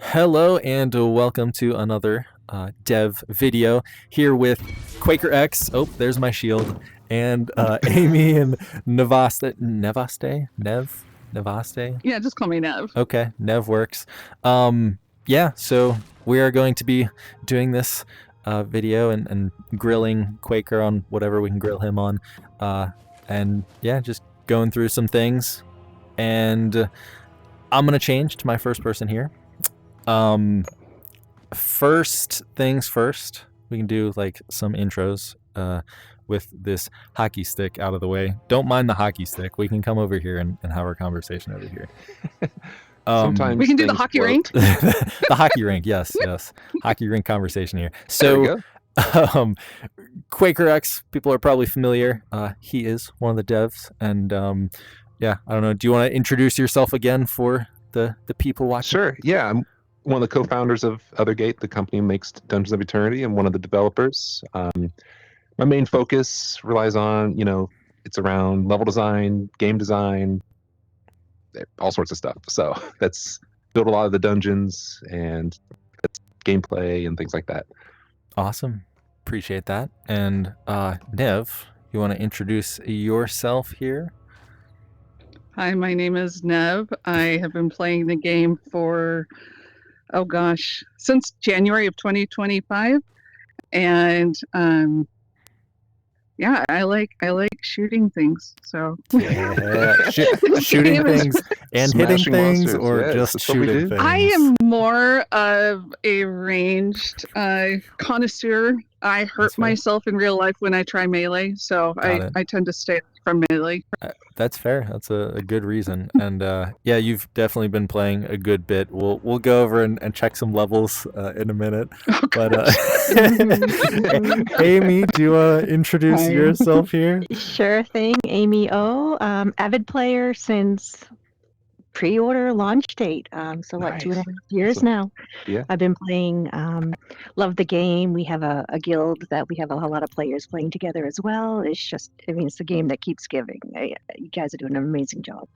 Hello and welcome to another dev video here with Quaker-X. Oh, there's my shield. And Amy and Nevaste. Nevaste? Yeah, just call me Nev. Okay, Nev works. Yeah, so we are going to be doing this video and grilling Quaker on whatever we can grill him on. And yeah, just going through some things. And I'm going to change to my first person here. First things first, we can do like some intros with this hockey stick out of the way. Don't mind the hockey stick. We can come over here and have our conversation over here. Sometimes we can do the hockey rink. The hockey rink, yes. Hockey rink conversation here. So Quaker-X, people are probably familiar. He is one of the devs, and yeah, I don't know. Do you want to introduce yourself again for the people watching? Sure. Yeah, I'm one of the co-founders of Othergate. The company makes Dungeons of Eternity. I'm one of the developers. My main focus relies on, it's around level design, game design, all sorts of stuff. So that's built a lot of the dungeons and that's gameplay and things like that. Awesome. Appreciate that. And Nev, you want to introduce yourself here? Hi, my name is Nev. I have been playing the game for, since January of 2025. And yeah, I like shooting things. So shooting things and hitting things, monsters. or Yes, just that's what we shooting do. things? I am more of a ranged connoisseur. I hurt myself in real life when I try melee, so I tend to stay from melee. That's fair. That's a good reason. And yeah, you've definitely been playing a good bit. We'll go over and check some levels in a minute. But Amy, do you want to introduce yourself here? Sure thing. Amyeo, avid player since pre-order launch date. So Nice. 2.5 years now. Yeah. I've been playing, love the game. We have a guild that we have a lot of players playing together as well. It's just, it's a game that keeps giving. You guys are doing an amazing job.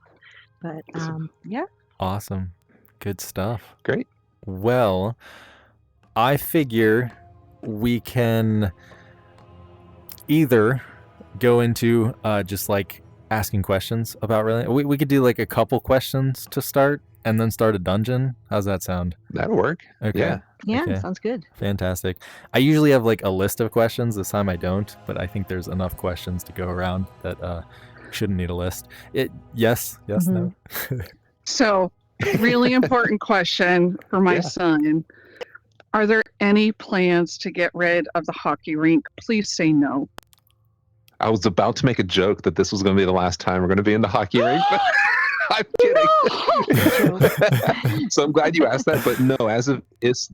But yeah. Awesome. Good stuff. Great. Well, I figure we can either go into just like asking questions about we could do like a couple questions to start and then start a dungeon. How's that sound? That'll work. Okay. Yeah, Okay. Sounds good. Fantastic. I usually have like a list of questions. This time I don't, but I think there's enough questions to go around that shouldn't need a list. Yes, no. So, really important question for my son. Are there any plans to get rid of the hockey rink? Please say no. I was about to make a joke that this was going to be the last time we're going to be in the hockey rink, but I'm kidding. So I'm glad you asked that, but no,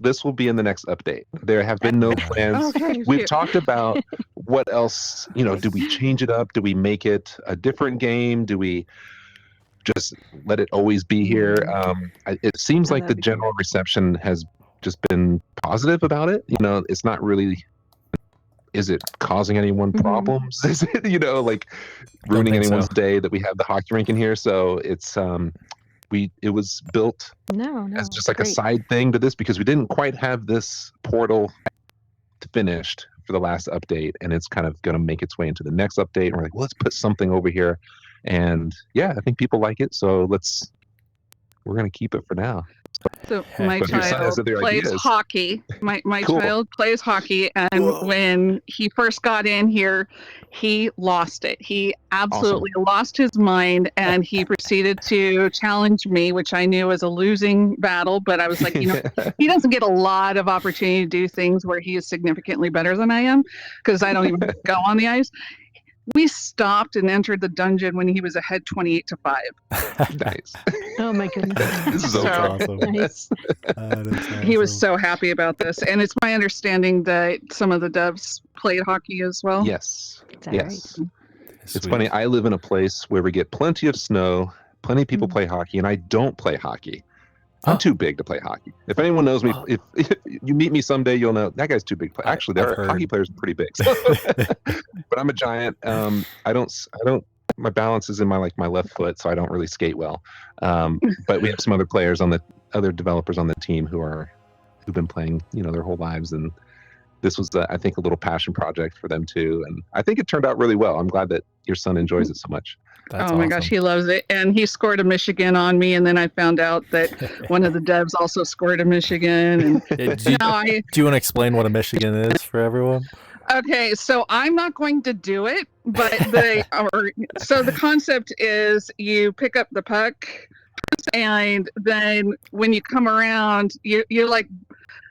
this will be in the next update. There have been no plans. We've talked about what else, do we change it up? Do we make it a different game? Do we just let it always be here? It seems like the general reception has just been positive about it. It's not really... Is it causing anyone problems? Is it, like ruining anyone's day that we have the hockey rink in here? So it's it was built as just like a side thing to this because we didn't quite have this portal finished for the last update, and it's kind of going to make its way into the next update. And we're like, well, let's put something over here, and yeah, I think people like it, so we're going to keep it for now. So my child plays hockey. My child plays hockey, and when he first got in here, he lost it. He absolutely lost his mind, and he proceeded to challenge me, which I knew was a losing battle. But I was like, he doesn't get a lot of opportunity to do things where he is significantly better than I am, because I don't even go on the ice. We stopped and entered the dungeon when he was ahead 28-5. Nice. Oh my goodness. This is awesome. Nice. He was so happy about this. And it's my understanding that some of the devs played hockey as well. Yes. Yes. Right? It's funny. I live in a place where we get plenty of snow, plenty of people play hockey, and I don't play hockey. I'm too big to play hockey. If anyone knows me, if you meet me someday, you'll know that guy's too big to play. Actually, hockey players are pretty big. So. But I'm a giant. I don't. My balance is in my left foot, so I don't really skate well. But we have some other players on the other developers on the team who've been playing, their whole lives, and this was, I think, a little passion project for them too. And I think it turned out really well. I'm glad that your son enjoys it so much. That's oh my awesome. gosh, he loves it. And he scored a Michigan on me, and then I found out that one of the devs also scored a Michigan. And do you want to explain what a Michigan is for everyone? Okay, so I'm not going to do it, but so the concept is you pick up the puck, and then when you come around, you like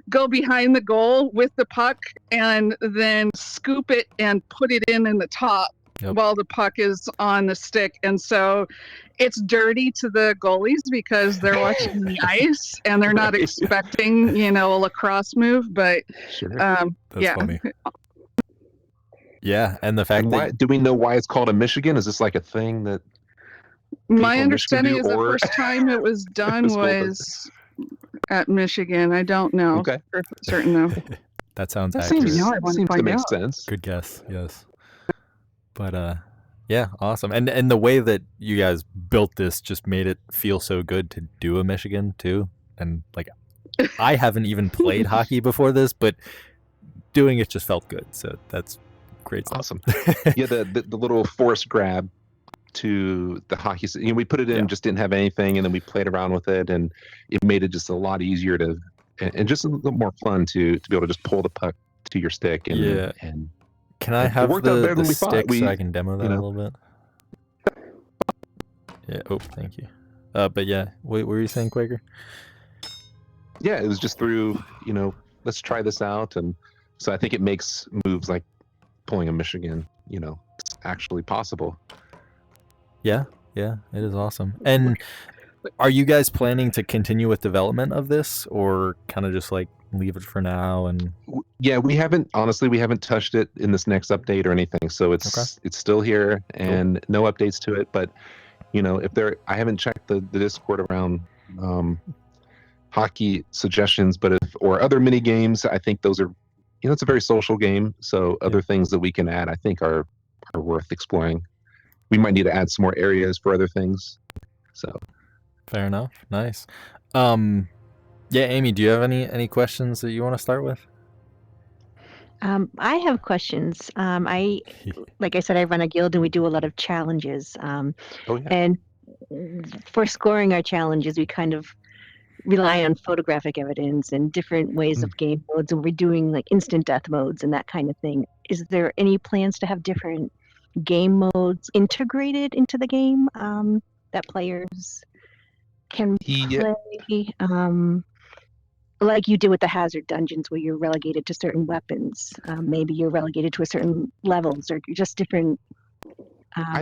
go behind the goal with the puck and then scoop it and put it in the top. Yep. While the puck is on the stick. And so it's dirty to the goalies because they're watching the ice and they're not expecting, a lacrosse move. But sure. That's funny. Yeah, and the fact that... Do we know why it's called a Michigan? Is this like a thing that... My understanding is the first time it was done was at Michigan. I don't know for certain, though. That sounds accurate. Seems to make sense. Good guess, yes. But yeah, awesome. And the way that you guys built this just made it feel so good to do a Michigan too. And like, I haven't even played hockey before this, but doing it just felt good. So that's great stuff. Awesome. Yeah, the little force grab to the hockey. We put it in, just didn't have anything, and then we played around with it, and it made it just a lot easier and just a little more fun to be able to just pull the puck to your stick. And can I have the stick so I can demo that a little bit? Yeah. Oh, thank you. But yeah, what were you saying, Quaker? Yeah, it was just through, let's try this out. And so I think it makes moves like pulling a Michigan, actually possible. Yeah, it is awesome. And are you guys planning to continue with development of this, or kind of just like leave it for now? And yeah, we haven't touched it in this next update or anything, so it's still here and no updates to it. But I haven't checked the Discord around hockey suggestions, but or other mini games, I think those are, it's a very social game, so other things that we can add, I think, are worth exploring. We might need to add some more areas for other things. So fair enough. Nice. Yeah, Amy, do you have any questions that you want to start with? I have questions. Like I said, I run a guild and we do a lot of challenges. And for scoring our challenges, we kind of rely on photographic evidence and different ways of game modes, and we're doing like instant death modes and that kind of thing. Is there any plans to have different game modes integrated into the game that players can play? Like you did with the hazard dungeons, where you're relegated to certain weapons. Maybe you're relegated to a certain levels, or just different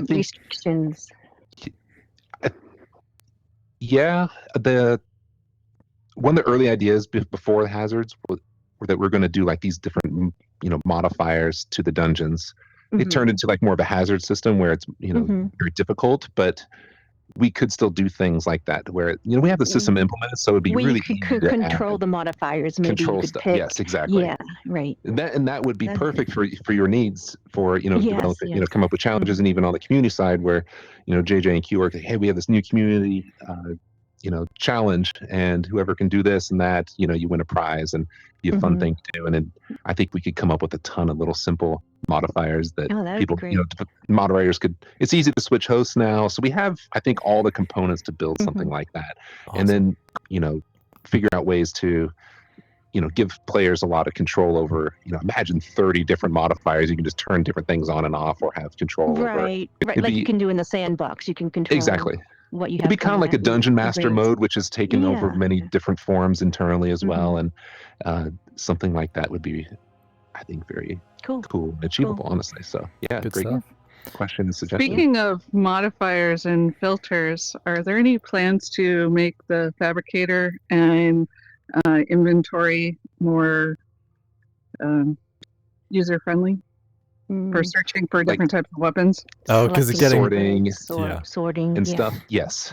restrictions. Yeah, one of the early ideas before the hazards were that we're going to do like these different, modifiers to the dungeons. It turned into like more of a hazard system where it's, very difficult, but we could still do things like that where, we have the system implemented, so it'd be really easy to control the modifiers. Maybe control you could stuff. pick. Yes, exactly. Yeah, right. And that would be perfect for your needs for, developing, come up with challenges, and even on the community side where, JJ and Q are, hey, we have this new community, challenge, and whoever can do this and that, you win a prize, and be a fun thing to do. And then I think we could come up with a ton of little simple modifiers that people, moderators could. It's easy to switch hosts now, so we have, I think, all the components to build something like that. Awesome. And then figure out ways to give players a lot of control over, imagine 30 different modifiers you can just turn different things on and off or have control over. Right, like you can do in the sandbox. You can control what you have. It'd be kind of like a dungeon master mode, which has taken over many different forms internally as well, and something like that would be, I think, very cool and achievable, honestly. So yeah, good great stuff. Question and suggestion. Speaking of modifiers and filters, are there any plans to make the fabricator and inventory more user-friendly for searching for different types of weapons? Oh, because it's getting sorting and stuff. Yes.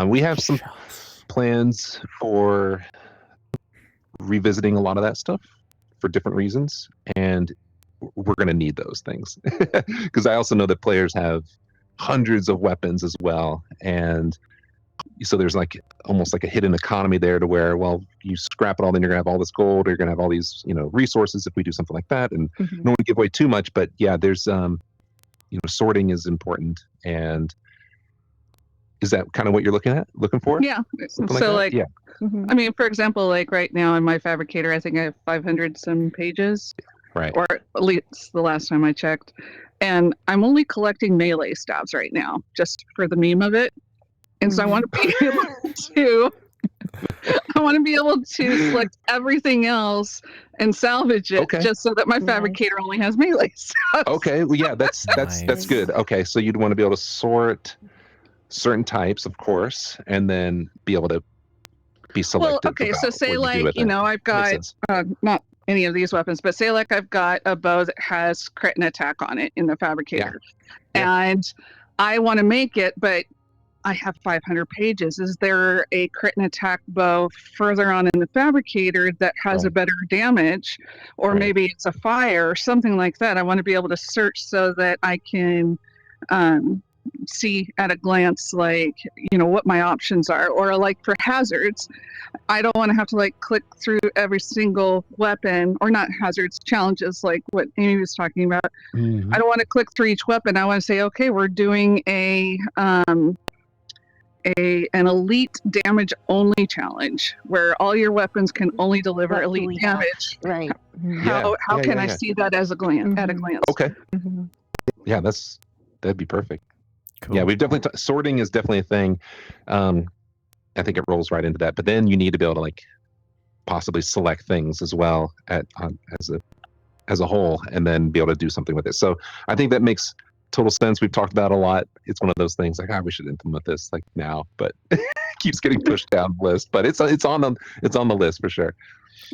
We have some plans for revisiting a lot of that stuff for different reasons, and we're going to need those things because I also know that players have hundreds of weapons as well, and So there's like almost like a hidden economy there to where, well, you scrap it all, then you're gonna have all this gold, or you're gonna have all these, resources if we do something like that. And I don't want to give away too much, but yeah, there's sorting is important. And is that kind of what you're looking for? Yeah. So yeah. I mean, for example, like right now in my fabricator, I think I have 500 some pages. Right. Or at least the last time I checked. And I'm only collecting melee stabs right now, just for the meme of it. And so I want to be able to select everything else and salvage it, just so that my fabricator only has melee stabs. Okay, well, yeah, that's good. Okay, so you'd want to be able to sort certain types, of course, and then be able to be selective. Well, okay, so say like, I've got not any of these weapons, but say like I've got a bow that has crit and attack on it in the fabricator, and I want to make it, but I have 500 pages. Is there a crit and attack bow further on in the fabricator that has a better damage, or maybe it's a fire or something like that? I want to be able to search so that I can see at a glance, like, what my options are. Or like for hazards, I don't want to have to like click through every single weapon, or not hazards, challenges, like what Amy was talking about. I don't want to click through each weapon. I want to say, okay, we're doing an elite damage only challenge where all your weapons can only deliver elite damage. Right. How can I see that as a glance at a glance? Okay. Yeah, that'd be perfect. Cool. Yeah, we've definitely sorting is definitely a thing. I think it rolls right into that. But then you need to be able to like possibly select things as well as a whole, and then be able to do something with it. So I think that makes total sense. We've talked about it a lot. It's one of those things like, we should implement this like now, but it keeps getting pushed down the list. But it's on the list for sure.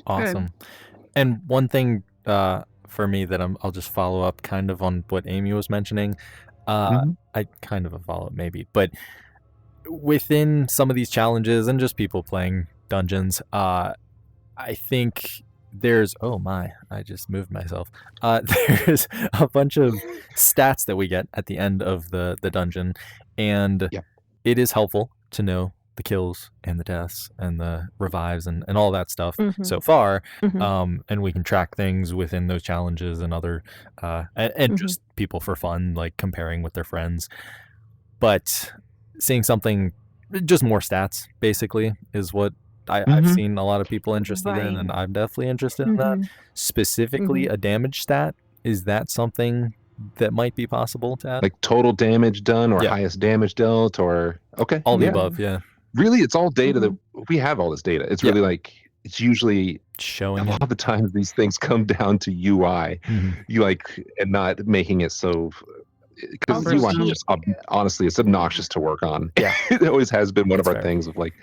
Awesome. Good. And one thing for me that I'll just follow up kind of on what Amy was mentioning. I kind of a follow-up maybe, but within some of these challenges and just people playing dungeons, I think there's I just moved myself. There's a bunch of stats that we get at the end of the dungeon, and it is helpful to know the kills and the deaths and the revives and all that stuff so far. And we can track things within those challenges and other and just people for fun, like comparing with their friends. But seeing something, just more stats basically, is what I've seen a lot of people interested in, and I'm definitely interested in that. Specifically a damage stat, is that something that might be possible to add? Like total damage done, or highest damage dealt, or all the above. Really, it's all data that we have. All this data. It's really like, it's usually showing. A lot of the times these things come down to UI, and not making it so. Because UI is just, honestly, it's obnoxious to work on. Yeah, it always has been one of our things of like.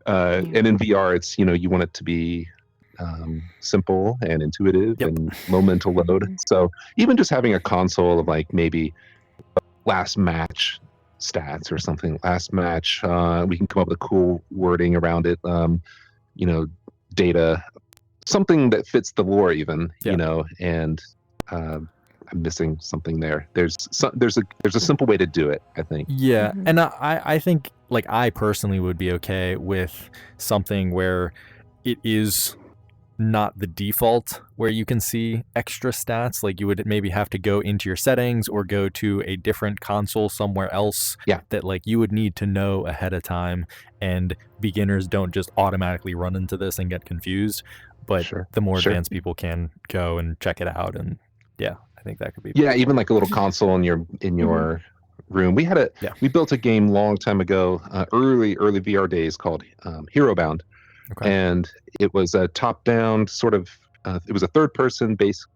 And in VR, it's you want it to be simple and intuitive and low mental load. So even just having a console of like maybe last match stats or something, last match, we can come up with cool wording around it. Data, something that fits the lore even. And I'm missing something there. There's a simple way to do it, I think. Yeah, and I think like I personally would be okay with something where it is not the default where you can see extra stats. Like you would maybe have to go into your settings or go to a different console somewhere else that like you would need to know ahead of time, and beginners don't just automatically run into this and get confused. But the more advanced people can go and check it out, and I think that could be even like a little console in your room. We had we built a game long time ago, early VR days, called Hero Bound. And it was a top-down sort of it was a third-person base.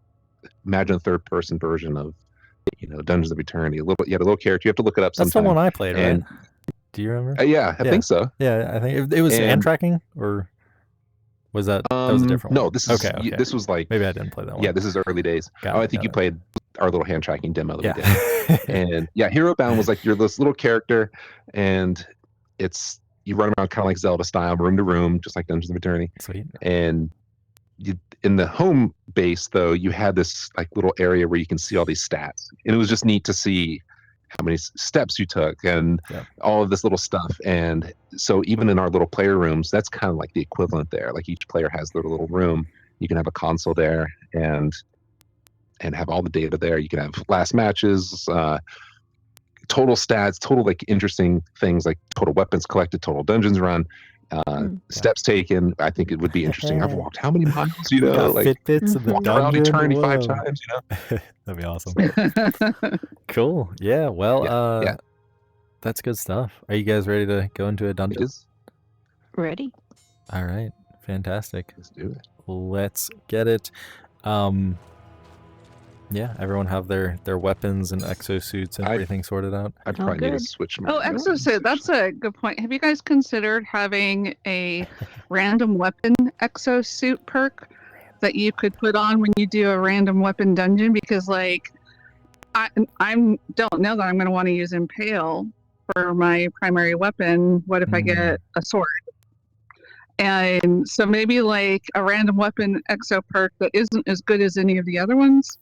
Imagine a third-person version of Dungeons of Eternity. You had a little character. You have to look it up sometime. That's the one I played, right? Do you remember? I think so. Yeah, I think it was hand tracking, or was that was a different one? No, this is this was like, maybe I didn't play that one. Yeah, this is early days. I think you played our little hand tracking demo that we did. And Hero Bound was like, you're this little character, and you run around kind of like Zelda style, room to room, just like Dungeons of Eternity. Sweet. And in the home base, though, you had this like little area where you can see all these stats, and it was just neat to see how many steps you took, and all of this little stuff. And so even in our little player rooms, that's kind of like the equivalent there. Like each player has their little room. You can have a console there and have all the data there. You can have last matches, total stats, total like interesting things like total weapons collected, total dungeons run, steps taken. I think it would be interesting. I've walked how many miles, you know, like Fitbits of the walked around dungeon. eternity Whoa. 5 times, you know. That'd be awesome. Cool. Yeah. Well, that's good stuff. Are you guys ready to go into a dungeon? Ready. All right. Fantastic. Let's do it. Let's get it. Yeah, everyone have their weapons and exosuits and everything sorted out. I'd probably need to switch my exosuit. That's a good point. Have you guys considered having a random weapon exosuit perk that you could put on when you do a random weapon dungeon? Because like, I don't know that I'm going to want to use Impale for my primary weapon. What if I get a sword? And so maybe like a random weapon exo perk that isn't as good as any of the other ones.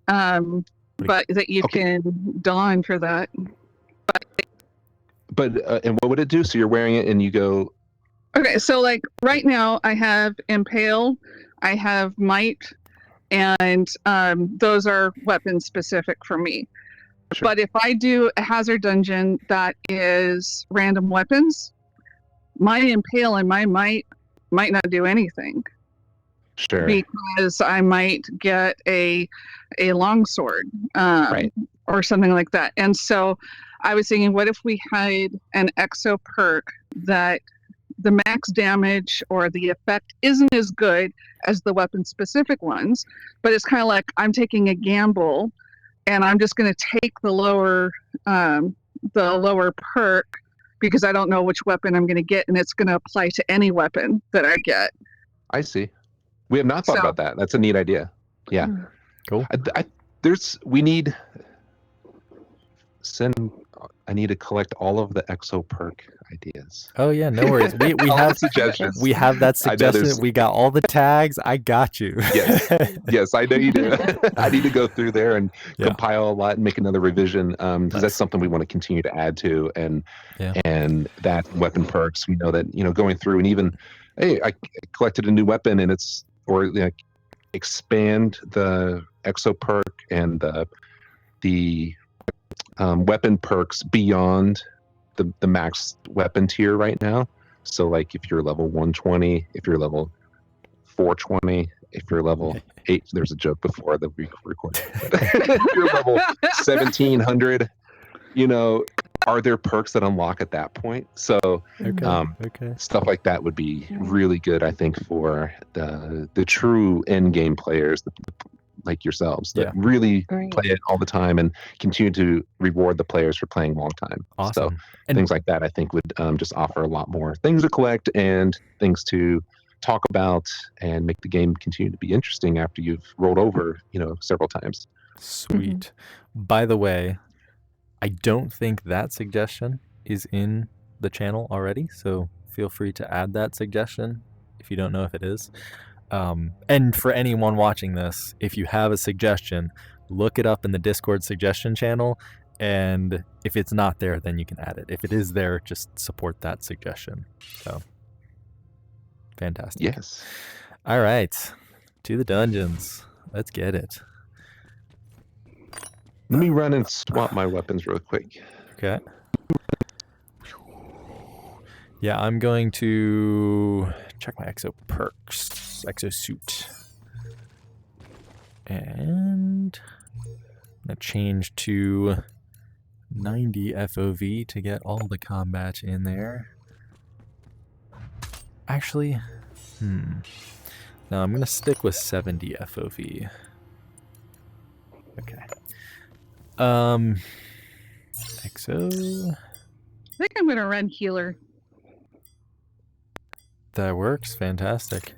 But that you can don for that. But and what would it do? So you're wearing it and you go. Okay, so like right now I have Impale, I have Might, and those are weapon specific for me. Sure. But if I do a hazard dungeon that is random weapons, my Impale and my Might not do anything. Sure. Because I might get a longsword, or something like that. And so I was thinking, what if we had an exo perk that the max damage or the effect isn't as good as the weapon specific ones, but it's kind of like I'm taking a gamble and I'm just going to take the lower perk because I don't know which weapon I'm going to get, and it's going to apply to any weapon that I get. I see. We have not thought about that. That's a neat idea. Yeah. Cool. I need to collect all of the exo perk ideas. Oh yeah, no worries. We have suggestions. We have that suggestion. We got all the tags. I got you. Yes, I know you do. I need to go through there and compile a lot and make another revision because that's something we want to continue to add to. And that weapon perks, we know that going through and even I collected a new weapon and expand the exo perk and the weapon perks beyond the max weapon tier right now. So like if you're level 120, if you're level 420, if you're level 8, there's a joke before that we recorded. If you're level 1700, are there perks that unlock at that point? So stuff like that would be really good, I think, for the true end game players like yourselves that really play it all the time and continue to reward the players for playing a long time. Awesome. So things like that, I think, would just offer a lot more things to collect and things to talk about and make the game continue to be interesting after you've rolled over, several times. Sweet. By the way, I don't think that suggestion is in the channel already, so feel free to add that suggestion if you don't know if it is. And for anyone watching this, if you have a suggestion, look it up in the Discord suggestion channel, and if it's not there, then you can add it. If it is there, just support that suggestion. So, fantastic. Yes. All right, to the dungeons. Let's get it. Let me run and swap my weapons real quick. Okay. Yeah, I'm going to check my exo perks, exosuit. And I'm going to change to 90 FOV to get all the combat in there. Actually, no, I'm going to stick with 70 FOV. Okay. Exo. I think I'm gonna run healer. That works. Fantastic.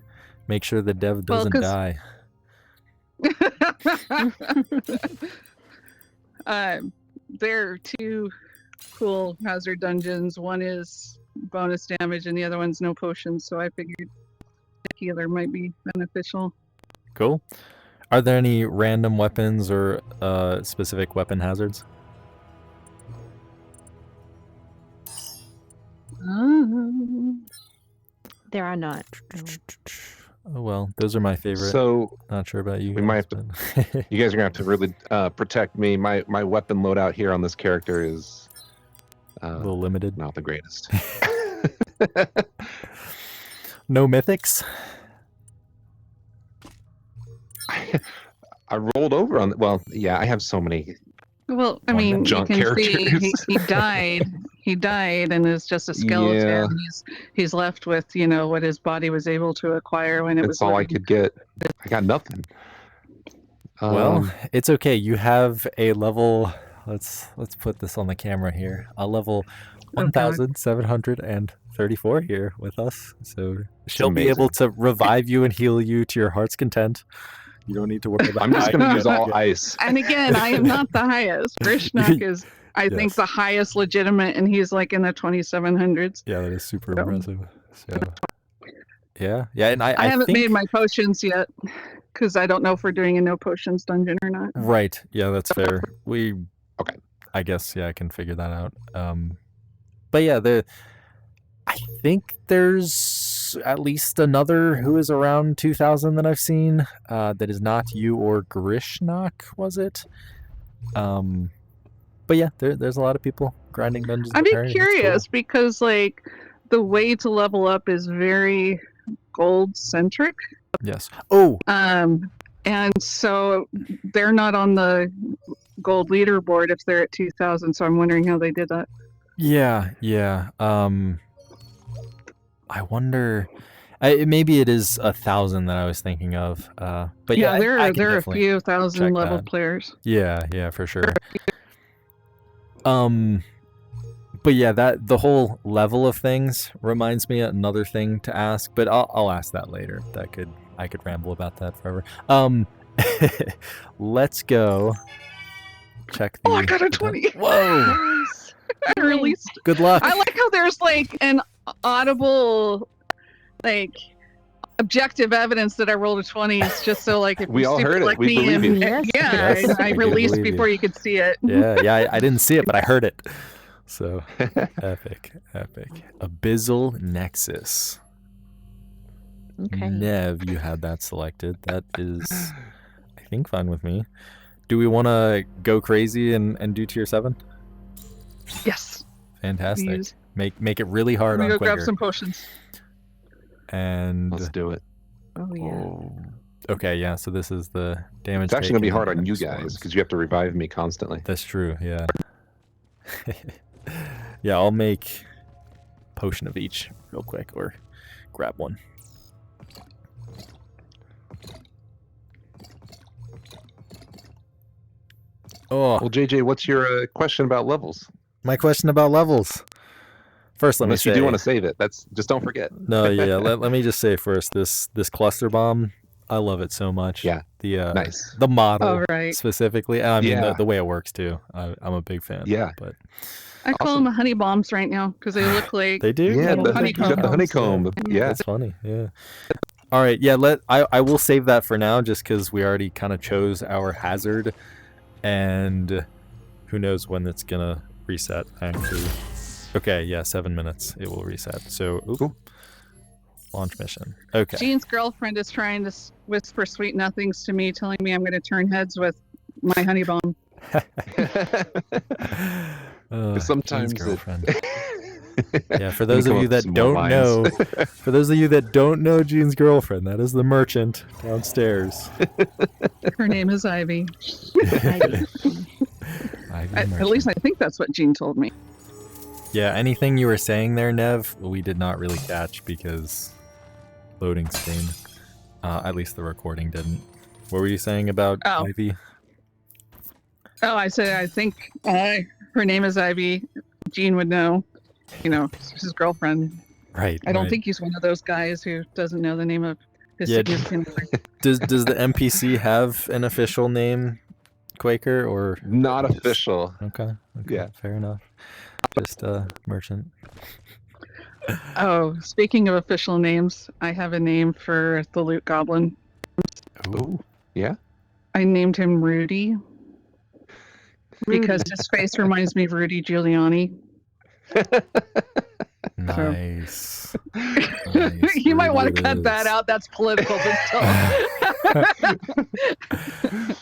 Make sure the dev doesn't die. There are two cool hazard dungeons. One is bonus damage and the other one's no potions, so I figured healer might be beneficial. Cool. Are there any random weapons or specific weapon hazards? There are not. No. Oh, well, those are my favorite. So not sure about you. We might have to. You guys are gonna have to really protect me. My weapon loadout here on this character is a little limited. Not the greatest. No mythics. I rolled over on. Well, yeah, I have so many. Well, I mean, you can characters. see he died. He died and is just a skeleton. Yeah. He's left with, you know, what his body was able to acquire when it was. That's all I could get. I got nothing. Well, it's okay. You have a level. Let's put this on the camera here. A level 1,734 here with us. So she'll be able to revive you and heal you to your heart's content. You don't need to worry about. I'm just going to use all ice. And again, I am not the highest. Grishnak is, I think, the highest legitimate, and he's like in the 2700s. Yeah, that is super impressive. So, yeah, and I haven't think... made my potions yet because I don't know if we're doing a no potions dungeon or not. Right. Yeah, that's fair. Okay. I guess I can figure that out. But yeah, I think there's at least another who is around 2,000 that I've seen that is not you or Grishnak, was it? But yeah, there's a lot of people grinding dungeons. I'd be curious because like the way to level up is very gold centric. Yes. Oh. And so they're not on the gold leaderboard if they're at 2,000. So I'm wondering how they did that. Yeah. I wonder. Maybe it is 1,000 that I was thinking of. But yeah, there are a few thousand level players. Yeah, for sure. But yeah, that the whole level of things reminds me of another thing to ask, but I'll ask that later. I could ramble about that forever. Let's go check the. Oh, I got a 20. Whoa! I released. Good luck. I like how there's like an audible, like objective evidence that I rolled a 20. It's just so like if we all heard it. Like we believe you. Yes, I released before you could see it. Yeah. I didn't see it, but I heard it. So epic. Abyssal Nexus. Okay. Nev, you had that selected. That is, I think, fine with me. Do we want to go crazy and do tier 7? Yes. Fantastic. Please. Make it really hard on Quaker. Quaker. Grab some potions. And let's do it. Oh yeah. Okay, yeah. So this is the damage. It's actually gonna be hard on you guys because you have to revive me constantly. That's true. Yeah. Yeah, I'll make potion of each real quick, or grab one. Oh. Well, JJ, what's your question about levels? My question about levels. First, let me say. Unless you do want to save it, just don't forget. No, yeah. let me just say first, this cluster bomb, I love it so much. Yeah. Nice. The model right. specifically. I mean, the way it works too. I'm a big fan. Yeah. But I call them the honey bombs right now because they look like they do. Yeah, you honeycomb. got the honeycomb. Yeah, that's funny. Yeah. All right. Yeah. I will save that for now, just because we already kind of chose our hazard, and who knows when it's gonna reset. Actually. Okay. Yeah. 7 minutes. It will reset. So. Ooh. Launch mission. Okay. Jean's girlfriend is trying to whisper sweet nothings to me, telling me I'm going to turn heads with my honey bomb. Sometimes yeah, for those of you that don't know, for those of you that don't know Jean's girlfriend, that is the merchant downstairs. Her name is Ivy. Ivy at least I think that's what Jean told me. Yeah, anything you were saying there, Nev, we did not really catch because loading screen. At least the recording didn't. What were you saying about Ivy? Oh, I said I think her name is Ivy. Jean would know. You know, his girlfriend. Right. I don't think he's one of those guys who doesn't know the name of his significant other. Does the NPC have an official name, Quaker, or not official? Okay. Yeah, fair enough. Just merchant. Oh, speaking of official names, I have a name for the loot goblin. Oh, yeah? I named him Rudy. Because his face reminds me of Rudy Giuliani. Nice. You might want to cut that out. That's political.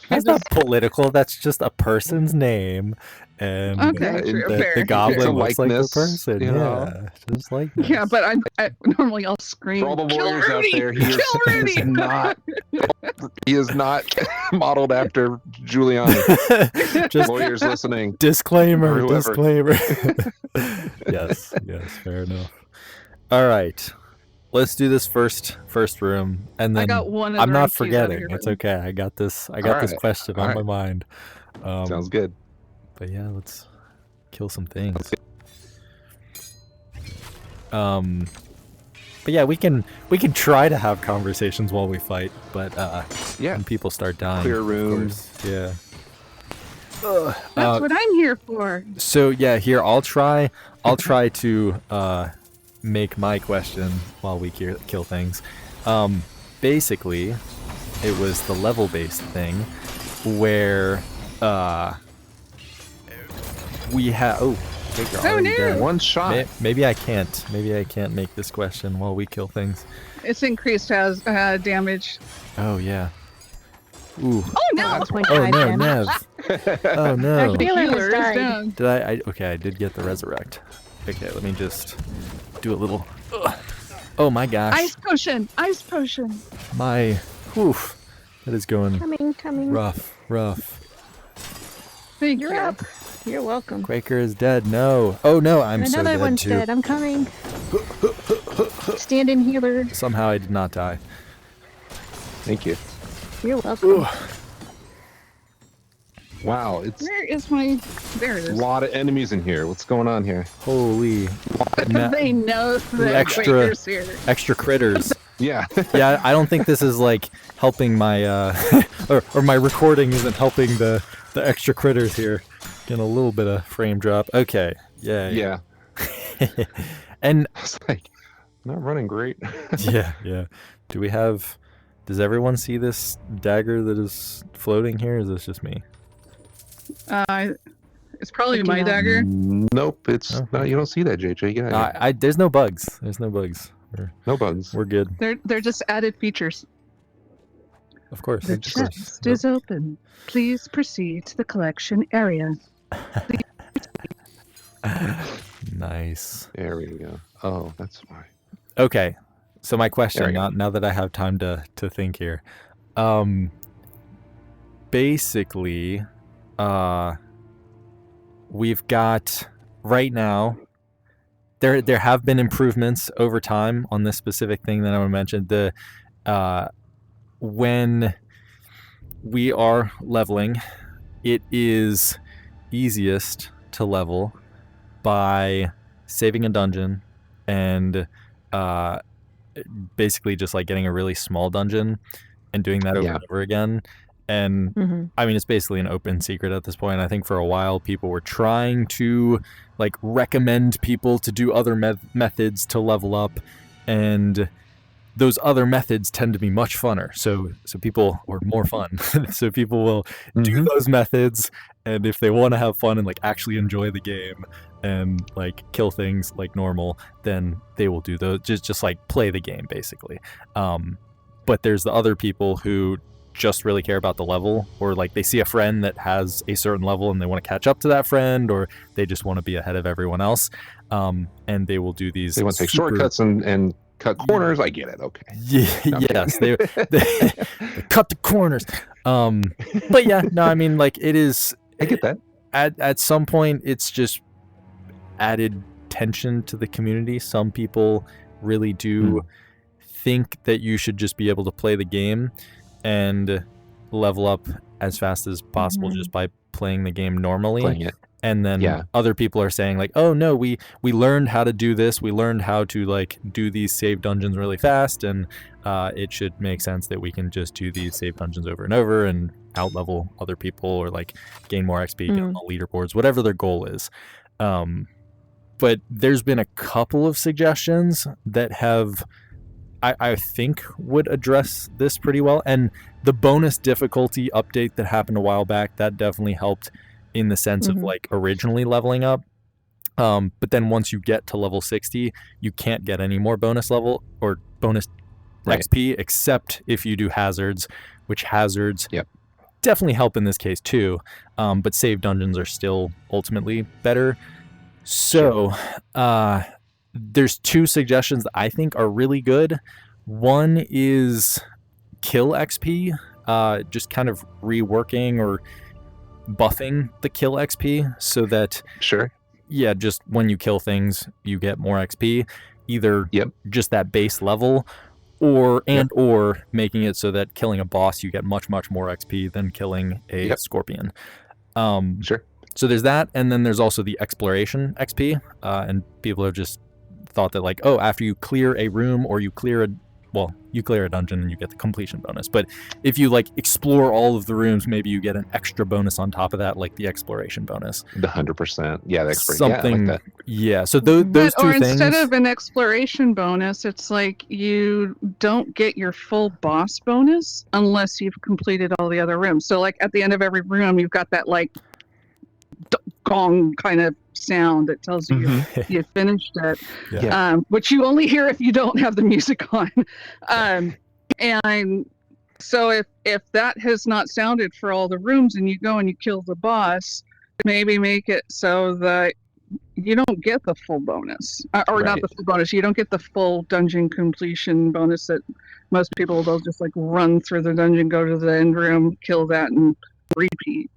That's not political. That's just a person's name, and the goblin looks like a person. Yeah, just like this. Yeah, but I normally I'll scream. For all the lawyers out there, he is not modeled after Giuliani. Just lawyers listening. Disclaimer. Yes, fair enough. All right, let's do this first room, and then I got one. I'm not forgetting. It's okay. I got this. I got this question on my mind. Sounds good. But yeah, let's kill some things. But yeah, we can try to have conversations while we fight, but when people start dying, clear rooms. Yeah. That's what I'm here for. So yeah, here I'll try to make my question while we kill things. Basically, it was the level-based thing where we have. Oh no! One shot. Maybe I can't. Maybe I can't make this question while we kill things. It's increased as damage. Oh yeah. Ooh. Oh no! Oh no, Nev. Oh no. The healer is down. Did I? Okay, I did get the resurrect. Okay, let me just do a little. Oh my gosh. Ice potion. My. Oof. That is going. Coming. Rough. Thank You're you. up. You're welcome. Quaker is dead. No. Oh no, I'm so dead Another one's too. dead. I'm coming. Stand in healer. Somehow I did not die. Thank you. You're welcome. Ooh. Wow, it's Where is my? There it is. a lot of enemies in here. What's going on here? Holy. They know that Quaker's here. Extra critters. Yeah. Yeah, I don't think this is like helping my or my recording isn't helping the extra critters here. Getting a little bit of frame drop. Okay. Yeah. And I was like, not running great. yeah. Does everyone see this dagger that is floating here? Or is this just me? It's probably my dagger. Nope, it's not. You don't see that, JJ. Yeah. There's no bugs. No bugs. No bugs. We're good. They're just added features. Of course. The chest is open. Please proceed to the collection area. Nice. There we go. Oh, that's why. Okay. So my question, now that I have time to think here, basically, we've got right now. There have been improvements over time on this specific thing that I want to mention. When we are leveling, it is easiest to level by saving a dungeon and basically just like getting a really small dungeon and doing that over and over again. And I mean, it's basically an open secret at this point. I think for a while people were trying to like recommend people to do other methods to level up, and those other methods tend to be much funner. So people, or more fun. So people will do those methods, and if they want to have fun and like actually enjoy the game and like kill things like normal, then they will do those. Just like play the game basically. But there's the other people who just really care about the level, or like they see a friend that has a certain level and they want to catch up to that friend, or they just want to be ahead of everyone else, and they will do these. They want to take shortcuts and cut corners. I get it. Okay. Yes, they cut the corners. But yeah, no, I mean, like it is. I get that. At some point, it's just added tension to the community. Some people really do think that you should just be able to play the game and level up as fast as possible just by playing the game normally. And then other people are saying like, oh no, we learned how to do this. We learned how to like do these save dungeons really fast, and it should make sense that we can just do these save dungeons over and over and out level other people, or like gain more XP, get on the leaderboards, whatever their goal is. But there's been a couple of suggestions that have I think would address this pretty well. And the bonus difficulty update that happened a while back, that definitely helped in the sense of like originally leveling up. But then once you get to level 60, you can't get any more bonus level or bonus XP except if you do hazards, which hazards definitely help in this case too. But save dungeons are still ultimately better. So there's 2 suggestions that I think are really good. One is kill XP, just kind of reworking or buffing the kill XP so that just when you kill things you get more XP, either just that base level or making it so that killing a boss you get much more XP than killing a scorpion. So there's that, and then there's also the exploration XP, and people have just thought that like, oh, after you clear a room or you clear a dungeon and you get the completion bonus. But if you like explore all of the rooms, maybe you get an extra bonus on top of that, like the exploration bonus. The 100%. Yeah, the something. Like that. Yeah. So those two things. Or instead of an exploration bonus, it's like you don't get your full boss bonus unless you've completed all the other rooms. So like at the end of every room, you've got that like gong kind of sound that tells you you finished it, which you only hear if you don't have the music on. And so if that has not sounded for all the rooms and you go and you kill the boss, maybe make it so that you don't get the full bonus, or not the full bonus. You don't get the full dungeon completion bonus that most people, they'll just like run through the dungeon, go to the end room, kill that, and repeat.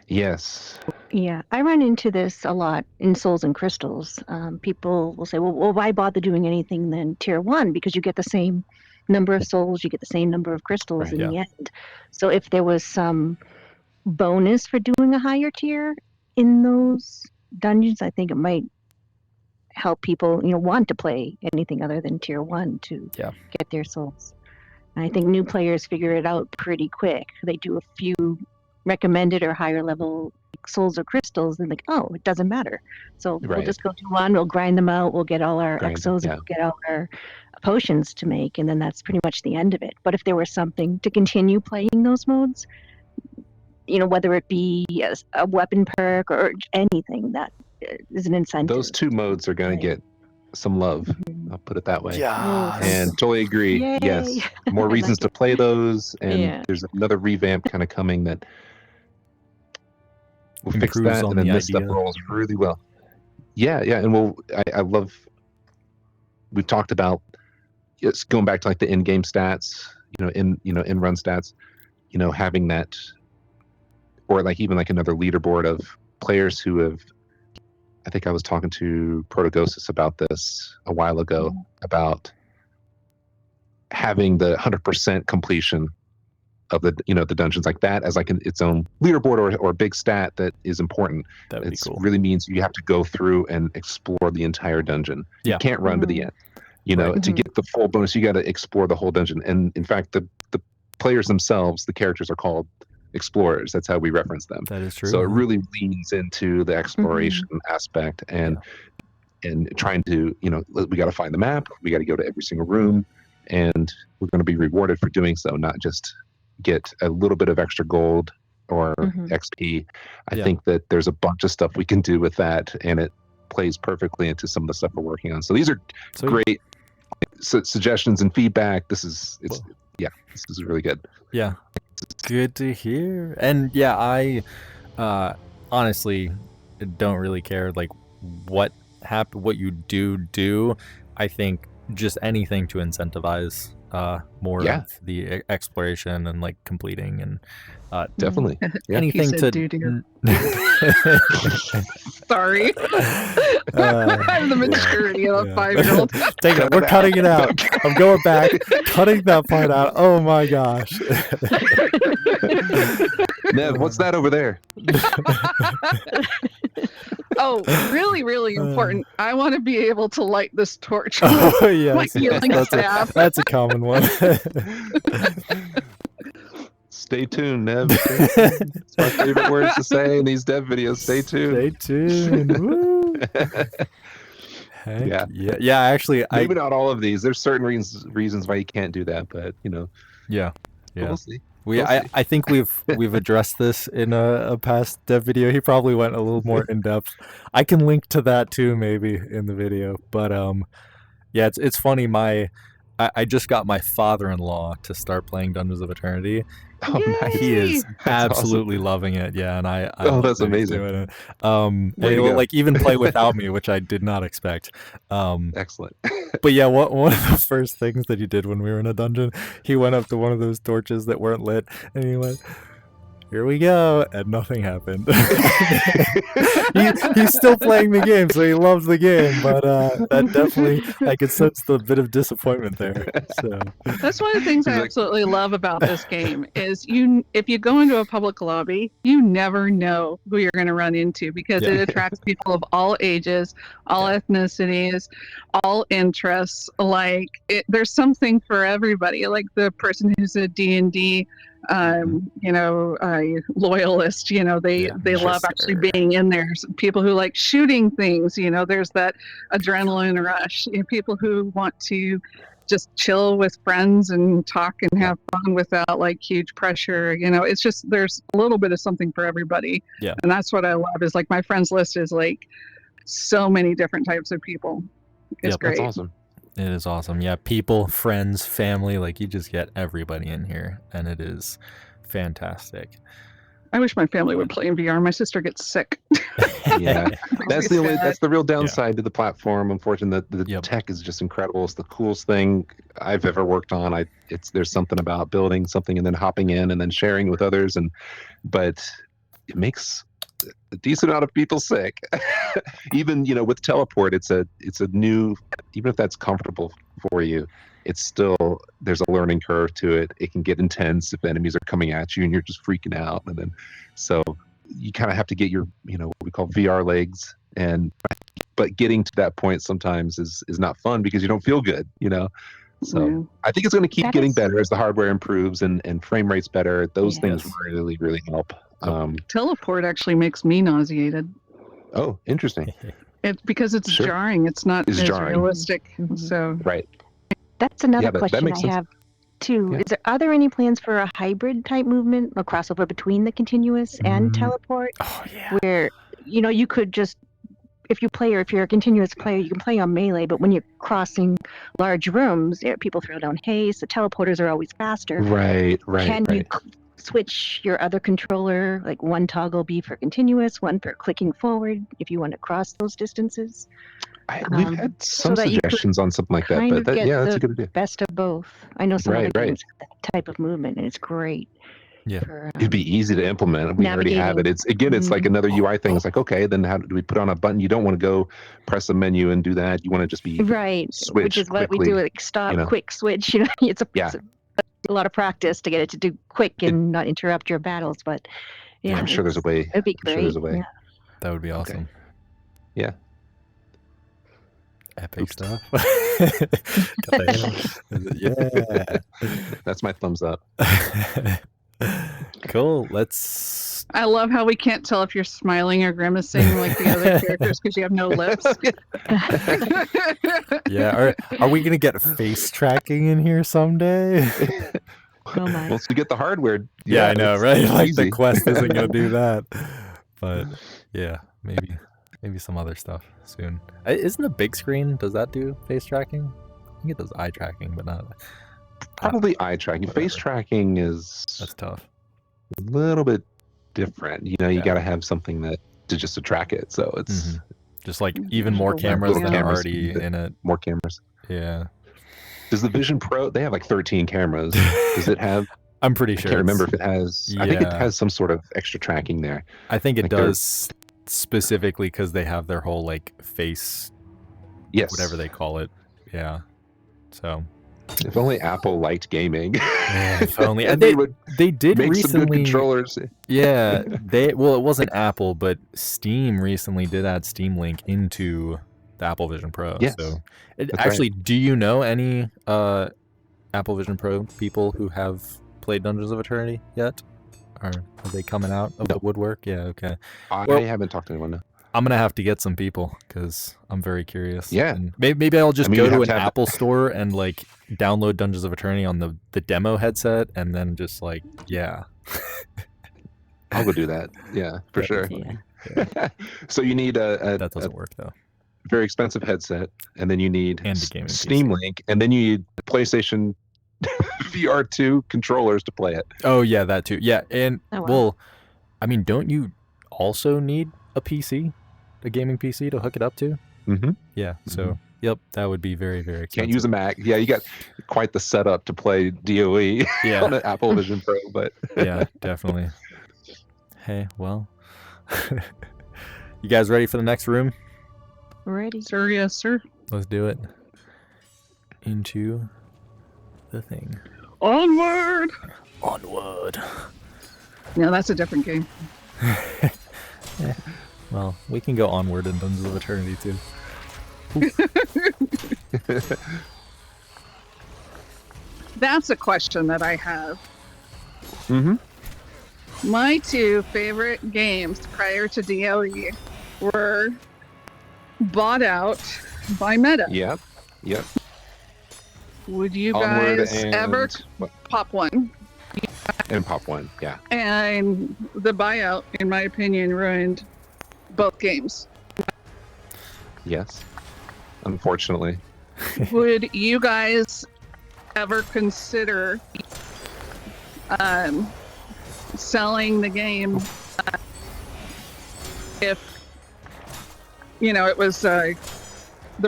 Yes. Yeah, I run into this a lot in Souls and Crystals. People will say, well, why bother doing anything then tier 1? Because you get the same number of souls, you get the same number of crystals in the end. So if there was some bonus for doing a higher tier in those dungeons, I think it might help people, want to play anything other than tier 1 to get their souls. And I think new players figure it out pretty quick. They do a few recommended or higher level souls or crystals, and like, oh, it doesn't matter. So we'll just go to 1, we'll grind them out, we'll get all our exos, we'll get all our potions to make, and then that's pretty much the end of it. But if there was something to continue playing those modes, whether it be a weapon perk or anything, that is an incentive. Those 2 modes are going to get some love. I'll put it that way. Yeah. And totally agree. Yay. Yes. More reasons to play those, and there's another revamp kind of coming that we'll fix that, and then this stuff rolls really well. Yeah, and I love. We've talked about going back to like the in-game stats, in-run stats, having that, or like even like another leaderboard of players who have. I think I was talking to Protagosis about this a while ago about having the 100% completion of the the dungeons like that as like its own leaderboard or a big stat that is important. That would be cool. Really means you have to go through and explore the entire dungeon. You can't run to the end. To get the full bonus, you got to explore the whole dungeon. And in fact, the players themselves, the characters are called explorers. That's how we reference them. That is true. So it really leans into the exploration aspect and trying to, we got to find the map. We got to go to every single room, and we're going to be rewarded for doing so, not just get a little bit of extra gold or XP. I think that there's a bunch of stuff we can do with that, and it plays perfectly into some of the stuff we're working on. So these are great suggestions and feedback. This is really good. Yeah. Good to hear. And I honestly don't really care like what you do. I think just anything to incentivize more of the exploration and like completing and definitely anything to sorry. I have the maturity of a 5-year-old. Take it. We're cutting it out. I'm going back, cutting that part out. Oh my gosh. Nev, what's that over there? Oh, really, really important. I want to be able to light this torch. Oh, yes. My healing staff. That's a common one. Stay tuned, Nev. It's my favorite words to say in these dev videos. Stay tuned. Stay tuned. Woo. Yeah. Actually, maybe not all of these. There's certain reasons why you can't do that, but Yeah. We'll see. I think we've addressed this in a past dev video. He probably went a little more in depth. I can link to that too, maybe in the video. But yeah, it's funny. I just got my father-in-law to start playing Dungeons of Eternity. Oh, nice. He is That's absolutely awesome. loving it. Yeah, and I Oh, love that's that he's amazing. doing it. Way And to he'll go. like even play without me, which I did not expect. Excellent. But yeah, one of the first things that he did when we were in a dungeon, he went up to one of those torches that weren't lit, and he went, "Here we go," and nothing happened. He's still playing the game, so he loves the game, but that definitely, I could sense the bit of disappointment there. So that's one of the things I absolutely love about this game is if you go into a public lobby, you never know who you're going to run into because it attracts people of all ages, all ethnicities, all interests. Like there's something for everybody. Like the person who's a D&D loyalist, they love actually being in there. People who like shooting things, there's that adrenaline rush. People who want to just chill with friends and talk and have fun without like huge pressure. It's just there's a little bit of something for everybody. Yeah. And that's what I love is like my friends list is like so many different types of people. It's great. That's awesome. It is awesome. Yeah, people, friends, family, like you just get everybody in here, and it is fantastic. I wish my family would play in VR. My sister gets sick. Yeah, that's the real downside to the platform. Unfortunately, the tech is just incredible. It's the coolest thing I've ever worked on. There's something about building something and then hopping in and then sharing with others, but it makes a decent amount of people sick. Even with teleport, it's a new, even if that's comfortable for you, it's still, there's a learning curve to it. It can get intense if enemies are coming at you and you're just freaking out, and then so you kind of have to get your what we call VR legs, but getting to that point sometimes is not fun because you don't feel good. So I think it's going to keep getting better as the hardware improves and frame rate's better. Those things really, really help. Teleport actually makes me nauseated. Oh, interesting. Because it's jarring. It's not as realistic. So right. That's another question I have too. Yeah. Are there any plans for a hybrid type movement, a crossover between the continuous and teleport? Oh yeah. Where you could just, if you're a continuous player, you can play on melee, but when you're crossing large rooms, people throw down haste. The teleporters are always faster. Right. Can you switch your other controller, like one toggle be for continuous, one for clicking forward, if you want to cross those distances? We've had some suggestions on something like that, but that's a good idea. Best of both. I know some other games have that type of movement, and it's great. Yeah, it'd be easy to implement. We already have it. It's like another UI thing. It's like, okay, then how do we put on a button? You don't want to go press a menu and do that. You want to just be which is what we do. Like stop, quick switch. It's a lot of practice to get it to do quick and not interrupt your battles. But I'm sure there's a way. It'd be great. I'm sure there's a way. Yeah. That would be awesome. Okay. Yeah. Epic stuff. Yeah. That's my thumbs up. Cool. I love how we can't tell if you're smiling or grimacing like the other characters because you have no lips. Yeah. Are we gonna get face tracking in here someday? Oh my. Once we get the hardware. Yeah, I know, right? Like easy. the Quest isn't gonna do that. But yeah, maybe some other stuff soon. Isn't the big screen, does that do face tracking? I think it does eye tracking, but not probably eye tracking. Face tracking that's tough. A little bit different. You got to have something to track it. So it's just like even more cameras than are already in it. More cameras. Yeah. Does the Vision Pro? They have like 13 cameras. Does it have? I'm pretty sure. I can't remember if it has. I think it has some sort of extra tracking there. I think it does specifically because they have their whole like face. Yes. Whatever they call it. Yeah. So. If only Apple liked gaming. Yeah, if only. And they did make recently. Some good controllers. Yeah, it wasn't Apple, but Steam recently did add Steam Link into the Apple Vision Pro. Yes, so actually, do you know any Apple Vision Pro people who have played Dungeons of Eternity yet? Or are they coming out of the woodwork? Yeah, okay. I haven't talked to anyone. No. I'm gonna have to get some people because I'm very curious. Yeah. And maybe I'll just go to an have Apple store and like download Dungeons of Eternity on the demo headset, and then just like I'll go do that. Yeah, for sure. Yeah. So you need that doesn't work though. Very expensive headset, and then you need And a gaming Steam PC. Link, and then you need PlayStation VR2 controllers to play it. Oh yeah, that too. Yeah, and Oh, wow. well, I mean, don't you also need a PC, a gaming PC to hook it up to? Mm-hmm. Yeah. So yep, that would be very, very expensive. Can't use a Mac. Yeah, you got quite the setup to play DoE on an Apple Vision Pro, but yeah, definitely. Hey, well, you guys ready for the next room? Ready. Sir, yes, sir. Let's do it. Into the thing. Onward! Onward. No, that's a different game. Well, we can go onward in Dungeons of Eternity too. That's a question that I have. Mm-hmm. My two favorite games prior to DoE were bought out by Meta. Yep. Would you Onward guys and ever pop one? And pop one, yeah. And the buyout, in my opinion, ruined both games. Yes. Unfortunately. Would you guys ever consider selling the game if it was the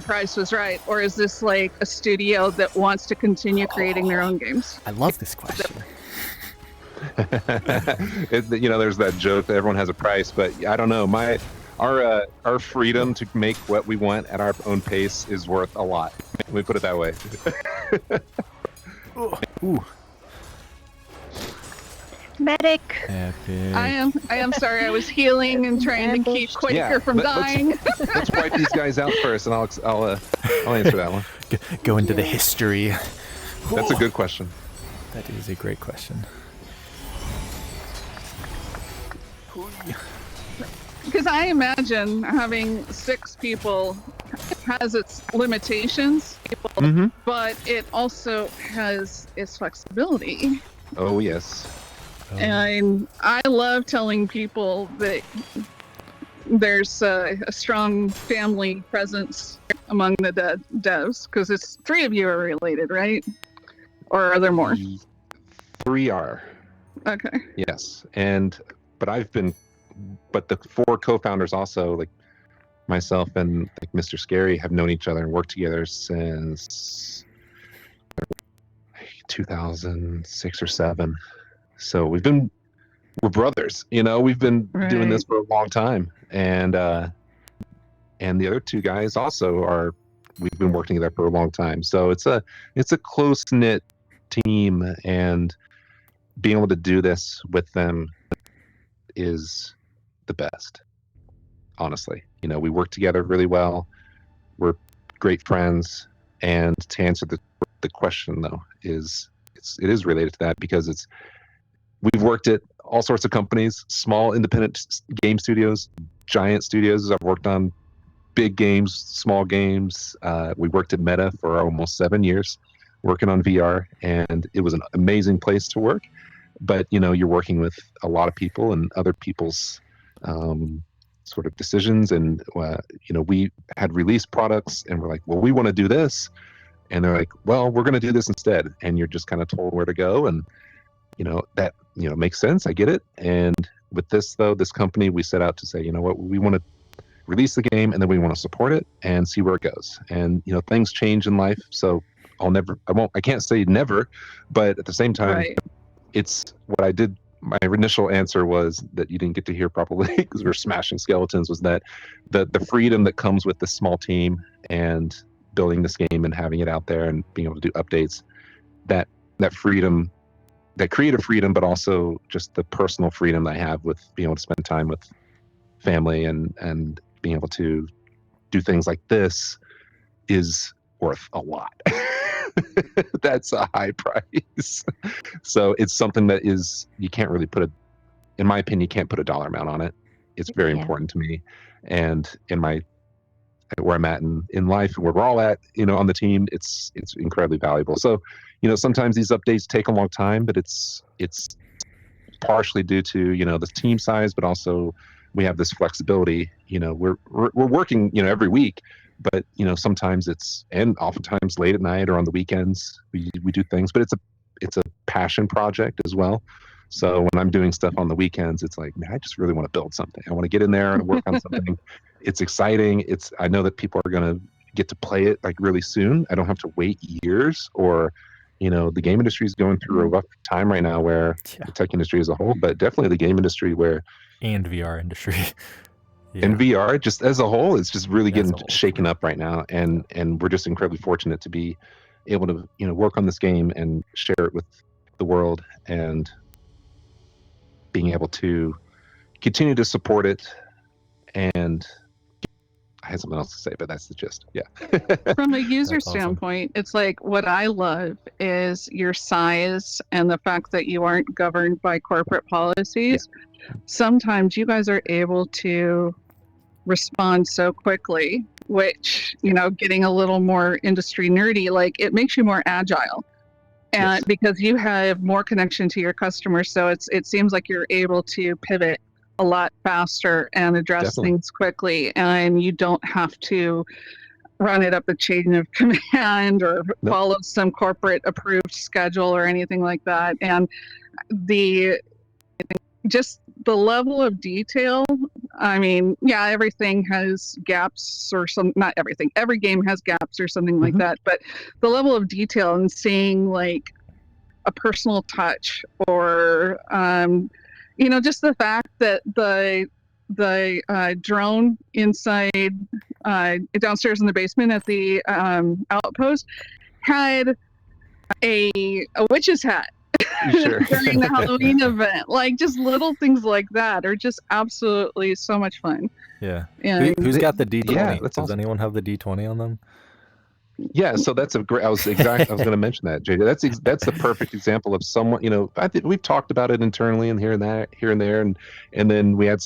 price was right, or is this like a studio that wants to continue creating their own games? I love this question. There's that joke that everyone has a price, but I don't know. Our freedom to make what we want at our own pace is worth a lot. Let me put it that way. Ooh. Medic. Epic. I am sorry. I was healing and trying to keep Quaker from dying. Let's wipe these guys out first, and I'll answer that one. Go into the history. That's a good question. That is a great question. Because I imagine having 6 people has its limitations, but it also has its flexibility. Oh, yes. And I love telling people that there's a strong family presence among the devs, because it's 3 of you are related, right? Or are there more? 3 are. Okay. Yes, but the 4 co-founders also, like myself and like Mr. Scary, have known each other and worked together since 2006 or 7. So we're brothers, we've been doing this for a long time. And the other 2 guys also we've been working together for a long time. So it's a close-knit team, and being able to do this with them is the best, honestly. We work together really well. We're great friends. And to answer the question, though, it is related to that, because we've worked at all sorts of companies, small independent game studios, giant studios. I've worked on big games, small games. We worked at Meta for almost 7 years working on VR, and it was an amazing place to work. But you're working with a lot of people and other people's sort of decisions, and we had released products, and we're like, well, we want to do this, and they're like, well, we're going to do this instead, and you're just kind of told where to go, and that makes sense. I get it. And with this company, we set out to say, what, we want to release the game, and then we want to support it and see where it goes. And things change in life, so I can't say never, but at the same time, it's what I did. My initial answer was that you didn't get to hear properly because we're smashing skeletons, was that the freedom that comes with this small team and building this game and having it out there and being able to do updates, that freedom, that creative freedom, but also just the personal freedom that I have with being able to spend time with family and being able to do things like this is worth a lot. That's a high price. So it's something that you can't really in my opinion, you can't put a dollar amount on it. it's very important to me, and in my where I'm at in life and where we're all at, on the team, it's incredibly valuable. So, sometimes these updates take a long time, but it's partially due to the team size, but also we have this flexibility. We're working every week, but sometimes and oftentimes late at night or on the weekends we do things, but it's a passion project as well. So when I'm doing stuff on the weekends, it's like, man, I just really want to build something. I want to get in there and work on something. It's exciting. I know that people are going to get to play it like really soon. I don't have to wait years, or the game industry is going through a rough time right now, where the tech industry as a whole, but definitely the game industry and VR industry. And VR just as a whole, it's just really getting shaken up right now. And we're just incredibly fortunate to be able to, work on this game and share it with the world, and being able to continue to support it. And I had something else to say, but that's the gist. Yeah. From a user standpoint, it's like, what I love is your size and the fact that you aren't governed by corporate policies. Yeah. Sometimes you guys are able to respond so quickly, which, getting a little more industry nerdy, like, it makes you more agile. And because you have more connection to your customers, so it seems like you're able to pivot a lot faster and address things quickly, and you don't have to run it up the chain of command or follow some corporate approved schedule or anything like that. And just the level of detail, I mean, yeah, everything has gaps, or not everything, every game has gaps or something like that, but the level of detail and seeing like a personal touch, or just the fact that the drone inside downstairs in the basement at the outpost had a witch's hat. Sure. During the Halloween event, like, just little things like that are just absolutely so much fun. Yeah. Who's got the D20? Yeah, Does anyone have the D20 on them? Yeah, so that's a great. I was going to mention that, JJ. That's the perfect example of someone. I think we've talked about it internally and here and there, and then we had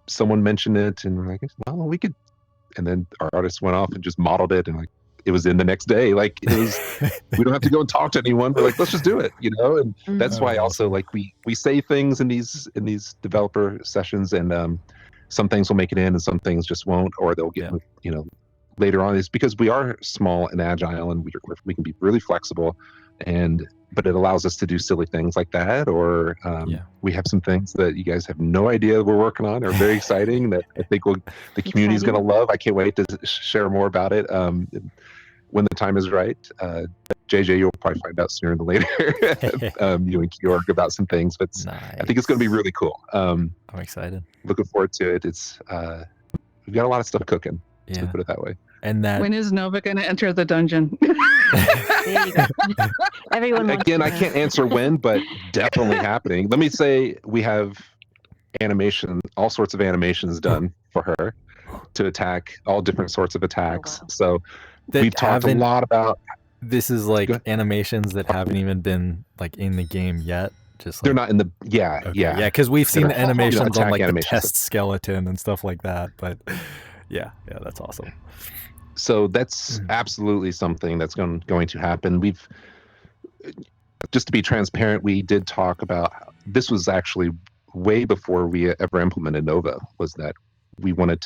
someone mention it, and we're like, well, we could. And then our artist went off and just modeled it, and like, it was in the next day. Like, it was, we don't have to go and talk to anyone. We're like, let's just do it, And that's why also, like, we say things in these developer sessions, and some things will make it in and some things just won't, or they'll get later on. Is because we are small and agile, and we can be really flexible, but it allows us to do silly things like that, or we have some things that you guys have no idea we're working on, are very exciting, that I think the community is going to love. I can't wait to share more about it when the time is right. JJ, you'll probably find out sooner than later. You and Georg about some things, but nice. I think it's going to be really cool. I'm excited. Looking forward to it. It's we've got a lot of stuff cooking. Let's put it that way. And when is Nova going to enter the dungeon? There you go. Everyone again, I can't answer when, but definitely happening. Let me say we have all sorts of animations done for her to attack all different sorts of attacks. Oh, wow. So we've talked a lot about. This is like animations that haven't even been like in the game yet. Just they're not in the because we've seen the animations on like the test skeleton and stuff like that, but. Yeah, that's awesome. So that's absolutely something that's going to happen. We've, just to be transparent, we did talk about, this was actually way before we ever implemented Nova, was that we were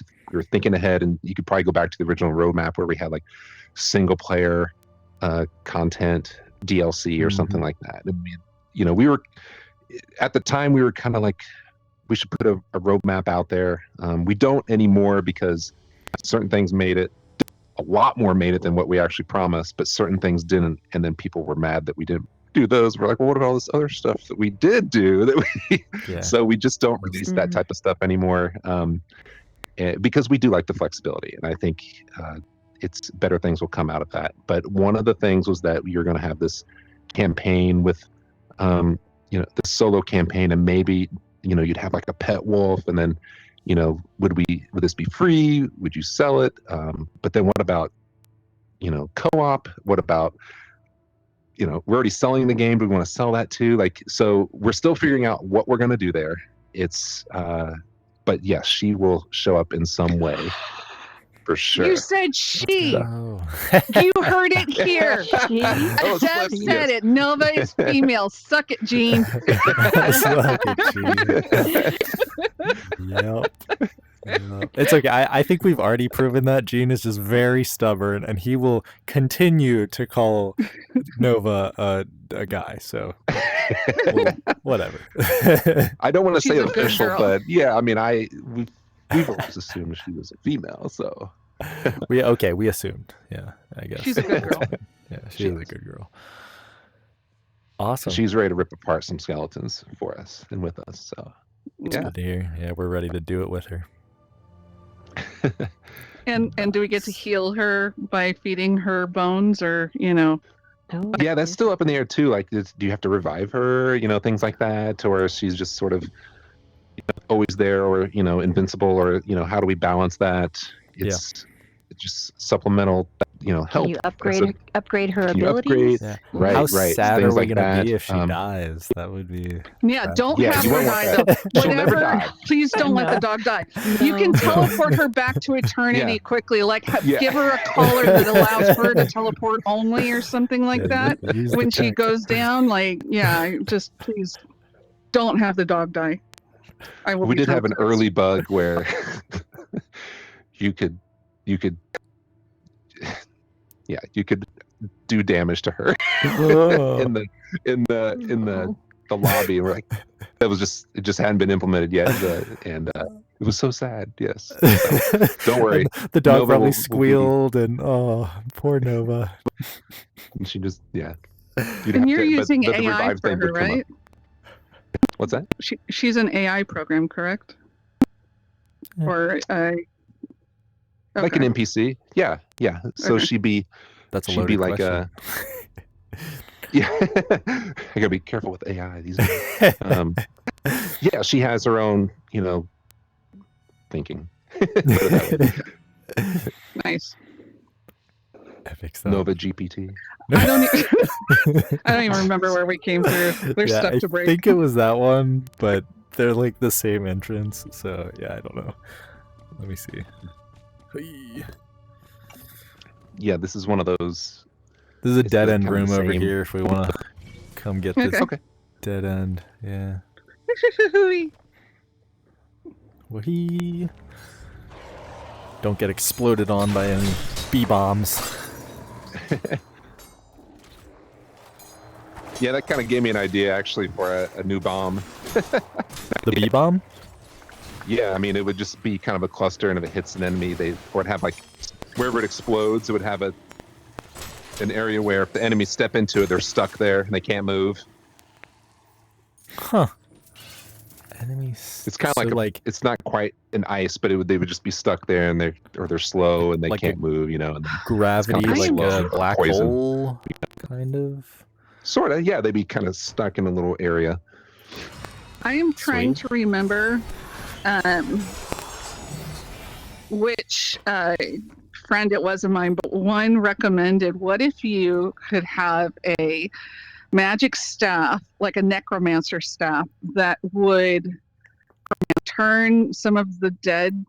thinking ahead, and you could probably go back to the original roadmap where we had like single player content, DLC or something like that. And we were, at the time, we were kind of like, we should put a roadmap out there. We don't anymore, because certain things made it, a lot more made it than what we actually promised, but certain things didn't. And then people were mad that we didn't do those. We're like, well, what about all this other stuff that we did do? So we just don't release that type of stuff anymore, because we do like the flexibility. And I think it's better things will come out of that. But one of the things was that you're going to have this campaign with, the solo campaign, and maybe you'd have like a pet wolf, and then, would this be free? Would you sell it? But then what about, co-op? What about, we're already selling the game, but we want to sell that too. Like, so we're still figuring out what we're going to do there. It's, but yes, she will show up in some way for sure. You said she. Oh. You heard it here. Oh, Deb Selfie, said it. Nova is female. Suck it, Gene. Suck it, Gene. Yep. It's okay. I think we've already proven that Gene is just very stubborn, and he will continue to call Nova a guy. So whatever. I don't want to say She's a good official, girl. but yeah, I mean, we've always assumed she was a female. So we assumed. Yeah, I guess She's a good girl. Yeah, she is a good girl. Awesome. she's ready to rip apart some skeletons for us and with us. So It's good to hear. Yeah, we're ready to do it with her. And do we get to heal her by feeding her bones, or Oh, yeah, that's still up in the air too. Like, do you have to revive her? Things like that, or she's just sort of always there, or invincible, or how do we balance that? It's just supplemental, help. Can you upgrade her Can you abilities? Yeah. Right, How right. sad Things are we like gonna be that. if she dies? That would be. Yeah, don't Yeah, have you her won't want die that. though. She'll never Whatever. die. Please don't let the dog die. You can teleport her back to eternity Yeah. quickly. Like Yeah. give her a collar that allows her to teleport only, or something like that. Use the When she tech. goes down, just please don't have the dog die. I will. We be did have an sensitive. early bug where you could do damage to her Whoa. in the lobby. We're like, it just hadn't been implemented yet, and it was so sad. Yes, don't worry. The dog Nova probably will squealed, and oh, poor Nova. And she just you'd And have you're to- using but the AI revive for thing her, would come up. right? What's that? She's an AI program, correct? Yeah. Or Like an NPC? Yeah. So Okay. That's a she'd be loaded like question. yeah. I gotta be careful with AI these days. Yeah, she has her own, thinking. Put it that way. Nice. Epic stuff. Nova GPT. I don't even remember where we came through. There's Yeah, stuff to break. I think it was that one, but they're like the same entrance, so yeah, I don't know. Let me see. Hey. Yeah, this is one of those. This is a It's dead the end kinda room over same- here if we want to come get this Okay. dead end. Yeah. Wahee. Don't get exploded on by any B-bombs. Yeah, that kind of gave me an idea actually for a new bomb. The B-bomb? Yeah, I mean, it would just be kind of a cluster, and if it hits an enemy, or it'd have like wherever it explodes, it would have an area where if the enemies step into it, they're stuck there and they can't move. Huh. Enemies. It's kind of so like it's not quite an ice, but they would just be stuck there, and they're slow and they Like can't a- move, and gravity, kinda like slow a black poison. hole, kind of. Sort of, yeah. They'd be kind of stuck in a little area. I am trying to remember which friend it was of mine, but one recommended, what if you could have a magic staff, like a necromancer staff, that would turn some of the dead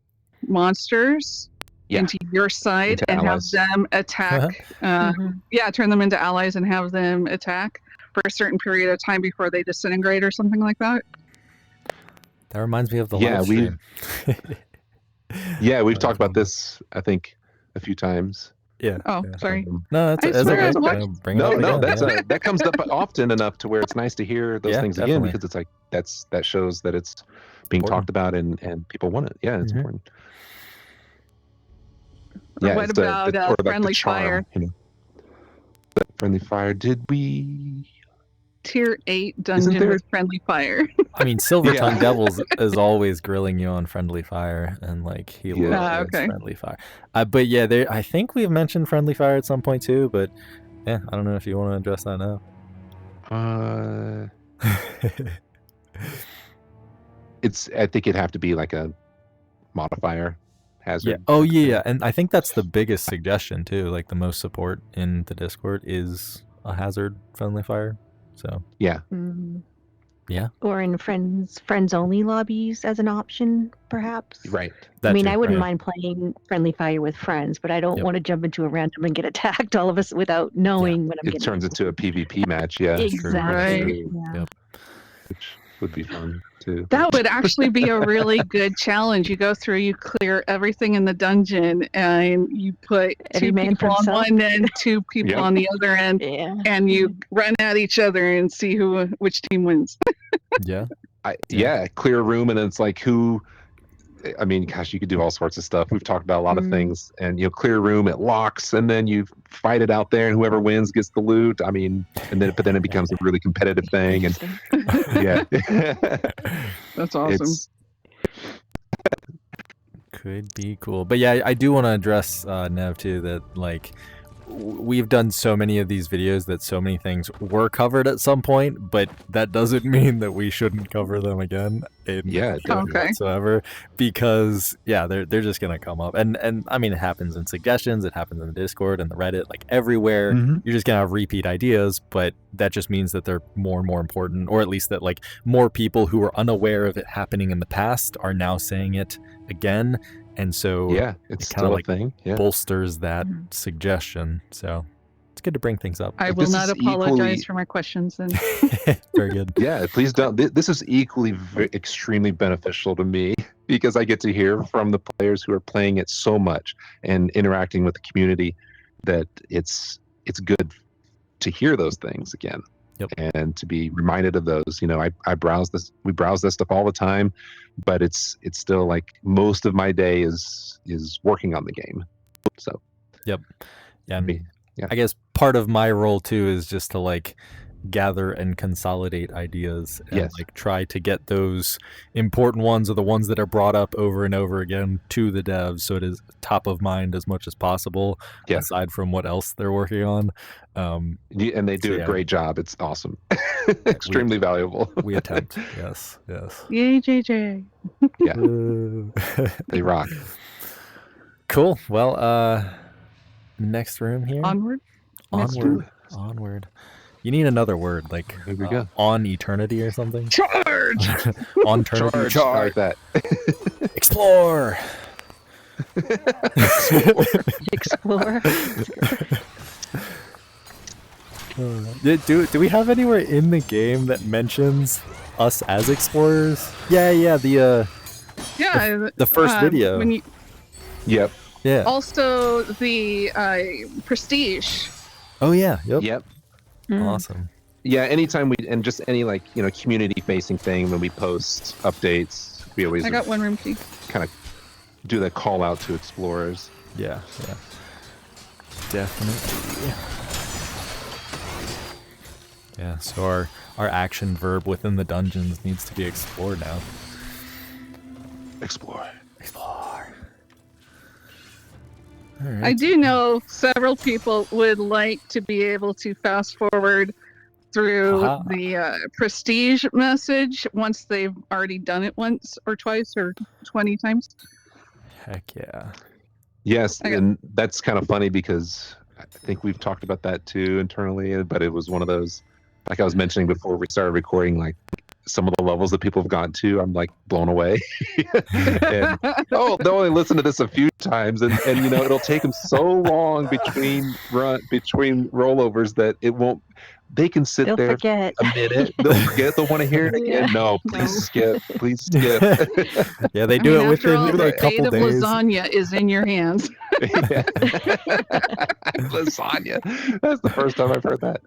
monsters Yeah. into your side Into and allies. have them attack. Turn them into allies and have them attack for a certain period of time before they disintegrate or something like that. That reminds me of the Yeah, live we- stream. Yeah, we've talked about this, I think, a few times. Yeah. Oh, yeah. sorry. No, I that's swear okay. I've watched- Bring it No, up again, that's yeah. that comes up often enough to where it's nice to hear those Yeah, things definitely. again, because it's like that shows that it's being Important. talked about and people want it. Yeah, it's Mhm. important. Or what it's the- about or like the Friendly charm, Fire? The Friendly Fire. Did we? Tier 8 dungeon there- with friendly fire. I mean, Silver Yeah. Tongue Devils is always grilling you on friendly fire, and like he Yeah. loves Okay. friendly fire. But yeah, I think we've mentioned friendly fire at some point too. But yeah, I don't know if you want to address that now. I think it'd have to be like a modifier hazard. Yeah. Oh yeah, and I think that's the biggest suggestion too. Like the most support in the Discord is a hazard friendly fire. So Yeah. Mhm. Yeah. Or in friends only lobbies as an option, perhaps. Right. That I mean, too, I wouldn't right. mind playing friendly fire with friends, but I don't Yep. want to jump into a random and get attacked, all of us, without knowing what I'm It getting turns into. into a PvP match, yeah. Exactly. Right. Yeah. Yep. Which would be fun too. That would actually be a really good challenge. You go through, you clear everything in the dungeon, and you put Every two man for people on himself. one end, two people Yep. on the other end, Yeah. and you run at each other and see which team wins. Yeah. Yeah, clear a room, and it's like who. I mean, gosh, you could do all sorts of stuff. We've talked about a lot of things, and clear a room, it locks, and then you fight it out there, and whoever wins gets the loot. I mean, but then it becomes a really competitive thing, and yeah, That's awesome. Could be cool. But yeah, I do want to address Nev too, that like we've done so many of these videos that so many things were covered at some point, but that doesn't mean that we shouldn't cover them again whatsoever, because they're just gonna come up, and I mean, it happens in suggestions, it happens in the Discord and the Reddit, like everywhere. You're just gonna have repeat ideas, but that just means that they're more and more important, or at least that like more people who were unaware of it happening in the past are now saying it again. And so it's kind of like a thing. bolsters that suggestion. So it's good to bring things up. I will not apologize for my questions then. Very good. Yeah, please don't. This is equally extremely beneficial to me, because I get to hear from the players who are playing it so much and interacting with the community, that it's good to hear those things again. Yep. And to be reminded of those. I browse this. We browse this stuff all the time, but it's still like most of my day is working on the game. So. Yep. Yeah. I guess part of my role too is just to like gather and consolidate ideas and like try to get those important ones, or the ones that are brought up over and over again, to the devs, so it is top of mind as much as possible, aside from what else they're working on. And they do a great job. It's awesome. Extremely valuable. We attempt. Yes. Yay, JJ. Yeah. They rock. Cool. Well, next room here. Onward. You need another word, like here we go. On eternity or something. Charge. On eternity. Charge. Like that. Explore. Explore. Do we have anywhere in the game that mentions us as explorers? Yeah. The first video. Yep. Yeah. Also the prestige. Oh yeah. Yep. Awesome. Yeah. Anytime and just any community facing thing, when we post updates, we always I got one room key. Kind of do the call out to explorers. Yeah. Definitely. Yeah, so our action verb within the dungeons needs to be explore now. Explore. Right. I do know several people would like to be able to fast forward through the prestige message once they've already done it once or twice or 20 times. Heck yeah. Yes, and that's kind of funny, because I think we've talked about that too internally, but it was one of those, like I was mentioning before we started recording, like some of the levels that people have gone to, I'm like blown away. And, they'll only listen to this a few times, and it'll take them so long between rollovers that it won't. They can sit there forget. a minute. They'll forget. They'll want to hear it again. No, please skip. Please skip. Yeah, they do it within a couple days. Lasagna is in your hands. Lasagna. That's the first time I've heard that.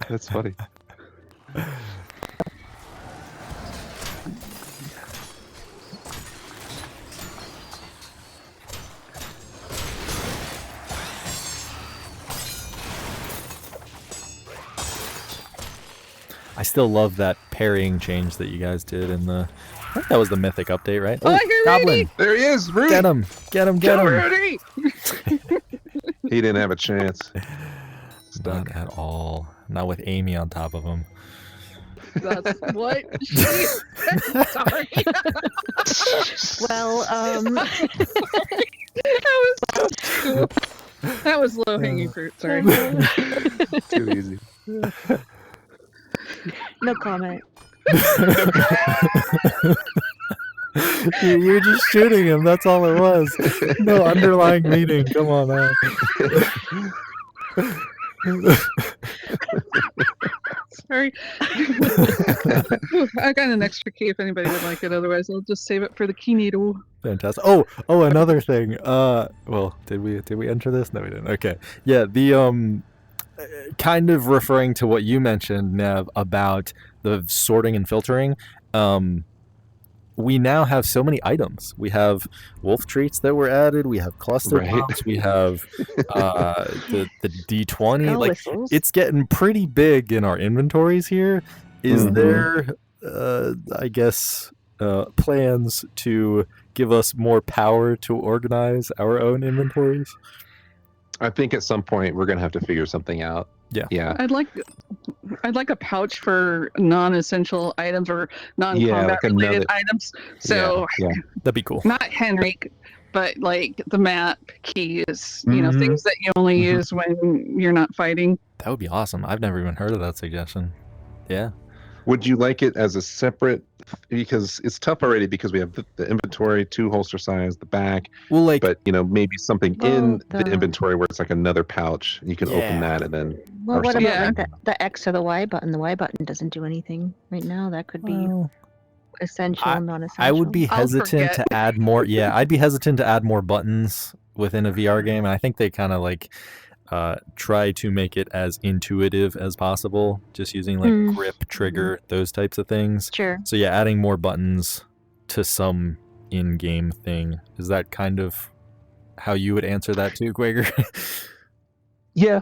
That's funny. I still love that parrying change that you guys did in the. I think that was the mythic update, right? Oh, Goblin! Rudy. There he is, Rudy. Get him! Rudy. He didn't have a chance. Not at all. Not with Amy on top of him. That's what she Sorry. Well, that was low hanging fruit. Sorry. Too easy. No comment. You're just shooting him. That's all it was. No underlying meaning. Come on, man. Sorry. I got an extra key if anybody would like it. Otherwise, I'll just save it for the key needle. Fantastic. Oh, another thing. Well, did we enter this? No, we didn't. Okay. Yeah, the kind of referring to what you mentioned, Nev, about the sorting and filtering. We now have so many items. We have wolf treats that were added. We have cluster bombs. We have the D20. Like, it's getting pretty big in our inventories here. Is there, I guess, plans to give us more power to organize our own inventories? I think at some point we're gonna have to figure something out. Yeah. I'd like a pouch for non-essential items or non-combat related items. So that'd be cool. Not Henrik, but like the map keys, you know, things that you only use when you're not fighting. That would be awesome. I've never even heard of that suggestion. Yeah. Would you like it as a separate, because it's tough already because we have the inventory, 2 holster size, the back. Well, like, but you know, maybe something in the inventory where it's like another pouch and you can open that and then. Well, what about like the X or the Y button? The Y button doesn't do anything right now. That could be essential, non-essential. I would be hesitant to add more. Yeah, I'd be hesitant to add more buttons within a VR game, and I think they kind of like try to make it as intuitive as possible, just using like grip, trigger, those types of things. Sure. So yeah, adding more buttons to some in-game thing, is that kind of how you would answer that too, Quaker? Yeah.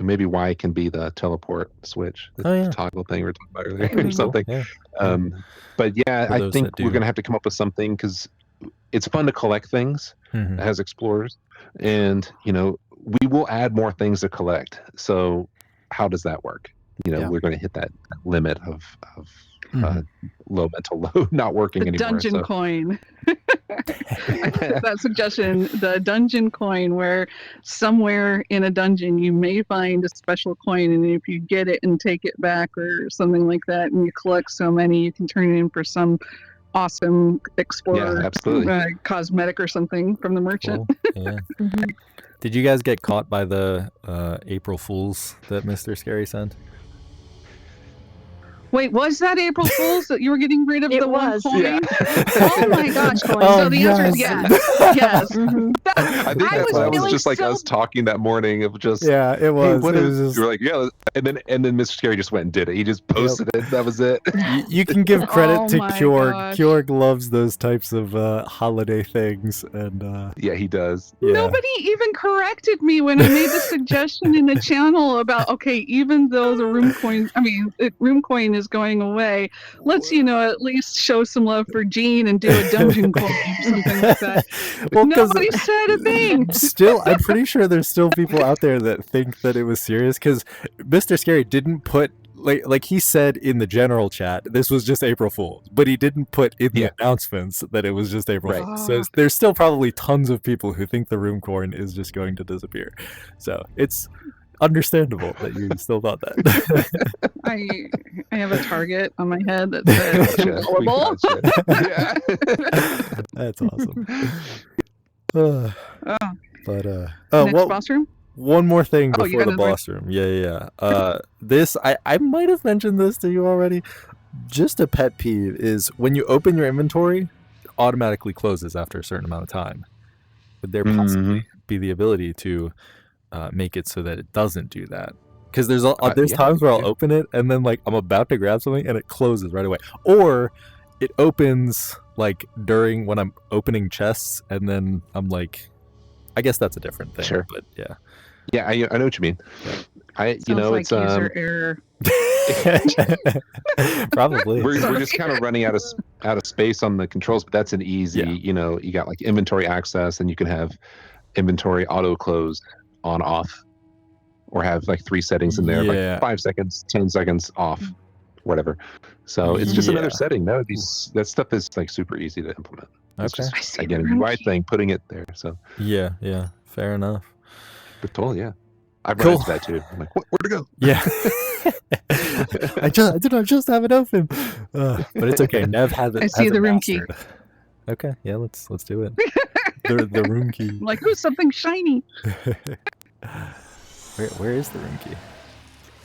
Maybe Y can be the teleport switch, the toggle thing we were talking about earlier, or something. Cool. Yeah. But yeah, I think we're gonna have to come up with something, because it's fun to collect things as explorers, and you know, we will add more things to collect. So how does that work? You know, we're going to hit that limit of low mental load not working anymore. Dungeon coin. That suggestion, the dungeon coin, where somewhere in a dungeon you may find a special coin, and if you get it and take it back or something like that, and you collect so many, you can turn it in for some awesome explorer cosmetic or something from the merchant. Cool. Yeah. Did you guys get caught by the April Fools that Mr. Scary sent? Wait, was that April Fool's that you were getting rid of one coin? Yeah. Oh my gosh. So the answer is yes. Yes. I think that was just like us talking that morning of just... Yeah, it was. Hey, you were like, yeah, and then Mr. Scary just went and did it. He just posted it. That was it. You can give credit to Kjorg. Kjorg loves those types of holiday things. And yeah, he does. Yeah. Nobody even corrected me when I made the suggestion in the channel about, okay, even though the room coin is going away, let's at least show some love for Gene and do a dungeon coin or something like that. Well, nobody said a thing. Still, I'm pretty sure there's still people out there that think that it was serious, because Mr. Scary didn't put like he said in the general chat, this was just April Fool's, but he didn't put in the announcements that it was just April Fool's. So there's still probably tons of people who think the room coin is just going to disappear. So it's understandable that you still thought that. I have a target on my head that says available. That's awesome. Next boss room? One more thing before the boss room. Yeah. This I might have mentioned this to you already. Just a pet peeve is when you open your inventory, it automatically closes after a certain amount of time. Would there possibly be the ability to make it so that it doesn't do that? Because there's times where I'll open it and then like I'm about to grab something and it closes right away, or it opens like during when I'm opening chests and then I'm like, I guess that's a different thing. Sure. But yeah, I know what you mean. Sounds like it's user error. Probably. We're just kind of running out of space on the controls, but that's an easy. You got like inventory access, and you can have inventory auto close on off, or have like 3 settings in there, like 5 seconds, 10 seconds off, whatever. So it's just another setting. That stuff is like super easy to implement. It's just, again, a UI thing, putting it there. So yeah, fair enough. But totally, I've run into that too. I'm like, where'd it go? Yeah. I did not just have it open. But it's okay. Nev has it. I see the room key. Okay, yeah, let's do it. the room key. I'm like, ooh, something shiny. Where is the room key?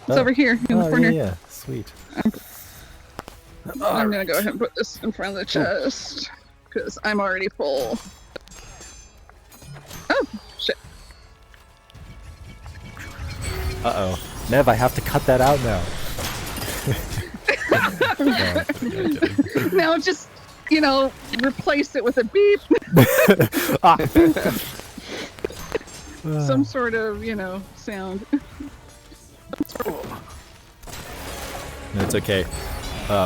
It's over here in the corner. Yeah, sweet. I'm gonna go ahead and put this in front of the chest because I'm already full. Oh shit! Uh-oh. Nev, I have to cut that out now. Now just, replace it with a beep. Some sort of, sound. It's okay.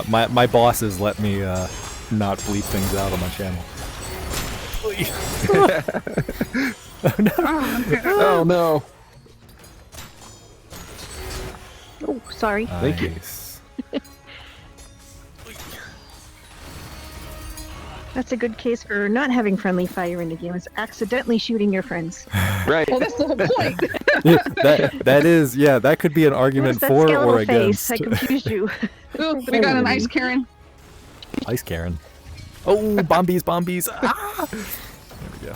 My bosses let me not bleep things out on my channel. Oh no! Oh, sorry. Thank you. That's a good case for not having friendly fire in the game. It's accidentally shooting your friends. Right. Well, that's the whole point. that is, yeah, that could be an argument for or against. I confused you. Ooh, we got an ice Karen. Ice Karen. Oh, bombies. Ah! There we go.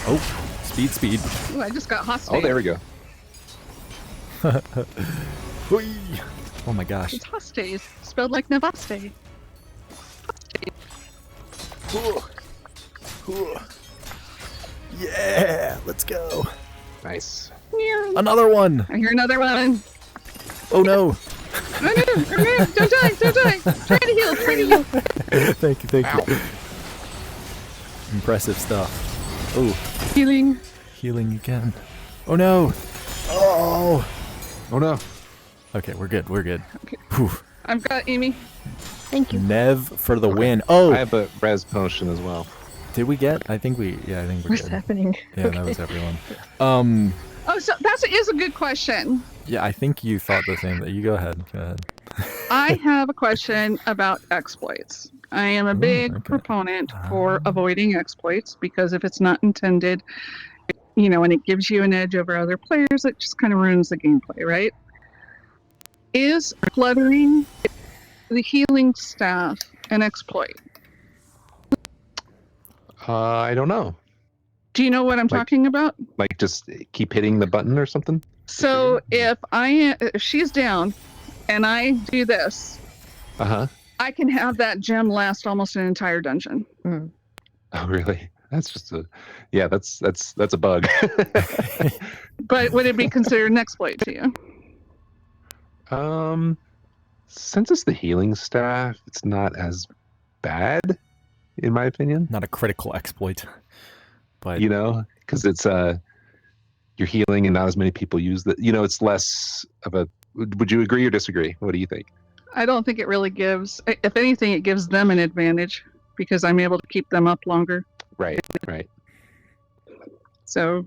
Oh, speed. Ooh, I just got hostage. Oh, there we go. Oh my gosh. It's hostage, spelled like Nevaste. Yeah, let's go. Nice. Another one. I hear another one. Oh no. Oh no, don't die. Try to heal. Thank you. Impressive stuff. Oh. Healing again. Oh no. Oh no. Okay, we're good. Okay. I've got Amy. Thank you. Nev for the win. Oh, I have a res potion as well. Did we get? I think we're What's good. happening? Yeah, Okay. that was everyone. Oh, so that is a good question. Yeah, I think you thought the same. You go ahead. I have a question about exploits. I am a big proponent for avoiding exploits because if it's not intended, and it gives you an edge over other players, it just kind of ruins the gameplay, right? Is fluttering the healing staff an exploit? I don't know. Do you know what I'm talking about? Like just keep hitting the button or something? So if she's down and I do this, I can have that gem last almost an entire dungeon. Mm. Oh, really? That's just that's a bug. But would it be considered an exploit to you? Since it's the healing staff, it's not as bad, in my opinion. Not a critical exploit, but because it's you're healing and not as many people use that. It's less of a. Would you agree or disagree? What do you think? I don't think it really gives. If anything, it gives them an advantage because I'm able to keep them up longer. Right. So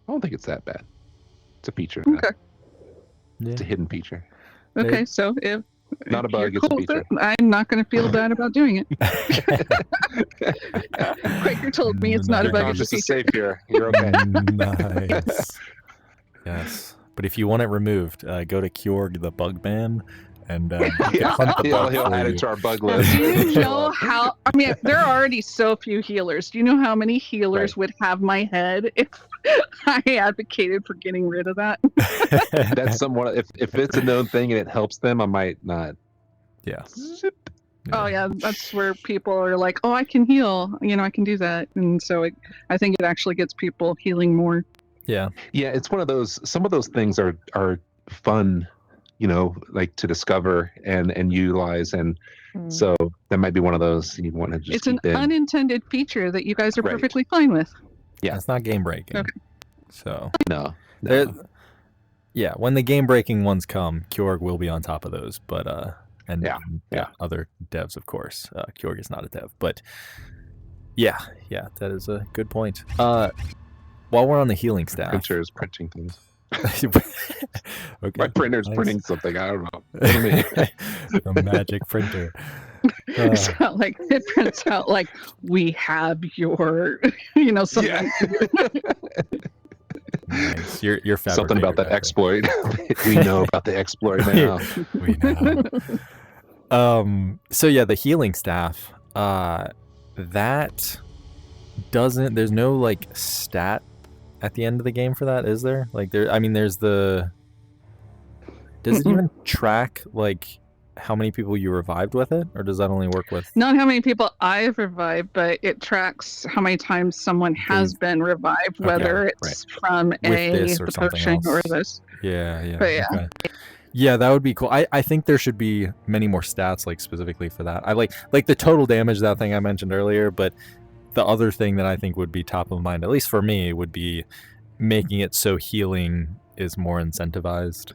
I don't think it's that bad. It's a feature. Okay. It's a hidden feature. Okay, so if not a bug, you're it's cool a feature. with it, I'm not going to feel bad about doing it. Quaker told me it's not a bug, it's a Conscious is feature. safe here. You're okay. Nice. Yes, but if you want it removed, go to Kjorg the bug man, and hunt the bug he'll for add you. it to our bug list. Do you know how? I mean, there are already so few healers. Do you know how many healers would have my head if I advocated for getting rid of that? That's somewhat. If it's a known thing and it helps them, I might not. Yeah. Oh yeah, that's where people are like, "Oh, I can heal. I can do that," and so I think it actually gets people healing more. Yeah. Yeah, it's one of those. Some of those things are fun, like to discover and utilize, and so that might be one of those you want to just. It's an unintended feature that you guys are perfectly fine with. Yeah, it's not game breaking. Okay. So no. Yeah, when the game breaking ones come, Kjorg will be on top of those, but and other devs, of course. Kjorg is not a dev, but yeah, that is a good point. While we're on the healing staff, printer is printing things. Okay. My printer's printing something. I don't know. A magic printer. It's not like it prints out like we have your, something. Nice. You're something about that exploit. We know about the exploit now. We know. So yeah, the healing staff. That doesn't. There's no like stat at the end of the game for that, is there? Like there. I mean, there's the. Does it even track like how many people you revived with it, or does that only work with? Not how many people I've revived, but it tracks how many times someone has been revived, whether it's from the potion or this. Yeah. But yeah. Okay. Yeah, that would be cool. I think there should be many more stats like specifically for that. I like the total damage, that thing I mentioned earlier, but the other thing that I think would be top of mind, at least for me, would be making it so healing is more incentivized.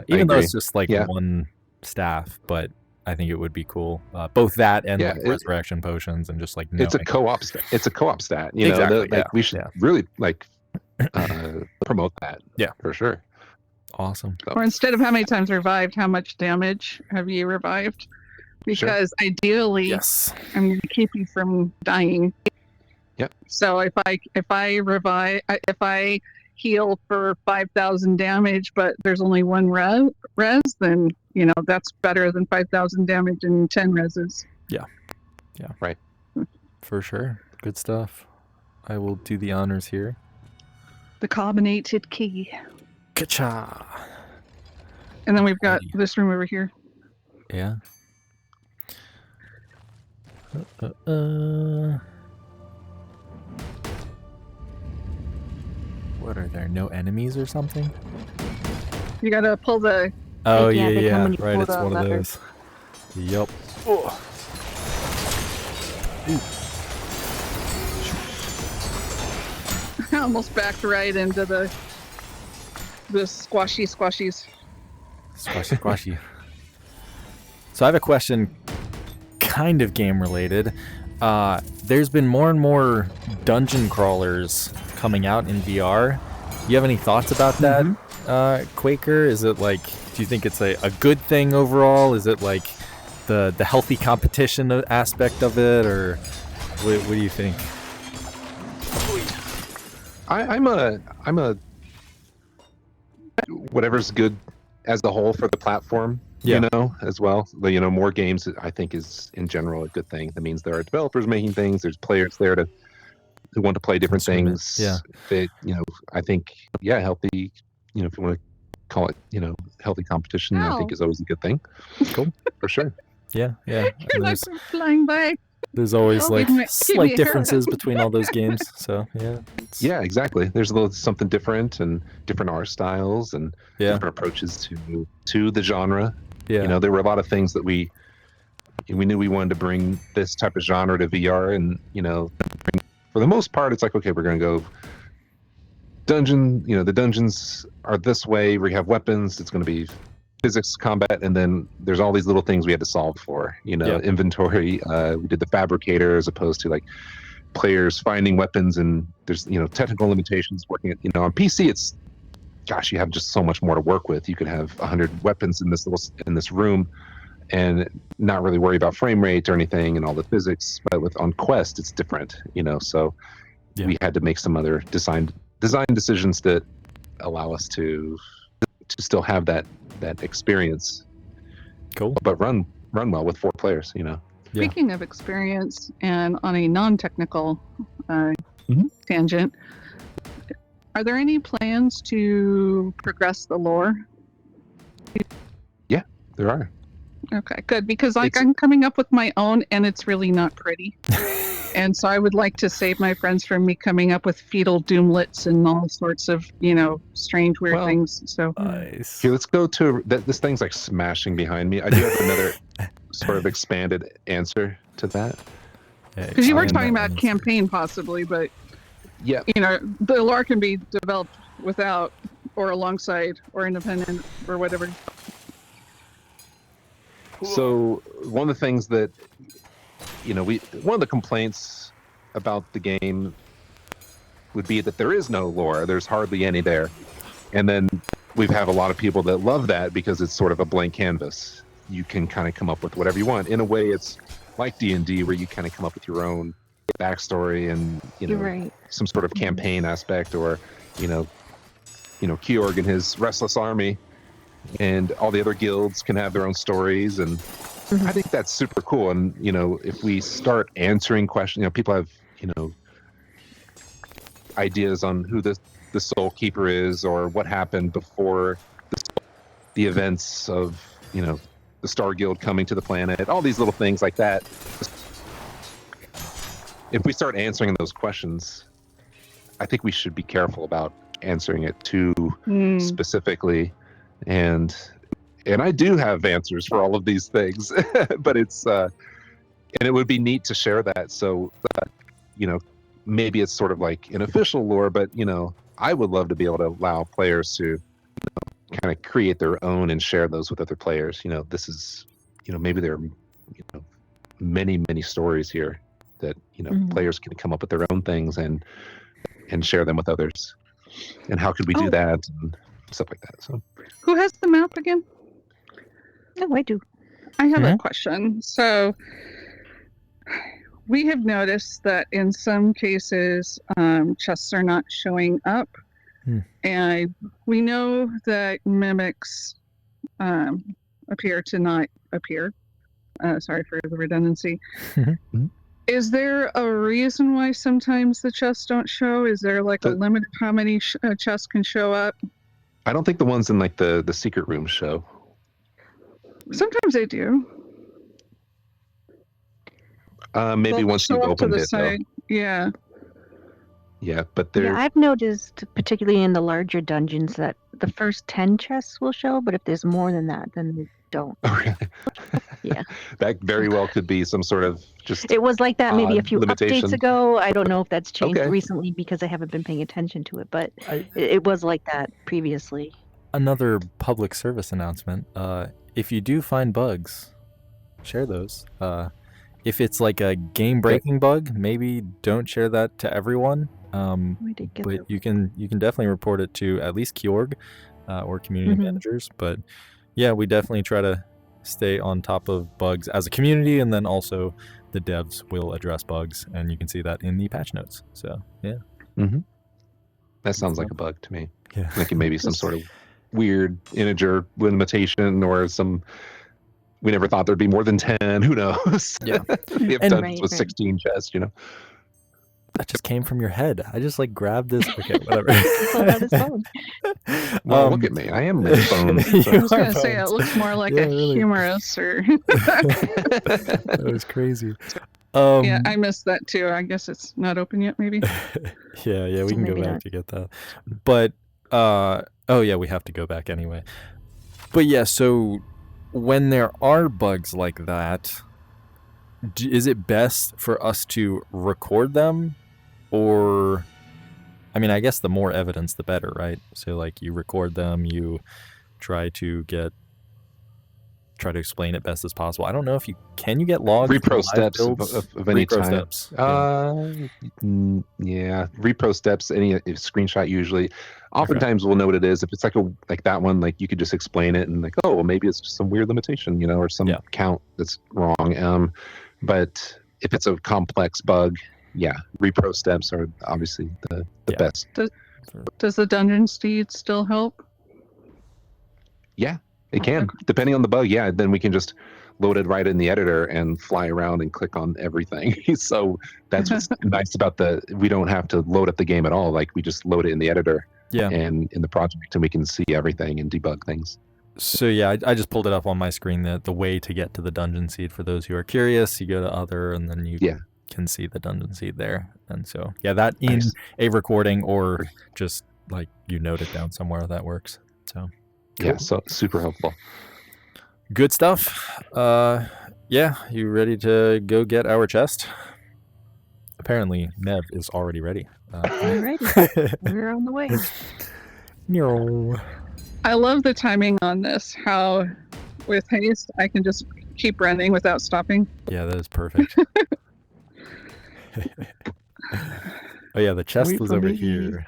Even though it's just like one staff, but I think it would be cool. Both that and like resurrection potions and just like it's a co-op stat. It's a co-op stat. You exactly, know, we should really like promote that. Yeah, for sure. Awesome. Or instead of how many times revived, how much damage have you revived? Because ideally, I'm going to keep you from dying. Yep. So if I heal for 5,000 damage, but there's only one res, then that's better than 5,000 damage and 10 reses. Yeah. Right. For sure. Good stuff. I will do the honors here. The carbonated key. Ka-cha. And then we've got this room over here. Yeah. What are there? No enemies or something? You gotta pull the. Oh yeah. Right, it's one of those. Yup. Oh. I almost backed right into the squashies. Squashy. So I have a question, kind of game related. There's been more and more dungeon crawlers coming out in VR. Do you have any thoughts about that, Quaker? Is it like, do you think it's a good thing overall? Is it like the healthy competition aspect of it, or what do you think? I'm a whatever's good as a whole for the platform, as well. But, more games I think is in general a good thing. That means there are developers making things. There's players there who want to play different things. Yeah. That, I think, healthy, if you want to call it, healthy competition, I think is always a good thing. Cool. For sure. Yeah. You're not flying by. There's always slight differences between all those games. So yeah, exactly. There's a little something different and different art styles and different approaches to the genre. Yeah. There were a lot of things that we knew we wanted to bring this type of genre to VR, and for the most part, it's like, okay, we're going to go dungeon. The dungeons are this way. We have weapons. It's going to be physics combat, and then there's all these little things we had to solve for. Inventory. We did the fabricator as opposed to like players finding weapons, and there's technical limitations working at on PC. It's you have just so much more to work with. You could have 100 weapons in this room and not really worry about frame rate or anything and all the physics. But on Quest, it's different. So we had to make some other design decisions that allow us to still have that experience. Cool. But run well with 4 players. Speaking of experience, and on a non-technical tangent, are there any plans to progress the lore? Yeah, there are. Okay, good, because I'm coming up with my own, and it's really not pretty. And so I would like to save my friends from me coming up with fetal doomlets and all sorts of, strange, weird things. So nice. Here, let's go to this thing's like smashing behind me. I do have another sort of expanded answer to that. Because you were talking about campaign possibly, but the lore can be developed without or alongside or independent or whatever. So one of the things that one of the complaints about the game would be that there is no lore. There's hardly any there. And then we have a lot of people that love that because it's sort of a blank canvas. You can kind of come up with whatever you want. In a way, it's like D&D where you kind of come up with your own backstory and, some sort of campaign aspect or, Georg and his restless army, and all the other guilds can have their own stories, and I think that's super cool. And if we start answering questions, people have ideas on who the Soul Keeper is, or what happened before the events of the Star Guild coming to the planet, all these little things like that. If we start answering those questions, I think we should be careful about answering it too specifically. And I do have answers for all of these things, but it's and it would be neat to share that. So maybe it's sort of like an official lore, but I would love to be able to allow players to kind of create their own and share those with other players. This is maybe there are many stories here that players can come up with their own things and share them with others. And how could we do that and stuff like that? So who has the map again? Oh, I do. I have a question. So we have noticed that in some cases chests are not showing up, and we know that mimics appear to not appear. Sorry for the redundancy. Is there a reason why sometimes the chests don't show? Is there like a limit of how many chests can show up? I don't think the ones in like the secret room show. Sometimes they do. Maybe once you've opened it, though. Yeah. Yeah, but they're... Yeah, I've noticed, particularly in the larger dungeons, that the first 10 chests will show, but if there's more than that, then they don't. Oh, really? Yeah. That very well could be some sort of just... It was like that maybe a few limitation. updates ago. I don't know if that's changed recently because I haven't been paying attention to it, but it was like that previously. Another public service announcement. If you do find bugs, share those. If it's like a game-breaking bug, maybe don't share that to everyone. But you can definitely report it to at least Georg or community managers. But yeah, we definitely try to stay on top of bugs as a community, and then also the devs will address bugs, and you can see that in the patch notes. So yeah. That sounds like a bug to me. Yeah. Like maybe some sort of weird integer limitation or some... We never thought there'd be more than 10. Who knows? Yeah. We have done with 16 chests, That just came from your head. I just grabbed this. Okay, whatever. Well, look at me. I am my phone. I was going to say, it looks more like humorous or... That was crazy. Yeah, I missed that too. I guess it's not open yet, maybe. Yeah, we can go back to get that. But, oh yeah, we have to go back anyway. But yeah, so... when there are bugs like that, is it best for us to record them? Or, I mean, I guess the more evidence, the better, right? So, you record them, you try to explain it best as possible. I don't know if you get logs. Repro steps of any repro type. Steps. Yeah, repro steps, any screenshot usually. Oftentimes we'll know what it is. If it's like that one, you could just explain it and oh, well, maybe it's just some weird limitation, or some count that's wrong. But if it's a complex bug, repro steps are obviously the best. Does the dungeon steed still help? Yeah, it can. Depending on the bug, then we can just load it right in the editor and fly around and click on everything. So that's what's nice about we don't have to load up the game at all. We just load it in the editor and in the project, and we can see everything and debug things. So yeah, I just pulled it up on my screen, the way to get to the dungeon seed. For those who are curious, you go to other, and then you can see the dungeon seed there. And so that in a recording, or just you note it down somewhere, that works. So cool. Yeah, so super helpful. Good stuff. Yeah, you ready to go get our chest? Apparently, Nev is already ready. We're ready. We're on the way. No. I love the timing on this. How with haste, I can just keep running without stopping. Yeah, that is perfect. Oh yeah, the chest was over here.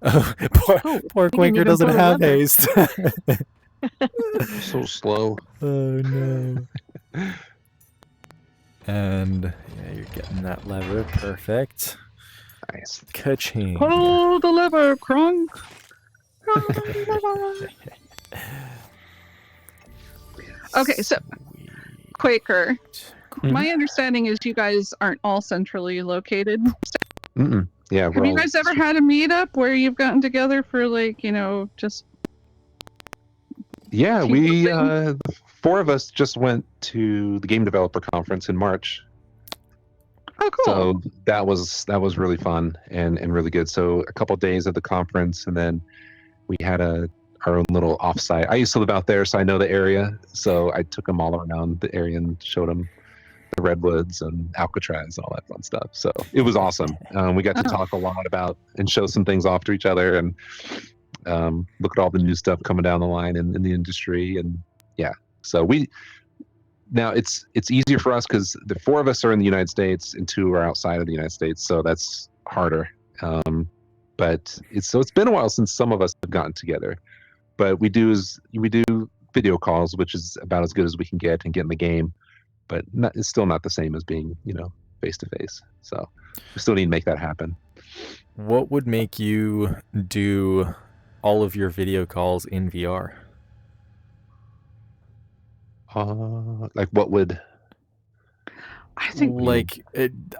Oh, poor Quaker doesn't have haste. So slow. Oh no. And yeah, you're getting that lever. Perfect. Nice. Ka-ching. Pull the lever, Krunk. Okay, so Quaker. My understanding is you guys aren't all centrally located. Yeah. Have you guys ever had a meetup where you've gotten together for just? Yeah, we the 4 of us just went to the Game Developer Conference in March. Oh, cool. So that was really fun and really good. So a couple of days at the conference, and then we had our own little offsite. I used to live out there, so I know the area. So I took them all around the area and showed them the redwoods and Alcatraz and all that fun stuff. So it was awesome. We got to talk a lot about and show some things off to each other, and look at all the new stuff coming down the line in the industry. And yeah, so now it's easier for us because the 4 of us are in the United States and 2 are outside of the United States, so that's harder. But it's been a while since some of us have gotten together. But we do video calls, which is about as good as we can get and get in the game. But it's still not the same as being, face to face. So we still need to make that happen. What would make you do all of your video calls in VR? Like what would? I think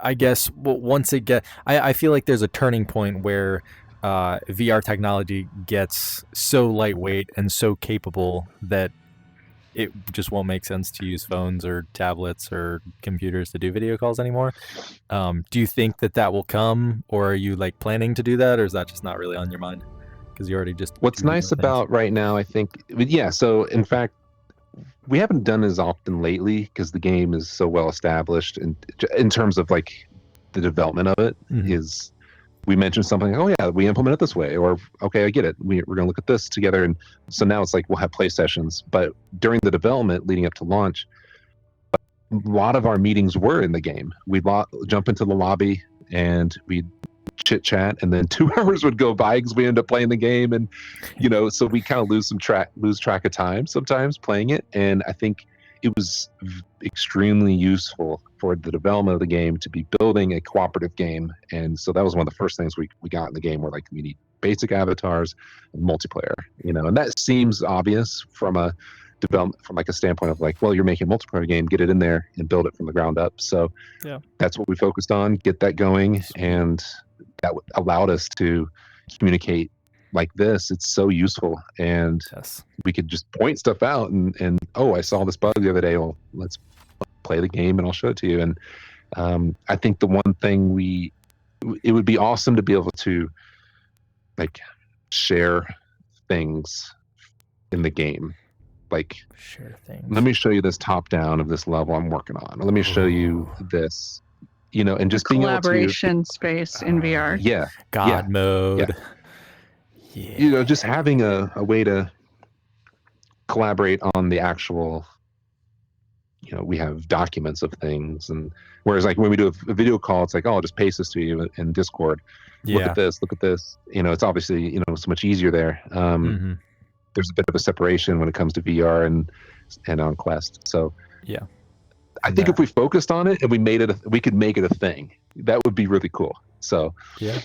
I guess once it I feel like there's a turning point where VR technology gets so lightweight and so capable that it just won't make sense to use phones or tablets or computers to do video calls anymore. Do you think that will come, or are you planning to do that, or is that just not really on your mind? Because you already just. What's nice about right now, I think, yeah. So in fact, we haven't done as often lately because the game is so well established, and in terms of the development of it is. We mentioned something, oh yeah, we implement it this way, or okay, I get it. We're going to look at this together, and so now it's we'll have play sessions. But during the development, leading up to launch, a lot of our meetings were in the game. We'd jump into the lobby and we'd chit chat, and then 2 hours would go by because we ended up playing the game, and so we kind of lose track of time sometimes playing it. And I think it was extremely useful for the development of the game to be building a cooperative game. And so that was one of the first things we got in the game, where we need basic avatars and multiplayer, and that seems obvious from a development, from a standpoint of well, you're making a multiplayer game, get it in there and build it from the ground up. So yeah, that's what we focused on, get that going. And that allowed us to communicate like this. It's so useful, and we could just point stuff out and oh, I saw this bug the other day, well, let's play the game and I'll show it to you. And I think the one thing it would be awesome to be able to share things in the game, share things. Let me show you this top down of this level I'm working on, let me show you this, and just being able to collaboration space in VR. God mode. Yeah. Just having a way to collaborate on the actual, we have documents of things, and whereas when we do a video call, it's oh, I'll just paste this to you in Discord. Look at this. It's obviously, so much easier there. There's a bit of a separation when it comes to VR and on Quest. So yeah, I think if we focused on it and we could make it a thing, that would be really cool. So yeah.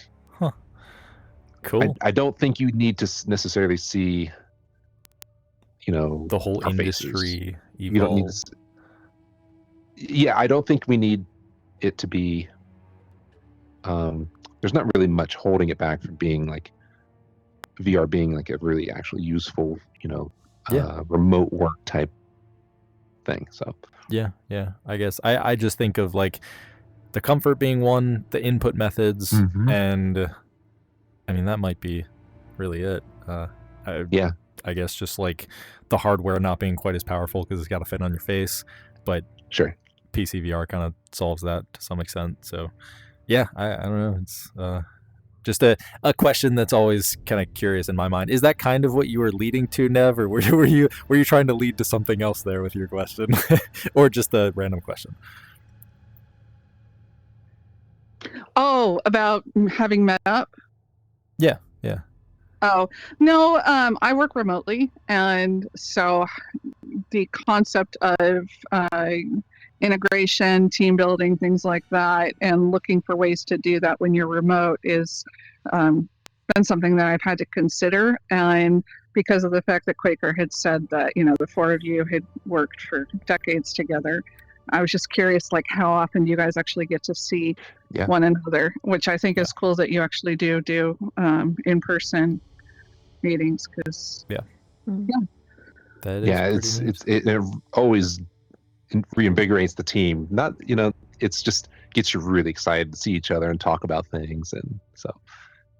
Cool. I don't think you need to necessarily see, the whole industry evolve. You don't need to, yeah, I don't think we need it to be. There's not really much holding it back from being VR being a really actually useful, remote work type thing. So yeah. I guess I just think of the comfort being one, the input methods, and. I mean, that might be really it. I guess just the hardware not being quite as powerful because it's got to fit on your face. But sure, PC VR kind of solves that to some extent. So yeah, I don't know. It's just a question that's always kind of curious in my mind. Is that kind of what you were leading to, Nev, or were you trying to lead to something else there with your question, or just a random question? Oh, about having met up. Yeah. Oh, no, I work remotely, and so the concept of integration, team building, things like that, and looking for ways to do that when you're remote is been something that I've had to consider, and because of the fact that Quaker had said that, you know, the four of you had worked for decades together, I was just curious, like, how often do you guys actually get to see one another? Which I think is cool that you actually do in-person meetings, because it always reinvigorates the team. Not, you know, it's just gets you really excited to see each other and talk about things, and so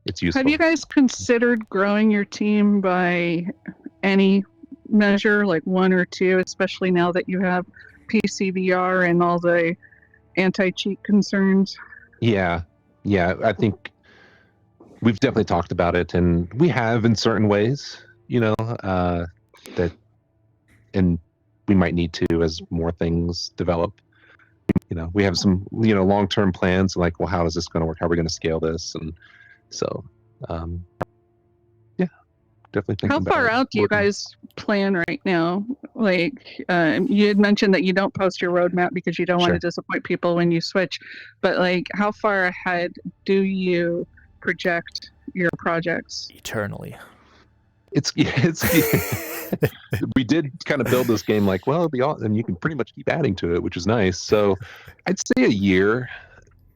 it's useful. Have you guys considered growing your team by any measure, like 1 or 2, especially now that you have PCVR and all the anti-cheat concerns? Yeah, I think we've definitely talked about it, and we have in certain ways, you know, and we might need to as more things develop. You know, we have some, you know, long-term plans, like, well, how is this going to work? How are we going to scale this? And so, definitely thinking about how far out do you guys plan right now? Like, you had mentioned that you don't post your roadmap because you don't want to disappoint people when you switch, but like, how far ahead do you project your projects? Eternally. It's we did kind of build this game like, well, it'll be all, and you can pretty much keep adding to it, which is nice. So I'd say a year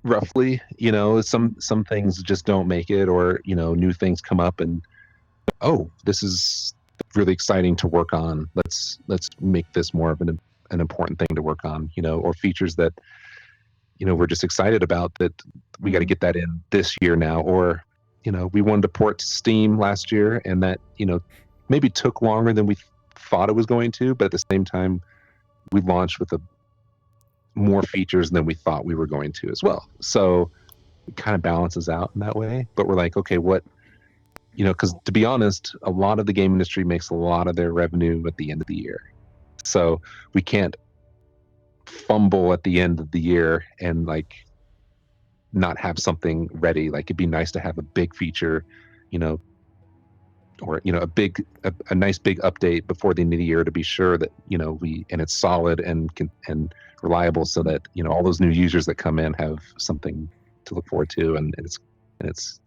roughly. You know, some things just don't make it, or, you know, new things come up, and this is really exciting to work on. Let's make this more of an important thing to work on, you know, or features that, you know, we're just excited about that we got to get that in this year now. Or, you know, we wanted to port to Steam last year, and that, you know, maybe took longer than we thought it was going to, but at the same time, we launched with more features than we thought we were going to as well. So it kind of balances out in that way. But we're like, okay, what, you know, because to be honest, a lot of the game industry makes a lot of their revenue at the end of the year. So we can't fumble at the end of the year and like not have something ready. Like, it'd be nice to have a big feature, you know, or, you know, a nice big update before the end of the year to be sure that, you know, and it's solid and reliable, so that, you know, all those new users that come in have something to look forward to, and it's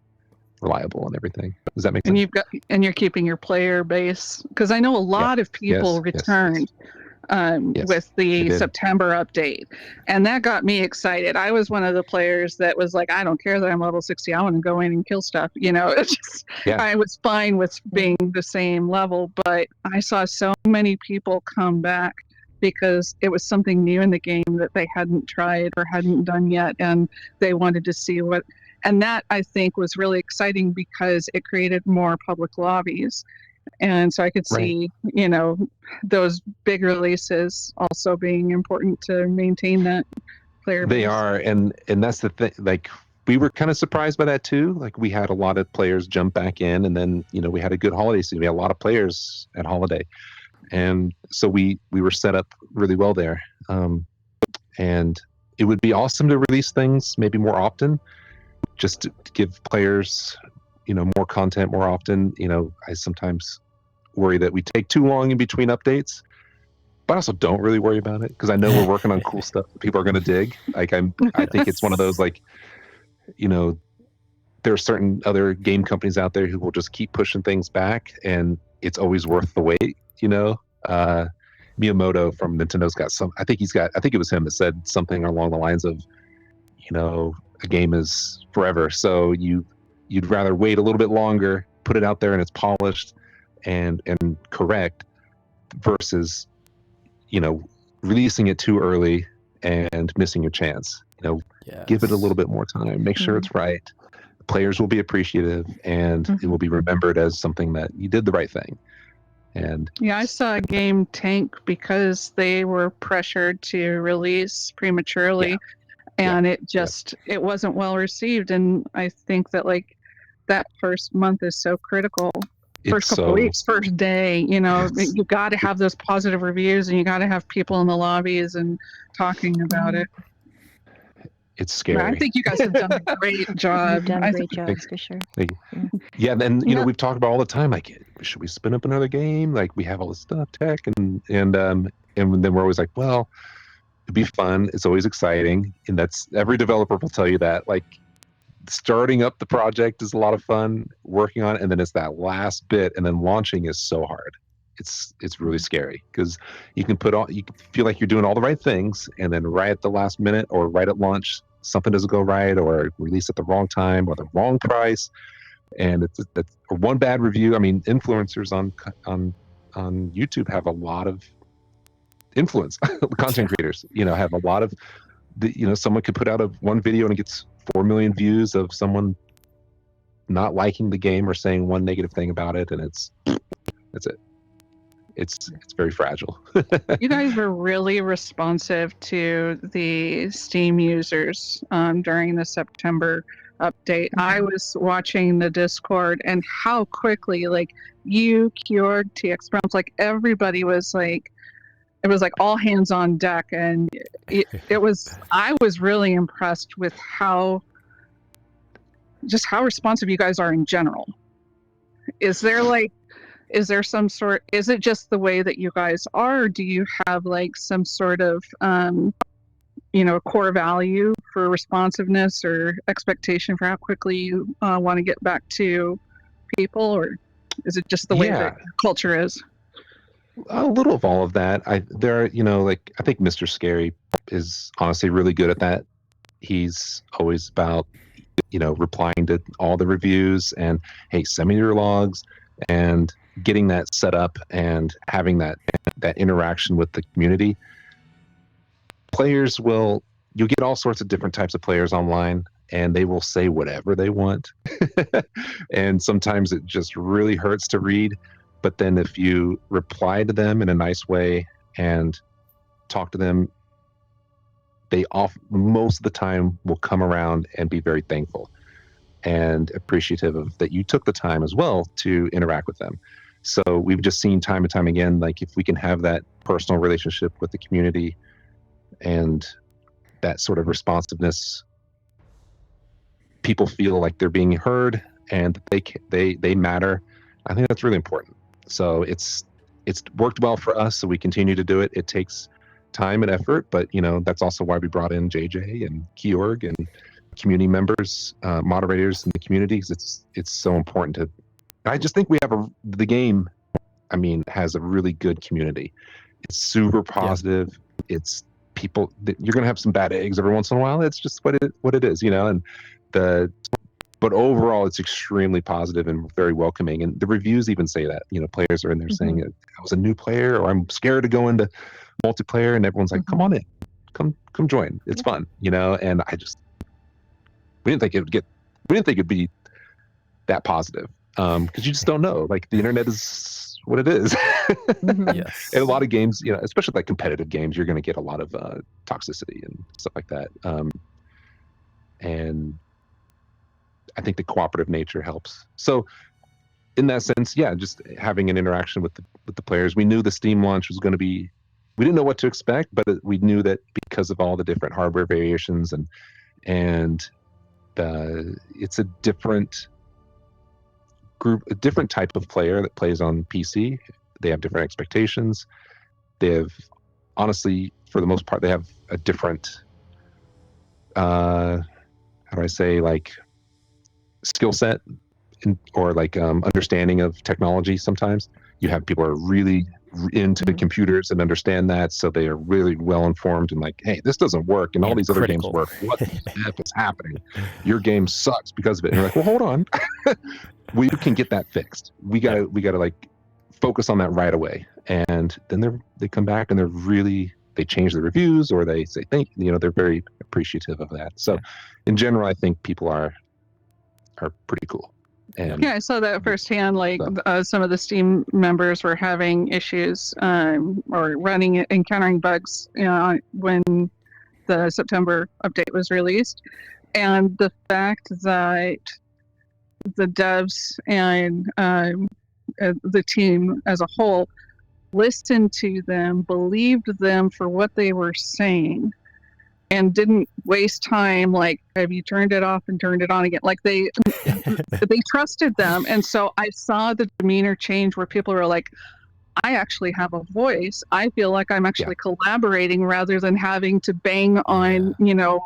reliable and everything. Does that make sense? And you're keeping your player base, because I know a lot of people returned with the September update, and that got me excited. I was one of the players that was like, I don't care that I'm level 60, I want to go in and kill stuff, you know. It's just, I was fine with being the same level, but I saw so many people come back because it was something new in the game that they hadn't tried or hadn't done yet, and they wanted to see what. And that, I think, was really exciting because it created more public lobbies. And so I could see, you know, those big releases also being important to maintain that player base. They are, and that's the thing. Like, we were kind of surprised by that too. Like, we had a lot of players jump back in, and then, you know, we had a good holiday season. We had a lot of players at holiday, and so we were set up really well there. And it would be awesome to release things maybe more often, just to give players, you know, more content more often. You know, I sometimes worry that we take too long in between updates, but I also don't really worry about it, because I know we're working on cool stuff that people are going to dig. Like, I think it's one of those, like, you know, there are certain other game companies out there who will just keep pushing things back, and it's always worth the wait, you know. Miyamoto from Nintendo's got I think it was him that said something along the lines of, you know, a game is forever, so you'd rather wait a little bit longer, put it out there and it's polished and correct, versus, you know, releasing it too early and missing your chance. You know, give it a little bit more time, make sure it's right. Players will be appreciative, and it will be remembered as something that you did the right thing. And I saw a game tank because they were pressured to release prematurely. And it wasn't well received. And I think that, like, that first month is so critical. First couple weeks, first day, you know, you got to have those positive reviews, and you got to have people in the lobbies and talking about it. It's scary. I think you guys have done a great job. You've done a great job, for sure. Yeah, then, you know, we've talked about all the time, like, should we spin up another game? Like, we have all this stuff, tech, and then we're always like, well, it'd be fun. It's always exciting, and that's every developer will tell you that. Like, starting up the project is a lot of fun, working on it, and then it's that last bit, and then launching is so hard. It's really scary because you can feel like you're doing all the right things, and then right at the last minute or right at launch, something doesn't go right, or release at the wrong time or the wrong price, and it's one bad review. I mean, influencers on YouTube have a lot of influence. Content creators, have a lot of someone could put out one video and it gets 4 million views of someone not liking the game or saying one negative thing about it, and that's it. It's very fragile. You guys were really responsive to the Steam users during the September update. I was watching the Discord and how quickly, like, you, Kjorg, TX Browns, like, everybody was like, it was like all hands on deck, and I was really impressed with how responsive you guys are in general. Is it just the way that you guys are, or do you have like some sort of core value for responsiveness or expectation for how quickly you want to get back to people, or is it just the way that culture is? A little of all of that. I think Mr. Scary is honestly really good at that. He's always about, replying to all the reviews and, hey, send me your logs, and getting that set up and having that interaction with the community. You'll get all sorts of different types of players online, and they will say whatever they want. And sometimes it just really hurts to read. But then if you reply to them in a nice way and talk to them, most of the time will come around and be very thankful and appreciative of that you took the time as well to interact with them. So we've just seen time and time again, like, if we can have that personal relationship with the community and that sort of responsiveness, people feel like they're being heard and they matter. I think that's really important. So it's worked well for us, so we continue to do it. It takes time and effort, but that's also why we brought in JJ and Kjorg and community members, moderators in the community, because it's so important to. I just think the game, has a really good community. It's super positive. Yeah. It's people. You're gonna have some bad eggs every once in a while. It's just what it is, But overall, it's extremely positive and very welcoming. And the reviews even say that. Players are in there saying, I was a new player, or I'm scared to go into multiplayer, and everyone's like, come on in, come join. It's fun, And we didn't think it'd be that positive, because you just don't know. Like, the internet is what it is. Yes. And a lot of games, especially like competitive games, you're going to get a lot of toxicity and stuff like that. And I think the cooperative nature helps. So in that sense, just having an interaction with the players. We knew the Steam launch was going to be, we didn't know what to expect, but we knew that because of all the different hardware variations and it's a different group, a different type of player that plays on PC. They have different expectations. They have, honestly, for the most part, they have a different, how do I say, like, skill set or like understanding of technology. Sometimes you have people who are really into computers and understand that, so they are really well informed and like, hey, this doesn't work, and all these other games work. What the heck is happening? Your game sucks because of it. And you're like, well, hold on, we can get that fixed. We gotta like focus on that right away. And then they come back and they change the reviews, or they say thank you. They're very appreciative of that. So in general, I think people are pretty cool. And I saw that firsthand. Like, some of the Steam members were having issues or encountering bugs when the September update was released, and the fact that the devs and the team as a whole listened to them, believed them for what they were saying, and didn't waste time, like, have you turned it off and turned it on again? Like, they trusted them. And so I saw the demeanor change where people are like, I actually have a voice. I feel like I'm actually collaborating rather than having to bang on, a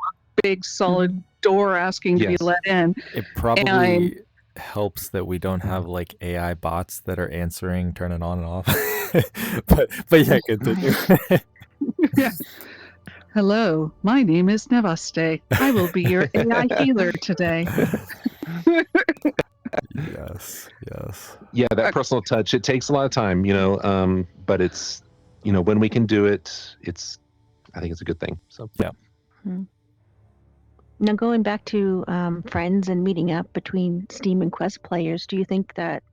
big solid door asking to be let in. It probably helps that we don't have like AI bots that are answering, turning on and off. but yeah, continue. Yeah. Hello, my name is Nevaste. I will be your AI healer today. Yes. Yeah, that personal touch, it takes a lot of time, you know, but it's, you know, when we can do it, I think it's a good thing. So yeah. Now going back to friends and meeting up between Steam and Quest players, do you think that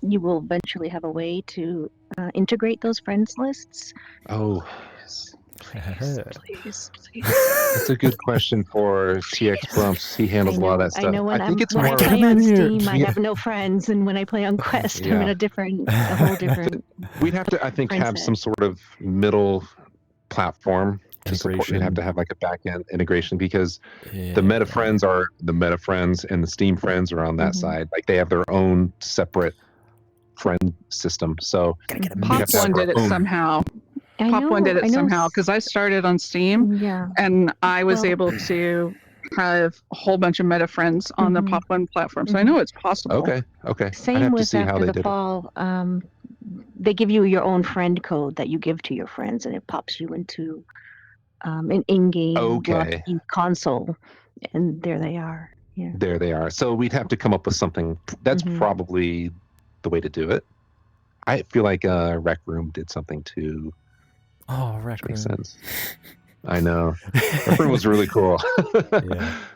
you will eventually have a way to integrate those friends lists? Oh, Please. It's a good question for TX Bumps. He handles a lot of that stuff. I know when I think it's when more I play on Steam, I have no friends, and when I play on Quest, I'm in a whole different. We'd have to, I think, have some sort of middle platform to support. We'd have to have like a back end integration because the meta friends are the meta friends and the Steam friends are on that side. Like they have their own separate friend system. So Pop One did it somehow. Pop One did it somehow because I started on Steam and I was able to have a whole bunch of meta friends on the Pop One platform. So I know it's possible. Okay. Same with after the fall. They give you your own friend code that you give to your friends, and it pops you into an in-game console, and there they are. Yeah. There they are. So we'd have to come up with something. That's probably the way to do it. I feel like Rec Room did something too. Oh, Rec Room. Makes sense. I know. Rec Room was really cool.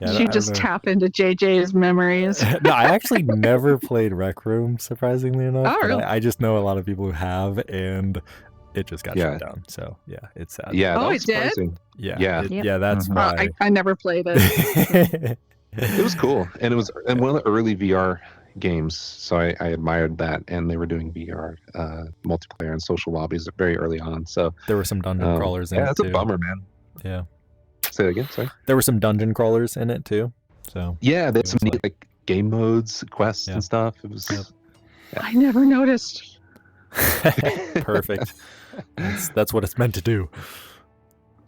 You just tap into JJ's memories. No, I actually never played Rec Room, surprisingly enough. Oh, really? I just know a lot of people who have, and it just got shut down. So yeah, it's sad. Yeah. Oh, it did? Yeah. That's why. I never played it. It was cool, and it was one of the early VR games, so I admired that. And they were doing VR multiplayer and social lobbies very early on. So there were some dungeon crawlers in it. Yeah, that's a bummer, man. Yeah. Say it again. Sorry. There were some dungeon crawlers in it too. So yeah, there's some neat like game modes, quests, and stuff. It was. I never noticed. Perfect. That's what it's meant to do.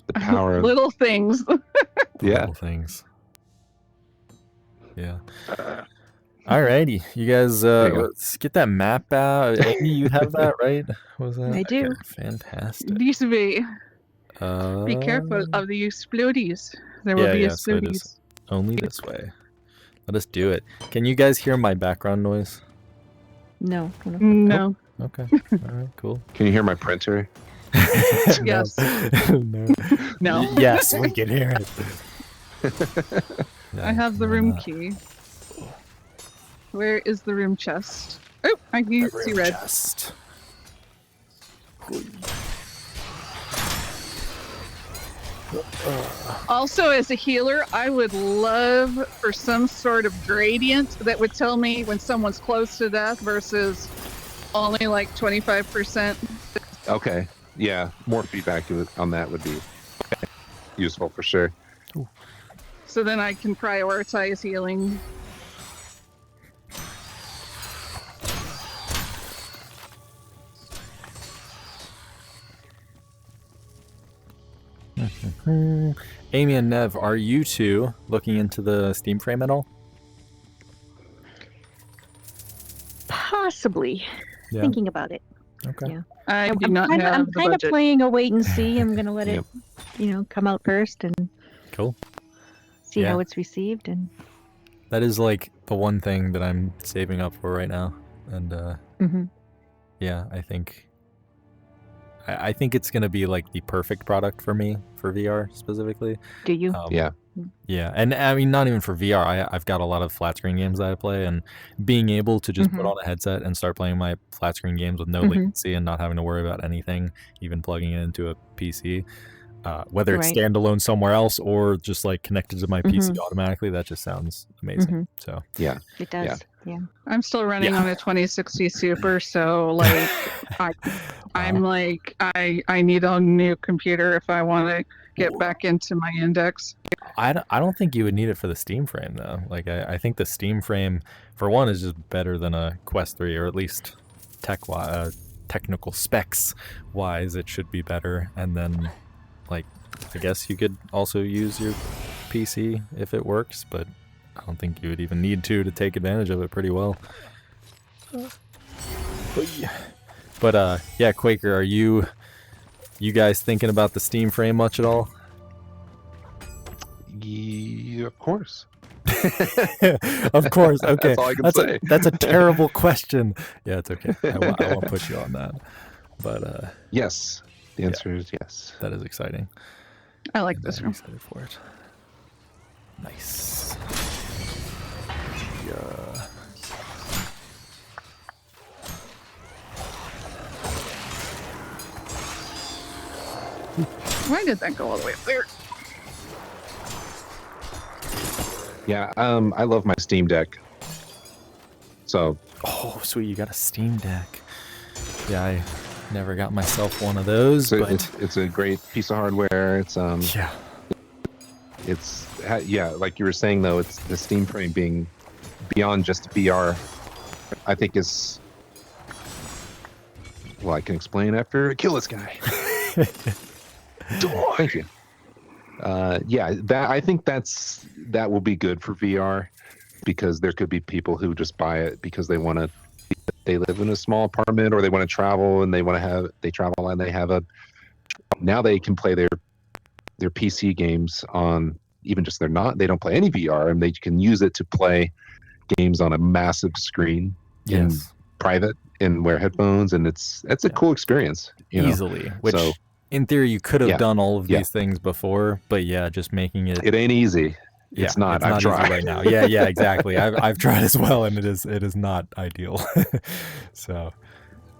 The power of little things. Little things. Yeah. Alrighty, you guys, let's get that map out. Amy, you have that, right? What was that? I do. Okay, fantastic. These be careful of the explodies. There will be explodies. So it is only this way. Let us do it. Can you guys hear my background noise? No. No. Oh, okay. All right. Cool. Can you hear my printer? Yes. No. Yes, we can hear it. I have the room key. Where is the room chest? Oh, I can see red. Chest. Also, as a healer, I would love for some sort of gradient that would tell me when someone's close to death versus only like 25%. Okay. Yeah, more feedback on that would be useful for sure. Ooh. So then I can prioritize healing. Amy and Nev, are you two looking into the Steam frame at all? Possibly. Thinking about it. Okay. Yeah. I'm kind of playing a wait and see. I'm gonna let it, come out first and see how it's received. And that is like the one thing that I'm saving up for right now. And yeah, I think it's gonna be like the perfect product for me for VR specifically. Do you? Yeah, and I mean not even for VR. I've got a lot of flat screen games that I play, and being able to just put on a headset and start playing my flat screen games with no latency and not having to worry about anything, even plugging it into a PC, whether it's standalone somewhere else or just like connected to my PC automatically, that just sounds amazing. So yeah, it does. Yeah. I'm still running on a 2060 Super, so like I'm like I need a new computer if I want to get back into my index. I don't think you would need it for the Steam frame though. Like I think the Steam frame for one is just better than a Quest 3, or at least technical specs wise it should be better. And then like I guess you could also use your PC if it works, but I don't think you would even need to take advantage of it pretty well. But yeah, Quaker, are you guys thinking about the Steam frame much at all? Yeah, of course. Of course. Okay. That's all I can say. That's a terrible question. Yeah, it's okay. I won't put you on that. But yes, the answer is yes. That is exciting. I like this room. Excited for it. Nice. Yeah. Why did that go all the way up there? Yeah, I love my Steam Deck. So. Oh, sweet! You got a Steam Deck. Yeah, I never got myself one of those, so but it's a great piece of hardware. It's yeah. It's like you were saying though, it's the Steam frame being beyond just VR. I think is. Well, I can explain after I kill this guy. Thank you. Yeah, I think that will be good for VR, because there could be people who just buy it because they want to. They live in a small apartment, or they want to travel and they travel and they have a. Now they can play their PC games on even just they don't play any VR, and they can use it to play games on a massive screen in private and wear headphones, and it's a cool experience. Easily, which. So, in theory, you could have done all of these things before, but yeah, just making it. It ain't easy. Yeah, it's not. I've tried easy right now. Yeah, exactly. I've tried as well, and it is not ideal. So,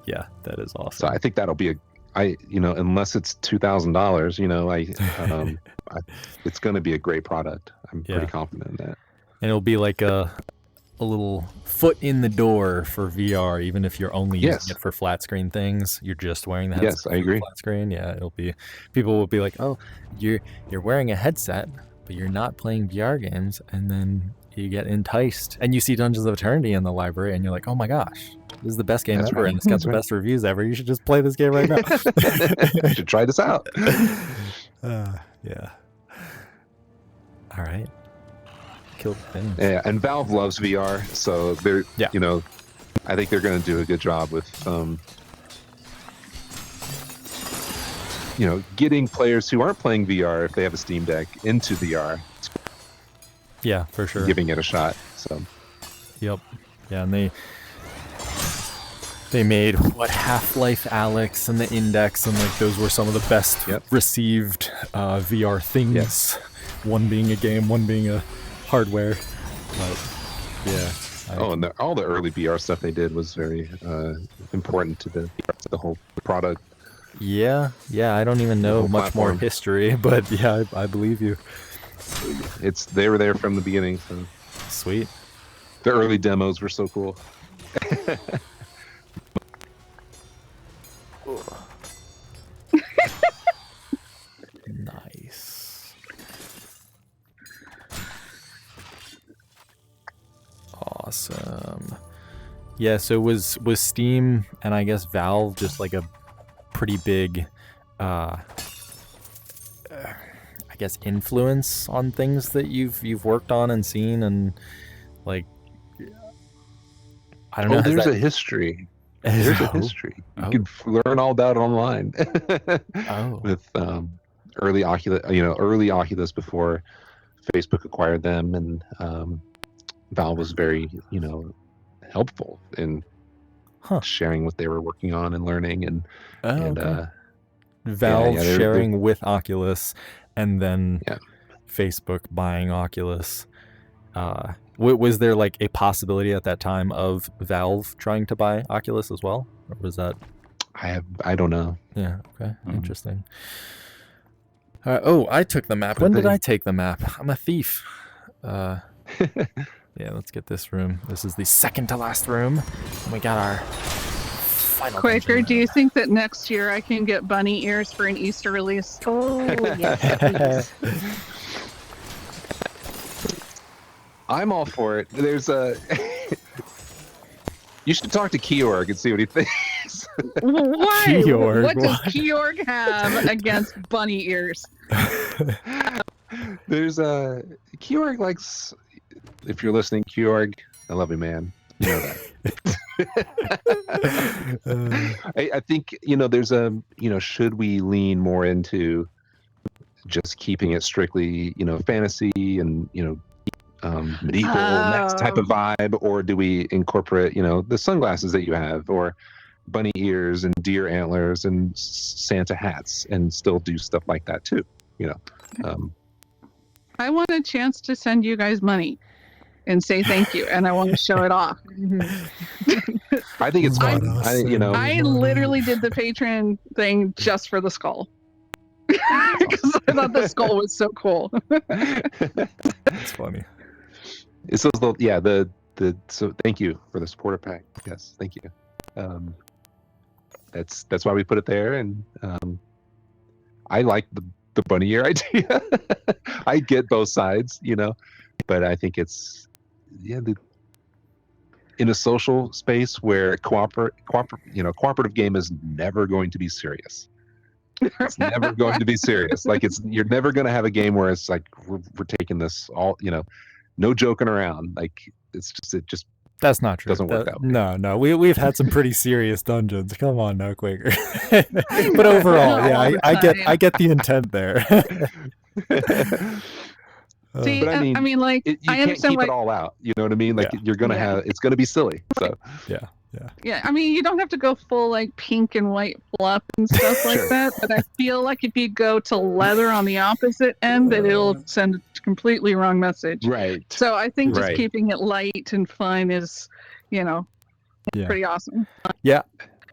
yeah, that is awesome. So I think that'll be unless it's $2,000, it's going to be a great product. I'm pretty confident in that. And it'll be like a little foot in the door for VR, even if you're only using it for flat screen things. You're just wearing the headset. Yes, I agree. Flat screen. Yeah, people will be like, oh, you're wearing a headset, but you're not playing VR games, and then you get enticed, and you see Dungeons of Eternity in the library, and you're like, oh my gosh, this is the best game ever, and it's got the best reviews ever. You should just play this game right now. You should try this out. Yeah. All right. Killed things. Yeah, and Valve loves VR, so they're I think they're going to do a good job with getting players who aren't playing VR, if they have a Steam Deck, into VR. Yeah, for sure. Giving it a shot. So. Yep. Yeah, and they made Half-Life Alyx and the Index, and those were some of the best received VR things. Yes. One being a game, one being a hardware. But yeah. And all the early VR stuff they did was very important to the whole product. Yeah, I don't even know much more history, but yeah, I believe you. They were there from the beginning, so sweet. The early demos were so cool. Nice. Awesome. Yeah, so was Steam and I guess Valve just like a pretty big I guess influence on things that you've worked on and seen, and like I don't know. There's a history. There's a history. You can learn all about it online. With early Oculus before Facebook acquired them, and Valve was very helpful in sharing what they were working on and learning, and Valve sharing with Oculus, and then Facebook buying Oculus. Was there like a possibility at that time of Valve trying to buy Oculus as well, or was that? I don't know. Yeah. Okay. Interesting. I took the map. When did I take the map? I'm a thief. Yeah, let's get this room. This is the second to last room. We got our final. Quaker, do you think that next year I can get bunny ears for an Easter release? Oh, yes. I'm all for it. There's a. You should talk to Keyorg and see what he thinks. Why? Keyorg, what does Keyorg have against bunny ears? There's a Qorg likes. If you're listening, Qorg, I love you, man. You know that. I think there's should we lean more into just keeping it strictly fantasy and medieval next type of vibe, or do we incorporate the sunglasses that you have, or bunny ears and deer antlers and Santa hats, and still do stuff like that too? I want a chance to send you guys money and say thank you, and I want to show it off. I think it's fun. I literally did the Patreon thing just for the skull. Because I thought the skull was so cool. That's funny. So so thank you for the supporter pack. Yes, thank you. That's why we put it there, and I like the bunny ear idea. I get both sides, but I think it's in a social space where cooperative game is never going to be serious. It's never going to be serious. Like you're never going to have a game where it's like we're taking this all, no joking around. Like it just that's not true. Doesn't work out. No. We've had some pretty serious dungeons. Come on now, Quaker. But overall, yeah, I get the intent there. See, but I mean, like, you can't keep it all out. You know what I mean? Like, you're gonna have it's gonna be silly. So yeah. I mean, you don't have to go full like pink and white fluff and stuff like that. But I feel like if you go to leather on the opposite end, that it'll send a completely wrong message. Right. So I think just keeping it light and fun is, pretty awesome. Yeah.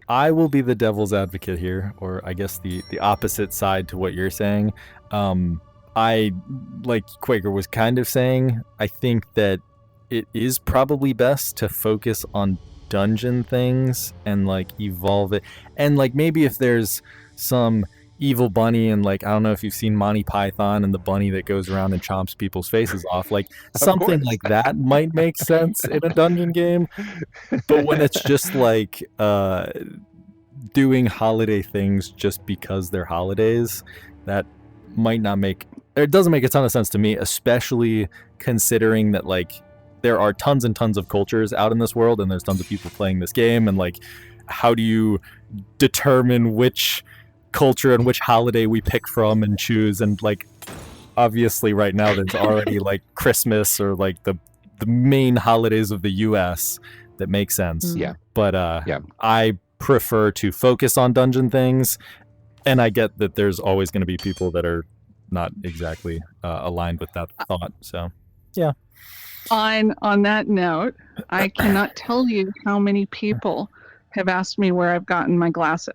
I will be the devil's advocate here, or I guess the opposite side to what you're saying. I, like Quaker was kind of saying, I think that it is probably best to focus on dungeon things and like evolve it. And like maybe if there's some evil bunny and like, I don't know if you've seen Monty Python and the bunny that goes around and chomps people's faces off, like something like that might make sense in a dungeon game. But when it's just like doing holiday things just because they're holidays, that might not make, it doesn't make a ton of sense to me, especially considering that like there are tons and tons of cultures out in this world and there's tons of people playing this game, and like how do you determine which culture and which holiday we pick from and choose? And like obviously right now there's already like Christmas or like the main holidays of the US that make sense. But I prefer to focus on dungeon things, and I get that there's always going to be people that are not exactly aligned with that thought. So yeah. On that note, I cannot tell you how many people have asked me where I've gotten my glasses,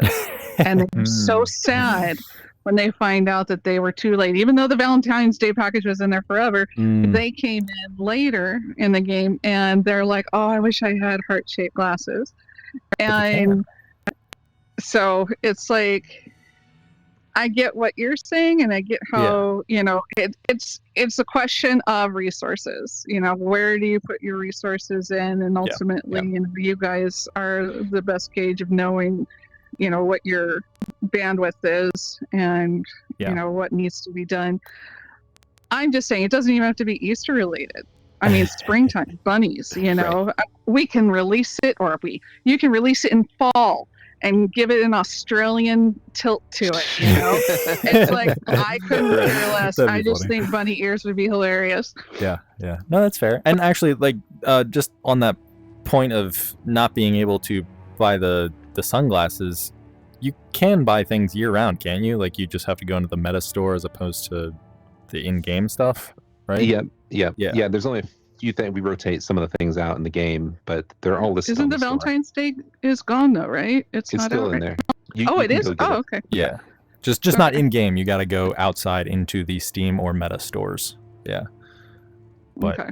and they're so sad when they find out that they were too late. Even though the Valentine's Day package was in there forever, they came in later in the game, and they're like, "Oh, I wish I had heart-shaped glasses." And so it's like, I get what you're saying, and I get how it's a question of resources. Where do you put your resources in, and ultimately, you guys are the best gauge of knowing, what your bandwidth is, and what needs to be done. I'm just saying, it doesn't even have to be Easter related. I mean, springtime bunnies. We can release it, or you can release it in fall and give it an Australian tilt to it, It's like, I couldn't care less. I just think bunny ears would be hilarious. Yeah. No, that's fair. And actually, like, just on that point of not being able to buy the sunglasses, you can buy things year round, can't you? Like, you just have to go into the meta store as opposed to the in-game stuff, right? Yeah. There's only a few things. We rotate some of the things out in the game, but they're all listed. Isn't the Valentine's Day is gone though, right? It's not still out, in right? there. It is? Oh, okay. Yeah. Just not in game. You got to go outside into the Steam or Meta stores. Yeah. But okay.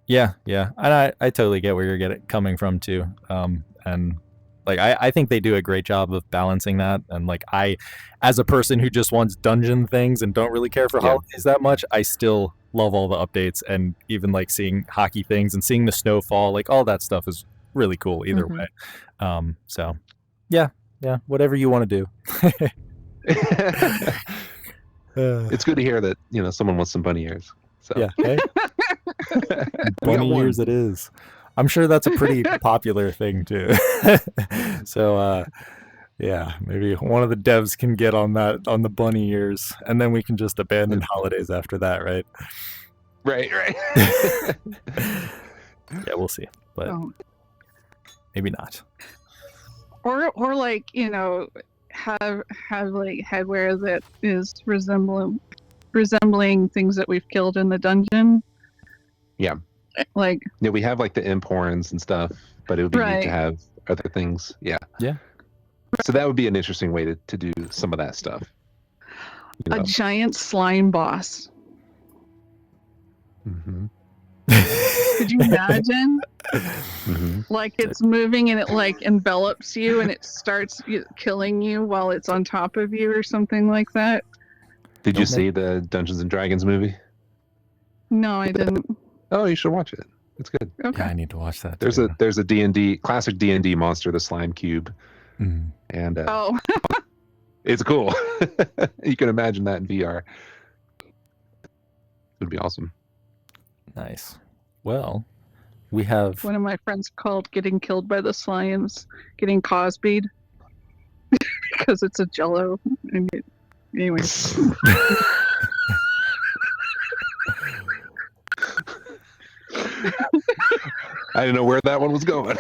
Yeah. And I totally get where you're coming from too. And like I think they do a great job of balancing that. And like I, as a person who just wants dungeon things and don't really care for holidays that much, I still love all the updates, and even like seeing hockey things and seeing the snowfall, like all that stuff is really cool either way. So yeah, whatever you want to do. It's good to hear that someone wants some bunny ears. So. Yeah, hey. Bunny ears it is. I'm sure that's a pretty popular thing too. So yeah, maybe one of the devs can get on the bunny ears, and then we can just abandon holidays after that, right? Right. Yeah, we'll see, but maybe not. Or like have like headwear that is resembling things that we've killed in the dungeon. Yeah. Like we have like the imp horns and stuff, but it would be neat to have other things. Yeah. So that would be an interesting way to do some of that stuff. A giant slime boss. Mm-hmm. Could you imagine? Mm-hmm. Like it's moving and it like envelops you and it starts killing you while it's on top of you or something like that. Did you see the Dungeons and Dragons movie? No, I didn't. Oh, you should watch it. It's good. Okay. Yeah, I need to watch that. There's a D&D classic D&D monster, the slime cube, and it's cool. You can imagine that in VR. It would be awesome. Nice. Well, we have one of my friends called getting killed by the slimes getting Cosby'd because it's a Jello. Anyway. I didn't know where that one was going.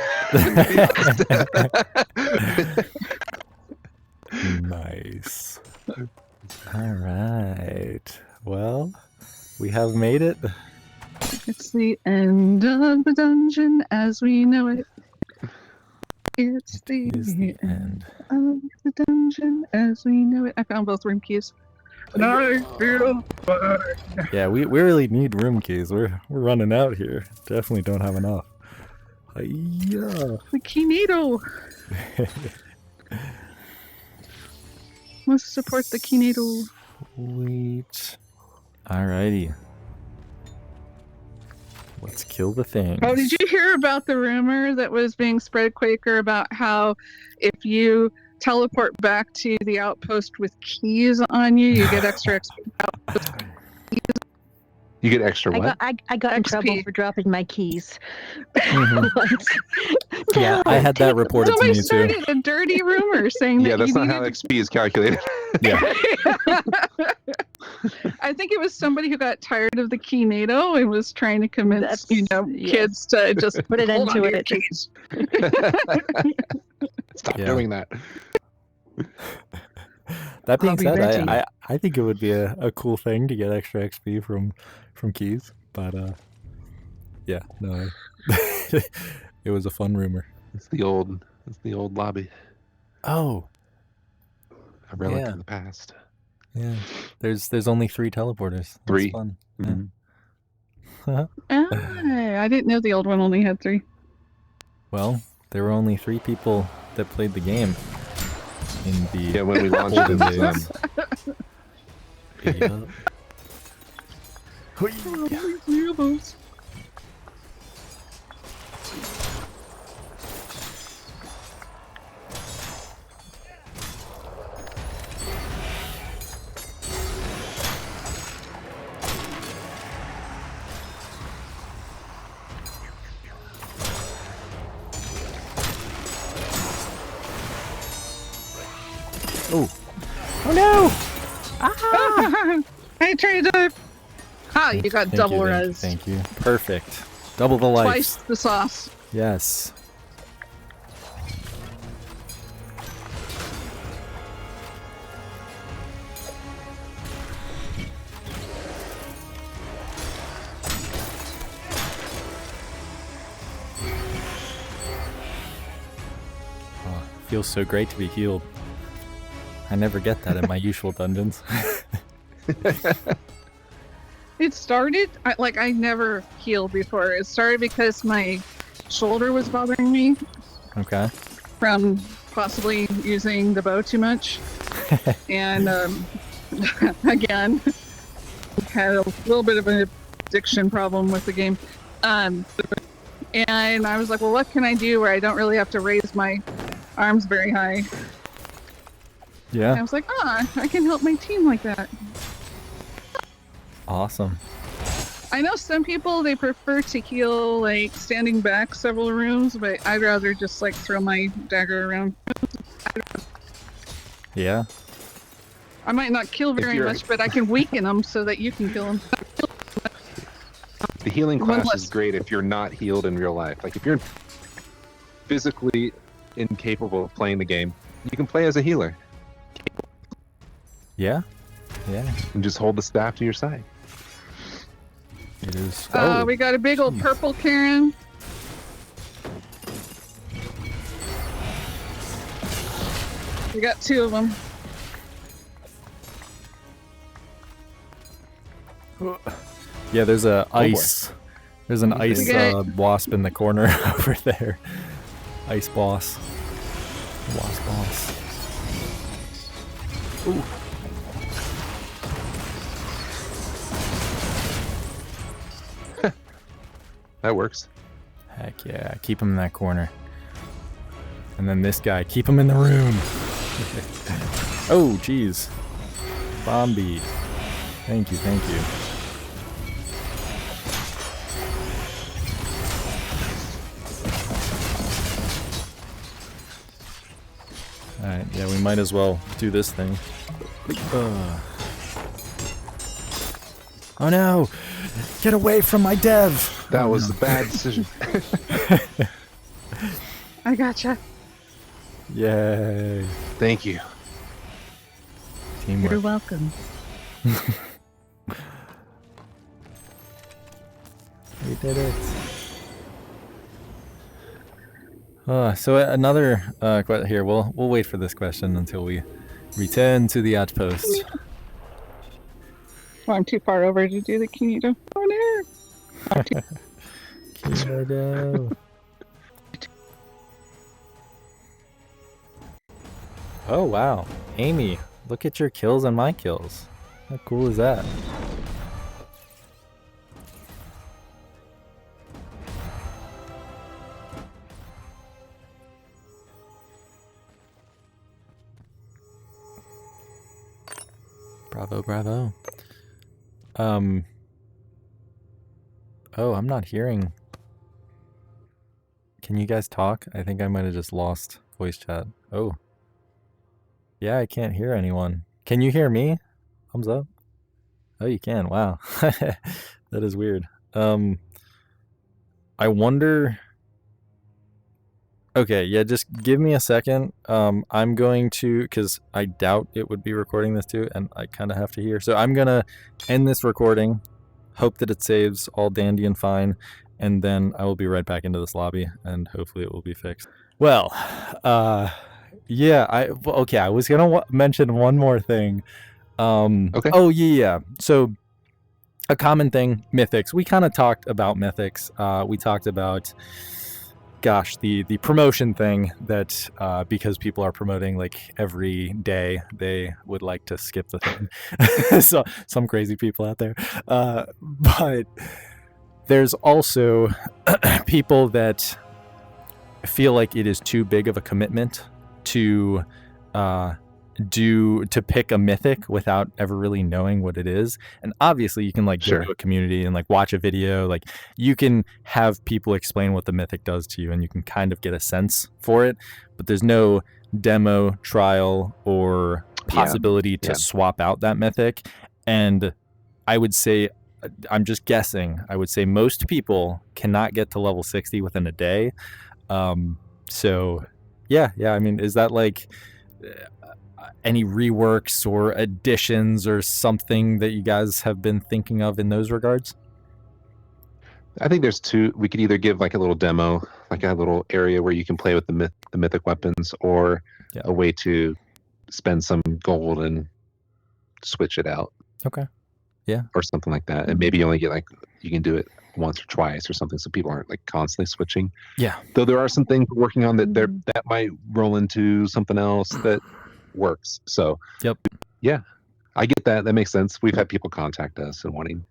Nice. All right. Well, we have made it. It's the end of the dungeon as we know it. It's the end of the dungeon as we know it. I found both room keys. And I feel fine. Yeah, we really need room keys. We're running out here. Definitely don't have enough. Yeah. The key needle. Must support the key needle. Sweet. Alrighty. Let's kill the thing. Oh, did you hear about the rumor that was being spread, Quaker, about how if you teleport back to the outpost with keys on you, you get extra XP. You get extra what? I got in trouble for dropping my keys. Yeah, I had that reported to me too. Somebody started a dirty rumor saying that yeah, that's not how XP is calculated. Yeah. I think it was somebody who got tired of the key NATO and was trying to convince kids to just put it into it. Stop doing that. That being said, I think it would be a cool thing to get extra XP from keys, but yeah, no, it was a fun rumor. It's the old lobby. Oh, a relic in the past. Yeah, there's only 3 teleporters. That's 3. Fun. Mm-hmm. I didn't know the old one only had 3. Well, there were only 3 people that played the game in the when we launched it in days. Oh no! Ah! I tried to. You got double res. Thank you. Perfect. Double the life. Twice the sauce. Yes. Oh, feels so great to be healed. I never get that in my usual dungeons. It started, I never healed before. It started because my shoulder was bothering me. Okay. From possibly using the bow too much. And again, had a little bit of an addiction problem with the game. And I was like, well, what can I do where I don't really have to raise my arms very high? Yeah. And I was like, I can help my team like that. Awesome. I know some people, they prefer to heal like standing back several rooms, but I'd rather just like throw my dagger around. Yeah. I might not kill very much, but I can weaken them so that you can kill them. The healing class is great if you're not healed in real life. Like if you're physically incapable of playing the game, you can play as a healer. Yeah. Yeah. And just hold the staff to your side. It is. We got a big old purple Karen. We got 2 of them. Yeah, there's a ice. There's an ice wasp in the corner over there. Ice boss. Wasp boss. Ooh. That works. Heck yeah, keep him in that corner. And then this guy, keep him in the room. Oh, jeez. Bombi. Thank you, thank you. Alright, yeah, we might as well do this thing. Oh no! Get away from my dev! That was a bad decision. I gotcha. Yay. Thank you. Teamwork. You're welcome. We did it. So another here. We'll wait for this question until we return to the outpost. Oh, I'm too far over to do the Kinito. Oh no! Kinito. Oh wow, Amy, look at your kills and my kills. How cool is that? Bravo, bravo. Oh, I'm not hearing. Can you guys talk? I think I might have just lost voice chat. Oh. Yeah, I can't hear anyone. Can you hear me? Thumbs up. Oh, you can. Wow. That is weird. I wonder. Okay, yeah, just give me a second. I'm going to, because I doubt it would be recording this too, and I kind of have to hear. So I'm going to end this recording, hope that it saves all dandy and fine, and then I will be right back into this lobby, and hopefully it will be fixed. Well, yeah, I was going to mention one more thing. Okay. Oh, yeah. So a common thing, mythics. We kind of talked about mythics. We talked about... Gosh, the promotion thing that because people are promoting like every day, they would like to skip the thing. So some crazy people out there. But there's also people that feel like it is too big of a commitment to pick a mythic without ever really knowing what it is. And obviously you can like go to a community and like watch a video, like you can have people explain what the mythic does to you and you can kind of get a sense for it, but there's no demo, trial, or possibility to swap out that mythic. And I would say, I'm just guessing, I would say most people cannot get to level 60 within a day. So yeah, I mean, is that like any reworks or additions or something that you guys have been thinking of in those regards? I think there's two. We could either give like a little demo, like a little area where you can play with the mythic weapons, or a way to spend some gold and switch it out. Okay. Yeah. Or something like that. And maybe you only get like, you can do it once or twice or something, so people aren't like constantly switching. Yeah. Though there are some things we're working on that might roll into something else that works. So yeah, I get that. That makes sense. We've had people contact us and wanting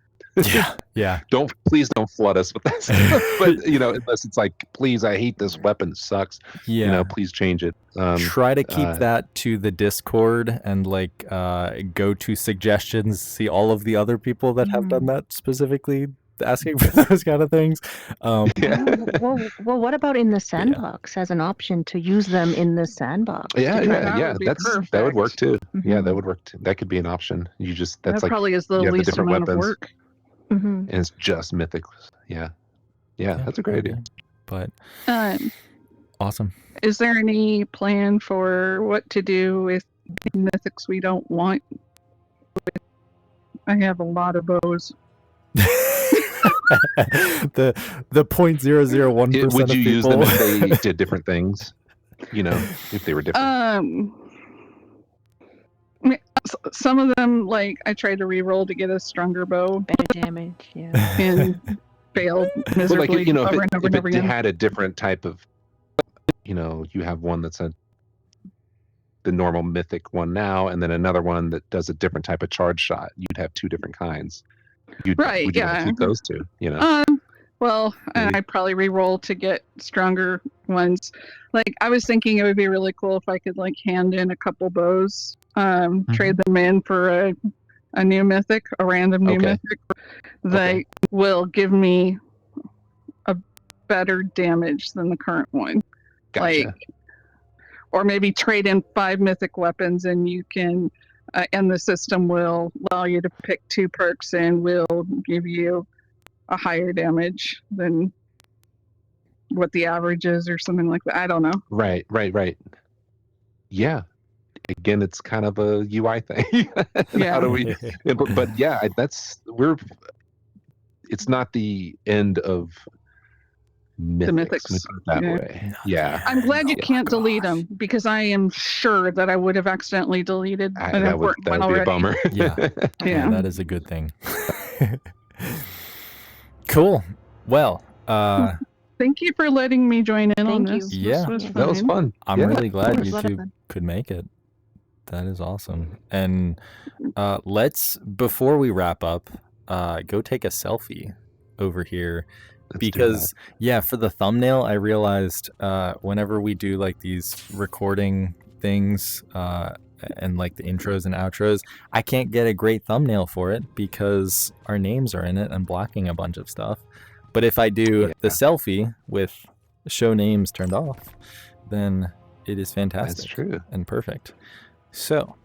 Yeah. Please don't flood us with that stuff. But unless it's like, please, I hate this weapon, it sucks. Yeah. Please change it. Try to keep that to the Discord and like go to suggestions, see all of the other people that have done that specifically, asking for those kind of things. Well, what about in the sandbox as an option to use them in the sandbox? That would work too. Yeah, that would work too. That could be an option. That's probably is the least amount of work. And it's just mythics. Yeah, that's a great idea. But awesome. Is there any plan for what to do with mythics we don't want? I have a lot of bows. the 0.001%. Would you use them if they did different things? If they were different. Some of them, like I tried to re-roll to get a stronger bow. Better damage, and failed miserably over and over and over again. If it had a different type of, you have one that's the normal mythic one now, and then another one that does a different type of charge shot. You'd have two different kinds. Would you keep those two? Well, I'd probably re-roll to get stronger ones. Like I was thinking it would be really cool if I could like hand in a couple bows, trade them in for a new mythic, a random new mythic that will give me a better damage than the current one. Gotcha. Or maybe trade in 5 mythic weapons, and you can, and the system will allow you to pick 2 perks and will give you a higher damage than what the average is, or something like that. I don't know. Right. Yeah. Again, it's kind of a UI thing. How do we? But it's not the end of mythics. That way. Yeah. I'm glad you can't delete them, because I am sure that I would have accidentally deleted an important one already. That would be a bummer. Yeah, that is a good thing. Cool. Well, thank you for letting me join in on this. Yeah, that was fun. I'm really glad you two could make it. That is awesome. And let's, before we wrap up, go take a selfie over here. Because for the thumbnail, I realized whenever we do like these recording things and like the intros and outros, I can't get a great thumbnail for it because our names are in it and blocking a bunch of stuff. But if I do the selfie with show names turned off, then it is fantastic. That's true. And perfect. So.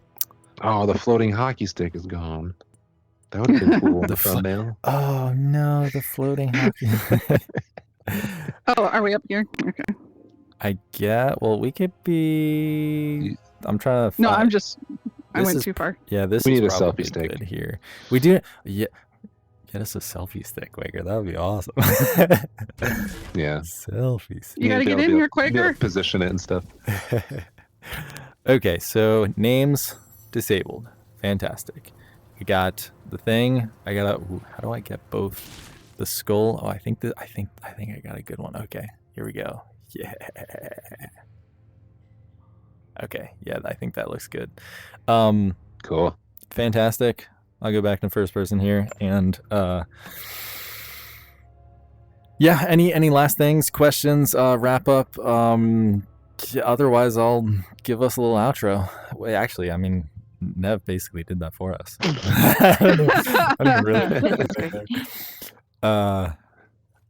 Oh, the floating hockey stick is gone. That would have been cool. The thumbnail. Oh no, the floating hockey. Oh, are we up here? Okay. I get. Well, we could be. I'm trying to. No, I went too far. Yeah, we need a selfie stick good here. We do. Yeah, get us a selfie stick, Quaker. That would be awesome. Yeah. Selfie stick. You gotta get in here, Quaker. Position it and stuff. Okay, so names disabled. Fantastic. We got the thing. I gotta. How do I get both? The skull. Oh, I think I got a good one. Okay, here we go. Yeah. Okay. Yeah, I think that looks good. Cool. Fantastic. I'll go back to first person here, and yeah. Any last things, questions, wrap up? Otherwise, I'll give us a little outro. Wait, actually, I mean, Nev basically did that for us. I don't really.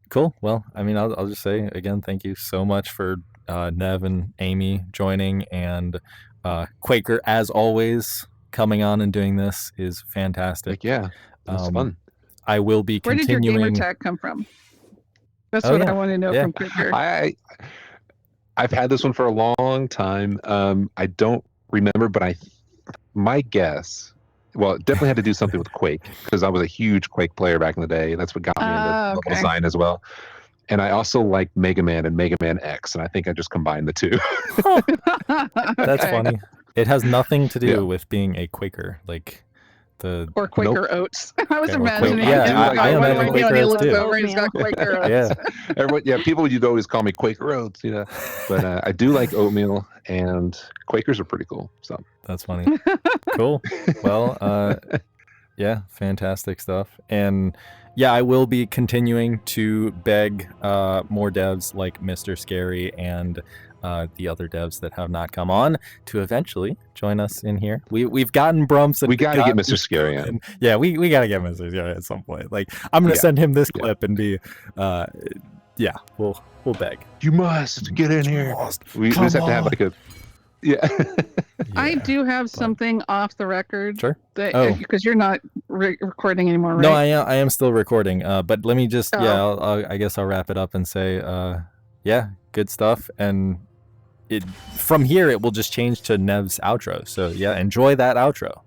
Cool. Well, I mean, I'll just say again, thank you so much for Nev and Amy joining, and Quaker, as always, coming on and doing this is fantastic. Yeah, that's fun. I will be continuing. Where did your gamer tag come from? That's what I want to know from Quaker. I've had this one for a long time. I don't remember, but my guess, well, it definitely had to do something with Quake, because I was a huge Quake player back in the day. That's what got me into level design as well. And I also like Mega Man and Mega Man X, and I think I just combined the two. That's funny. It has nothing to do with being a Quaker, like or Quaker Oats. I was imagining. I imagine Quaker Oats too. He's got Quaker Oats. Everyone, people would always call me Quaker Oats, But I do like oatmeal, and Quakers are pretty cool. So that's funny. Cool. Well, Yeah, fantastic stuff. And yeah, I will be continuing to beg more devs like Mr. Scary and the other devs that have not come on to eventually join us in here. We've gotten Brumps and we got to get Mr. Scary in. Yeah, we got to get Mr. Scary at some point. Like, I'm gonna send him this clip and be yeah, we'll beg. You must get in here. We just have to have like a I do have something off the record. Sure. Because you're not recording anymore, right? No, I am still recording. But let me just I guess I'll wrap it up and say yeah, good stuff. And from here it will just change to Nev's outro. So yeah, enjoy that outro.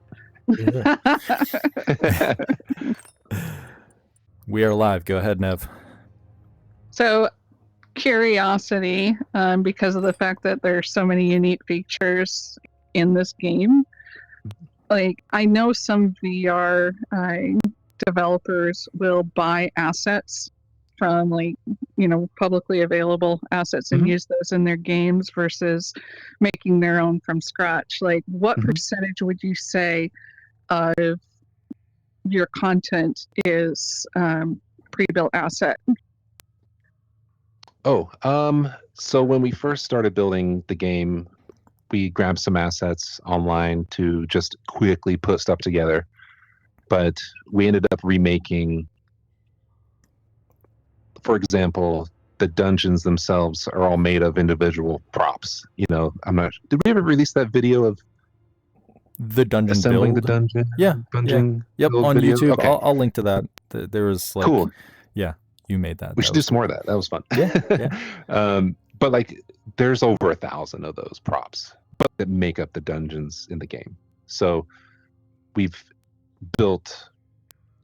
We are live. Go ahead, Nev. So, curiosity, because of the fact that there's so many unique features in this game. Like, I know some VR developers will buy assets from, like, publicly available assets and use those in their games versus making their own from scratch. Like, what percentage would you say of your content is pre-built asset? So when we first started building the game, we grabbed some assets online to just quickly put stuff together. But we ended up remaking, for example, the dungeons themselves are all made of individual props. Did we ever release that video of the dungeon assembling build? the dungeon? Yeah. Yep, on video? YouTube. Okay. I'll link to that. There was like, cool. Yeah, you made that. We should do some more of that. That was fun. Yeah. But like, there's over 1,000 of those props that make up the dungeons in the game. So we've built.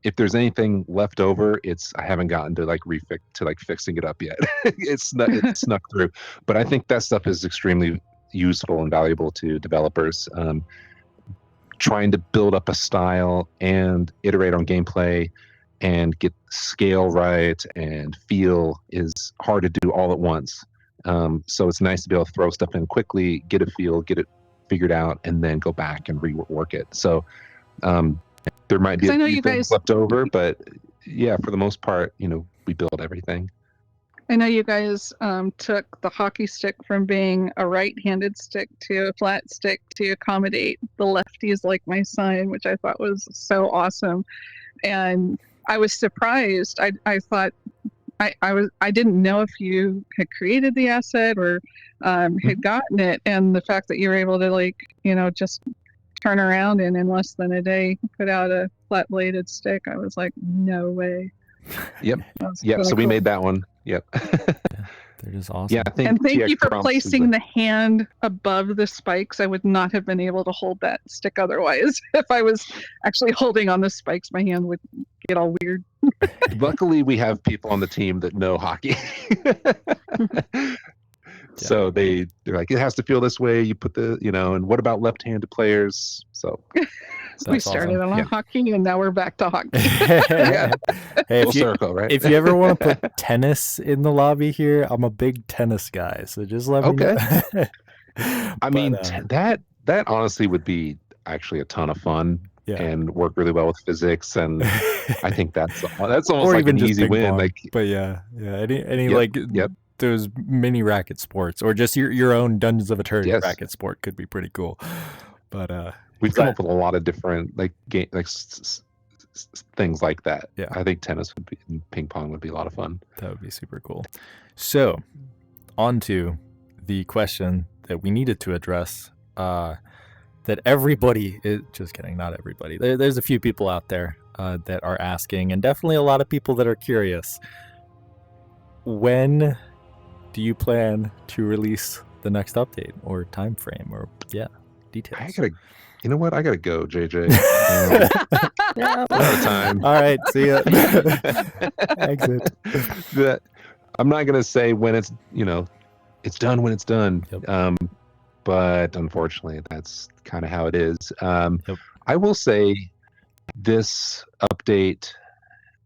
If there's anything left over, I haven't gotten to fixing it up yet. It's snuck through. But I think that stuff is extremely useful and valuable to developers. Trying to build up a style and iterate on gameplay and get scale right and feel is hard to do all at once. So it's nice to be able to throw stuff in quickly, get a feel, get it figured out, and then go back and rework it. So there might be a few things left over, but yeah, for the most part, we build everything. I know you guys took the hockey stick from being a right-handed stick to a flat stick to accommodate the lefties like my son, which I thought was so awesome. And I was surprised. I thought I didn't know if you had created the asset or had gotten it, and the fact that you were able to just turn around and in less than a day put out a flat-bladed stick, I was like, no way. Yep. So we made that one. Yep. They're just awesome. Yeah, I think. And thank you for placing the hand above the spikes. I would not have been able to hold that stick otherwise. If I was actually holding on the spikes, my hand would get all weird. Luckily, we have people on the team that know hockey. So they're like, it has to feel this way. You put the, and what about left-handed players? So we started on hockey, and now we're back to hockey. Hey, full circle, right? If you ever want to put tennis in the lobby here, I'm a big tennis guy, so just let me know. I mean, that honestly would be actually a ton of fun and work really well with physics, and I think that's almost like an easy win. Pong. But any those mini racket sports, or just your own Dungeons of Eternity racket sport could be pretty cool. But we've come up with a lot of different things like that. Yeah, I think tennis would be, and ping pong would be a lot of fun. That would be super cool. So, on to the question that we needed to address. That everybody is just kidding, not everybody. There's a few people out there that are asking, and definitely a lot of people that are curious. When do you plan to release the next update, or time frame, or details? I gotta go, JJ. Time. All right, see ya. Exit. I'm not gonna say when it's it's done when it's done. Yep. But unfortunately, that's kind of how it is. I will say this update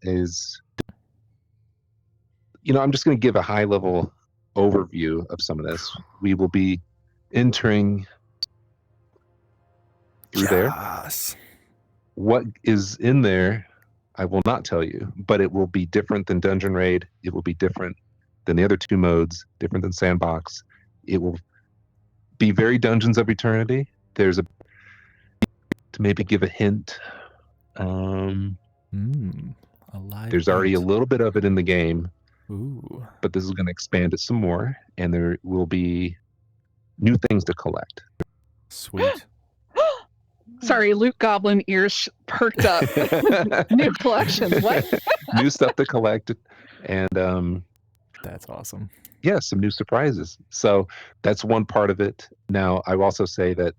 is, I'm just going to give a high-level overview of some of this. We will be entering through there. what is in there, I will not tell you, but it will be different than Dungeon Raid. It will be different than the other 2 modes, different than Sandbox. It will be very Dungeons of Eternity. There's to maybe give a hint. There's already a little bit of it in the game. Ooh. But this is going to expand it some more, and there will be new things to collect. Sweet. Sorry, Luke Goblin ears perked up. New collections. What? New stuff to collect, and that's awesome. Yeah, some new surprises. So that's one part of it. Now, I will also say that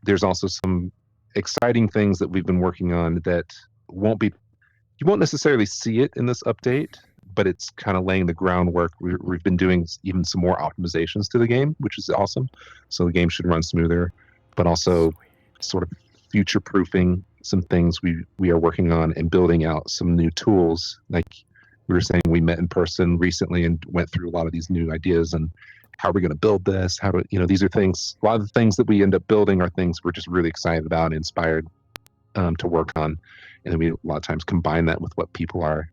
there's also some exciting things that we've been working on that you won't necessarily see it in this update, but it's kind of laying the groundwork. We've been doing even some more optimizations to the game, which is awesome. So the game should run smoother, but also sort of future-proofing some things we are working on and building out some new tools. Like we were saying, we met in person recently and went through a lot of these new ideas and how are we going to build this? How do, these are things, a lot of the things that we end up building are things we're just really excited about and inspired to work on. And then we a lot of times combine that with what people are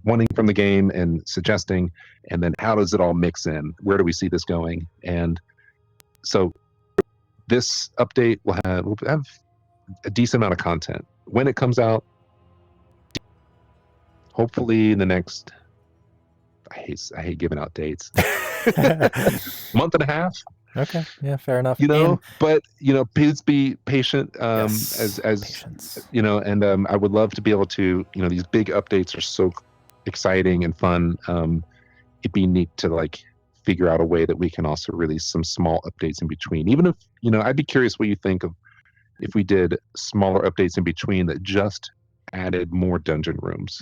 wanting from the game and suggesting, and then how does it all mix in? Where do we see this going? And so this update will have a decent amount of content. When it comes out, hopefully in the next, I hate giving out dates, month and a half. Okay, yeah, fair enough. But please be patient. Yes, as patience. And I would love to be able to. These big updates are so exciting and fun. It'd be neat to figure out a way that we can also release some small updates in between. Even if I'd be curious what you think of if we did smaller updates in between that just added more dungeon rooms.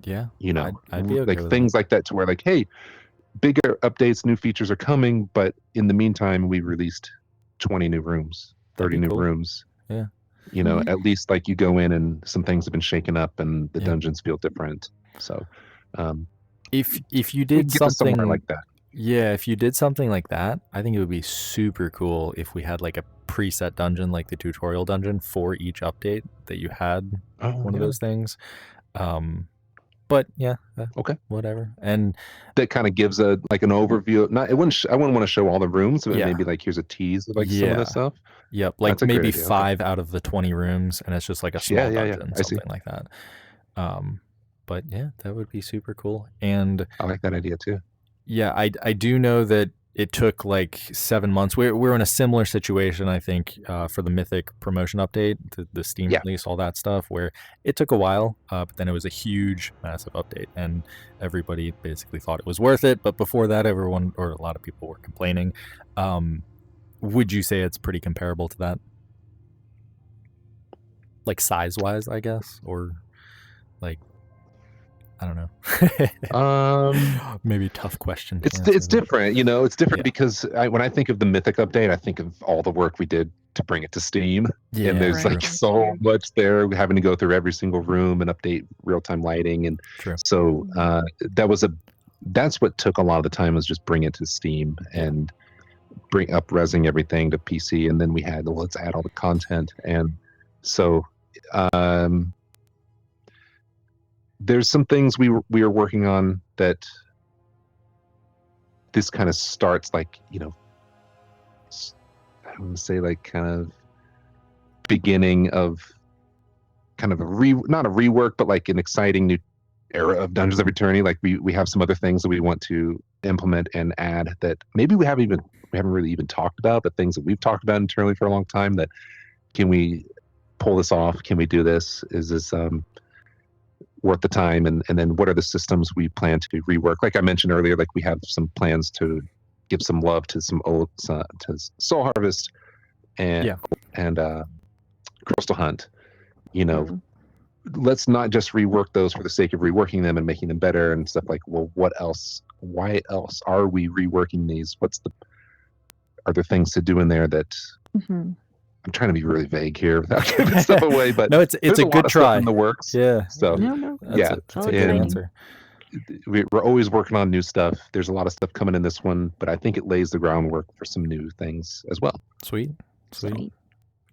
Yeah, I'd be okay with things that. like that, to where hey, bigger updates, new features are coming, but in the meantime, we released 20 new rooms, 30 new rooms. Yeah. At least you go in and some things have been shaken up and the dungeons feel different. So, if you did something like that. Yeah, if you did something like that, I think it would be super cool if we had a preset dungeon, like the tutorial dungeon for each update that you had one of those things. But yeah, okay, whatever. And that kind of gives an overview. I wouldn't want to show all the rooms, but maybe here's a tease of some of this stuff. Yep, maybe 5 out of the 20 rooms, and it's just a small dungeon, something like that. But yeah, that would be super cool. And I like that idea too. Yeah, I do know that it took 7 months. We're in a similar situation, I think, for the Mythic promotion update, the Steam release, all that stuff, where it took a while, but then it was a huge, massive update, and everybody basically thought it was worth it. But before that, everyone, or a lot of people, were complaining. Would you say it's pretty comparable to that? Size-wise, I guess? Or, I don't know. Maybe tough question. It's different, it's different because when I think of the Mythic update, I think of all the work we did to bring it to Steam. Yeah, and there's so much there, having to go through every single room and update real-time lighting. And so that's what took a lot of the time, was just bring it to Steam and bring up resing everything to PC. And then we had, let's add all the content. And so, there's some things we are working on that this kind of starts I want to say kind of beginning of kind of not a rework, but an exciting new era of Dungeons of Eternity. We have some other things that we want to implement and add that maybe we haven't really even talked about, but things that we've talked about internally for a long time, that can we pull this off? Can we do this? Is this worth the time? And then what are the systems we plan to rework? Like I mentioned earlier, we have some plans to give some love to some old to Soul Harvest and Crystal Hunt. Let's not just rework those for the sake of reworking them and making them better and stuff. Well, what else? Why else are we reworking these? Are there things to do in there that I'm trying to be really vague here without giving stuff away, but no, it's a good try in the works. Yeah. So that's a good answer. We're always working on new stuff. There's a lot of stuff coming in this one, but I think it lays the groundwork for some new things as well. Sweet.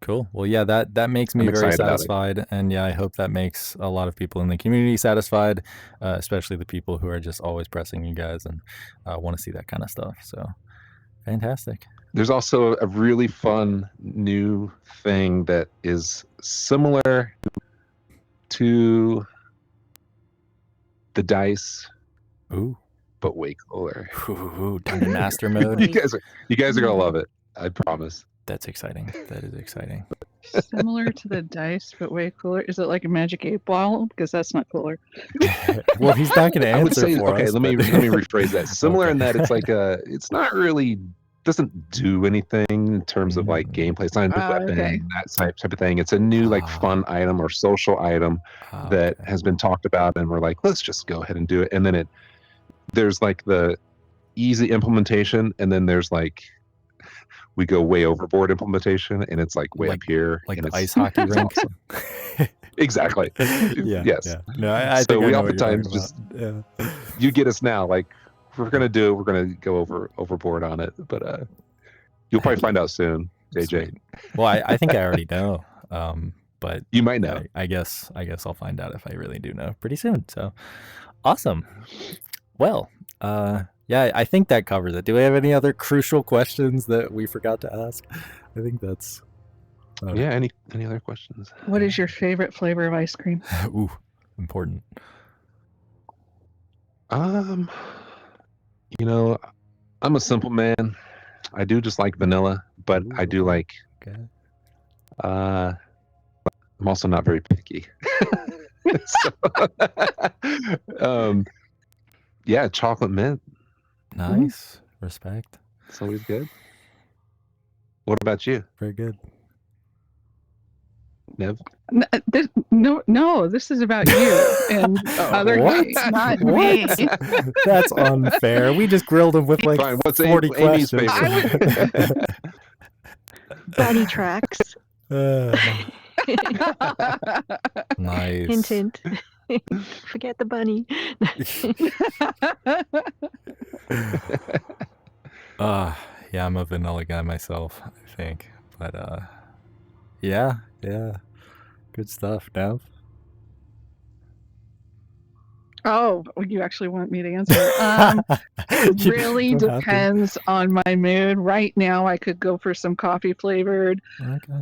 Cool. Well, yeah, that makes me very satisfied, and yeah, I hope that makes a lot of people in the community satisfied, especially the people who are just always pressing you guys and want to see that kind of stuff. So, fantastic. There's also a really fun new thing that is similar to the dice, but way cooler. Dungeon Master mode. You guys are gonna love it. I promise. That's exciting. That is exciting. Similar to the dice, but way cooler. Is it like a Magic 8-Ball? Because that's not cooler. Well, he's not going to answer for us. Okay, let me rephrase that. Similar in that it's like it's not really doesn't do anything in terms of like gameplay. It's not a new weapon, that type of thing. It's a new like fun item or social item that has been talked about, and we're like, let's just go ahead and do it. And then there's like the easy implementation, and then there's like we go way overboard implementation, and it's like way up here, like the ice hockey rink. Awesome. Exactly. Yeah. Yes. Yeah. No, I so we oftentimes just you get us now. Like if we're gonna do it, we're gonna go overboard on it. But you'll probably find out soon, JJ. Well, I think I already know. But you might know. I guess I'll find out if I really do know pretty soon. So awesome. Well, yeah, I think that covers it. Do we have any other crucial questions that we forgot to ask? I think that's... yeah, any other questions? What is your favorite flavor of ice cream? Ooh, important. You know, I'm a simple man. I do just like vanilla, but I do like... I'm also not very picky. So, yeah, chocolate mint. Nice. Respect. It's always good. What about you? Very good. Nev? No, this is about you and Othergate, not me. That's unfair. We just grilled him with like 40 questions. Bunny tracks. Nice. Hint, hint. Forget the bunny. Yeah, I'm a vanilla guy myself, I think. But yeah. Good stuff, Nev. Oh, you actually want me to answer? It really depends on my mood. Right now, I could go for some coffee flavored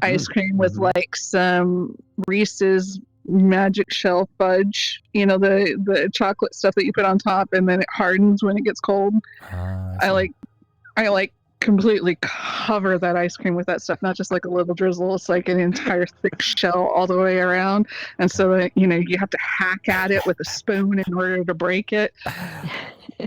ice cream with like some Reese's Magic Shell fudge. You know, the chocolate stuff that you put on top and then it hardens when it gets cold. I like completely cover that ice cream with that stuff, not just like a little drizzle. It's like an entire thick shell all the way around, and so you know you have to hack at it with a spoon in order to break it.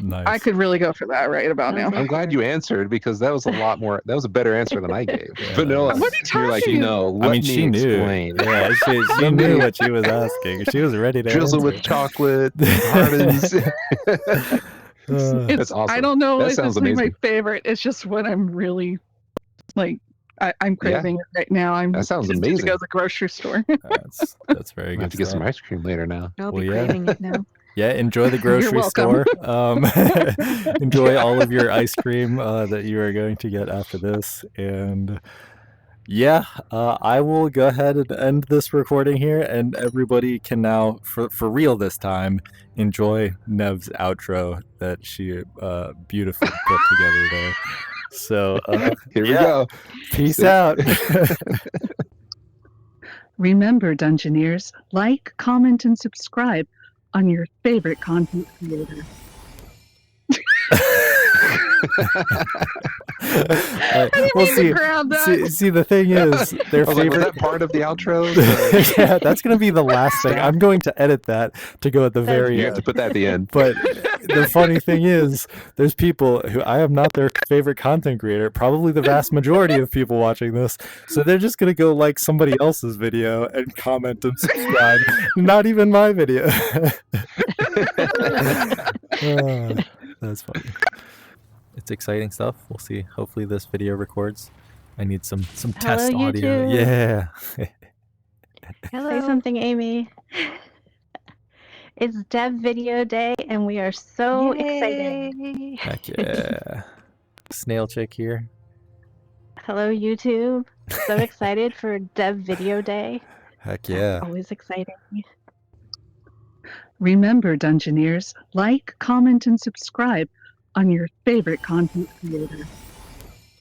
Nice. I could really go for that right about now. I'm glad you answered, because that was a better answer than I gave. Vanilla. What are you talking? You're like, let me she explain. Knew. Yeah, she knew what she was asking. She was ready to drizzle answer. With chocolate, hardens. That's awesome. I don't know that if it's my favorite. It's just what I'm really like. I'm craving it right now. That sounds amazing. To go to the grocery store. That's very good. I have to get some ice cream later now. I'll be craving it now. Yeah, enjoy the grocery store. Enjoy all of your ice cream that you are going to get after this. And yeah, I will go ahead and end this recording here, and everybody can now, for real this time, enjoy Nev's outro that she beautifully put together there. So here we go. Peace out. Remember, Dungeoneers, like, comment, and subscribe on your favorite content creator. See, the thing is, their favorite. Was that part of the outro? Yeah, that's going to be the last thing. I'm going to edit that to go at the very end. You have to put that at the end. But the funny thing is, there's people who I am not their favorite content creator. Probably the vast majority of people watching this. So they're just going to go like somebody else's video and comment and subscribe. Not even my video. That's funny. It's exciting stuff. We'll see. Hopefully this video records. I need some test audio. YouTube. Yeah. Hello. Say something, Amy. It's Dev Video Day, and we are so excited. Heck yeah. Snail chick here. Hello, YouTube. So excited for Dev Video Day. Heck yeah. That's always exciting. Remember, Dungeoneers, like, comment, and subscribe on your favorite content creator.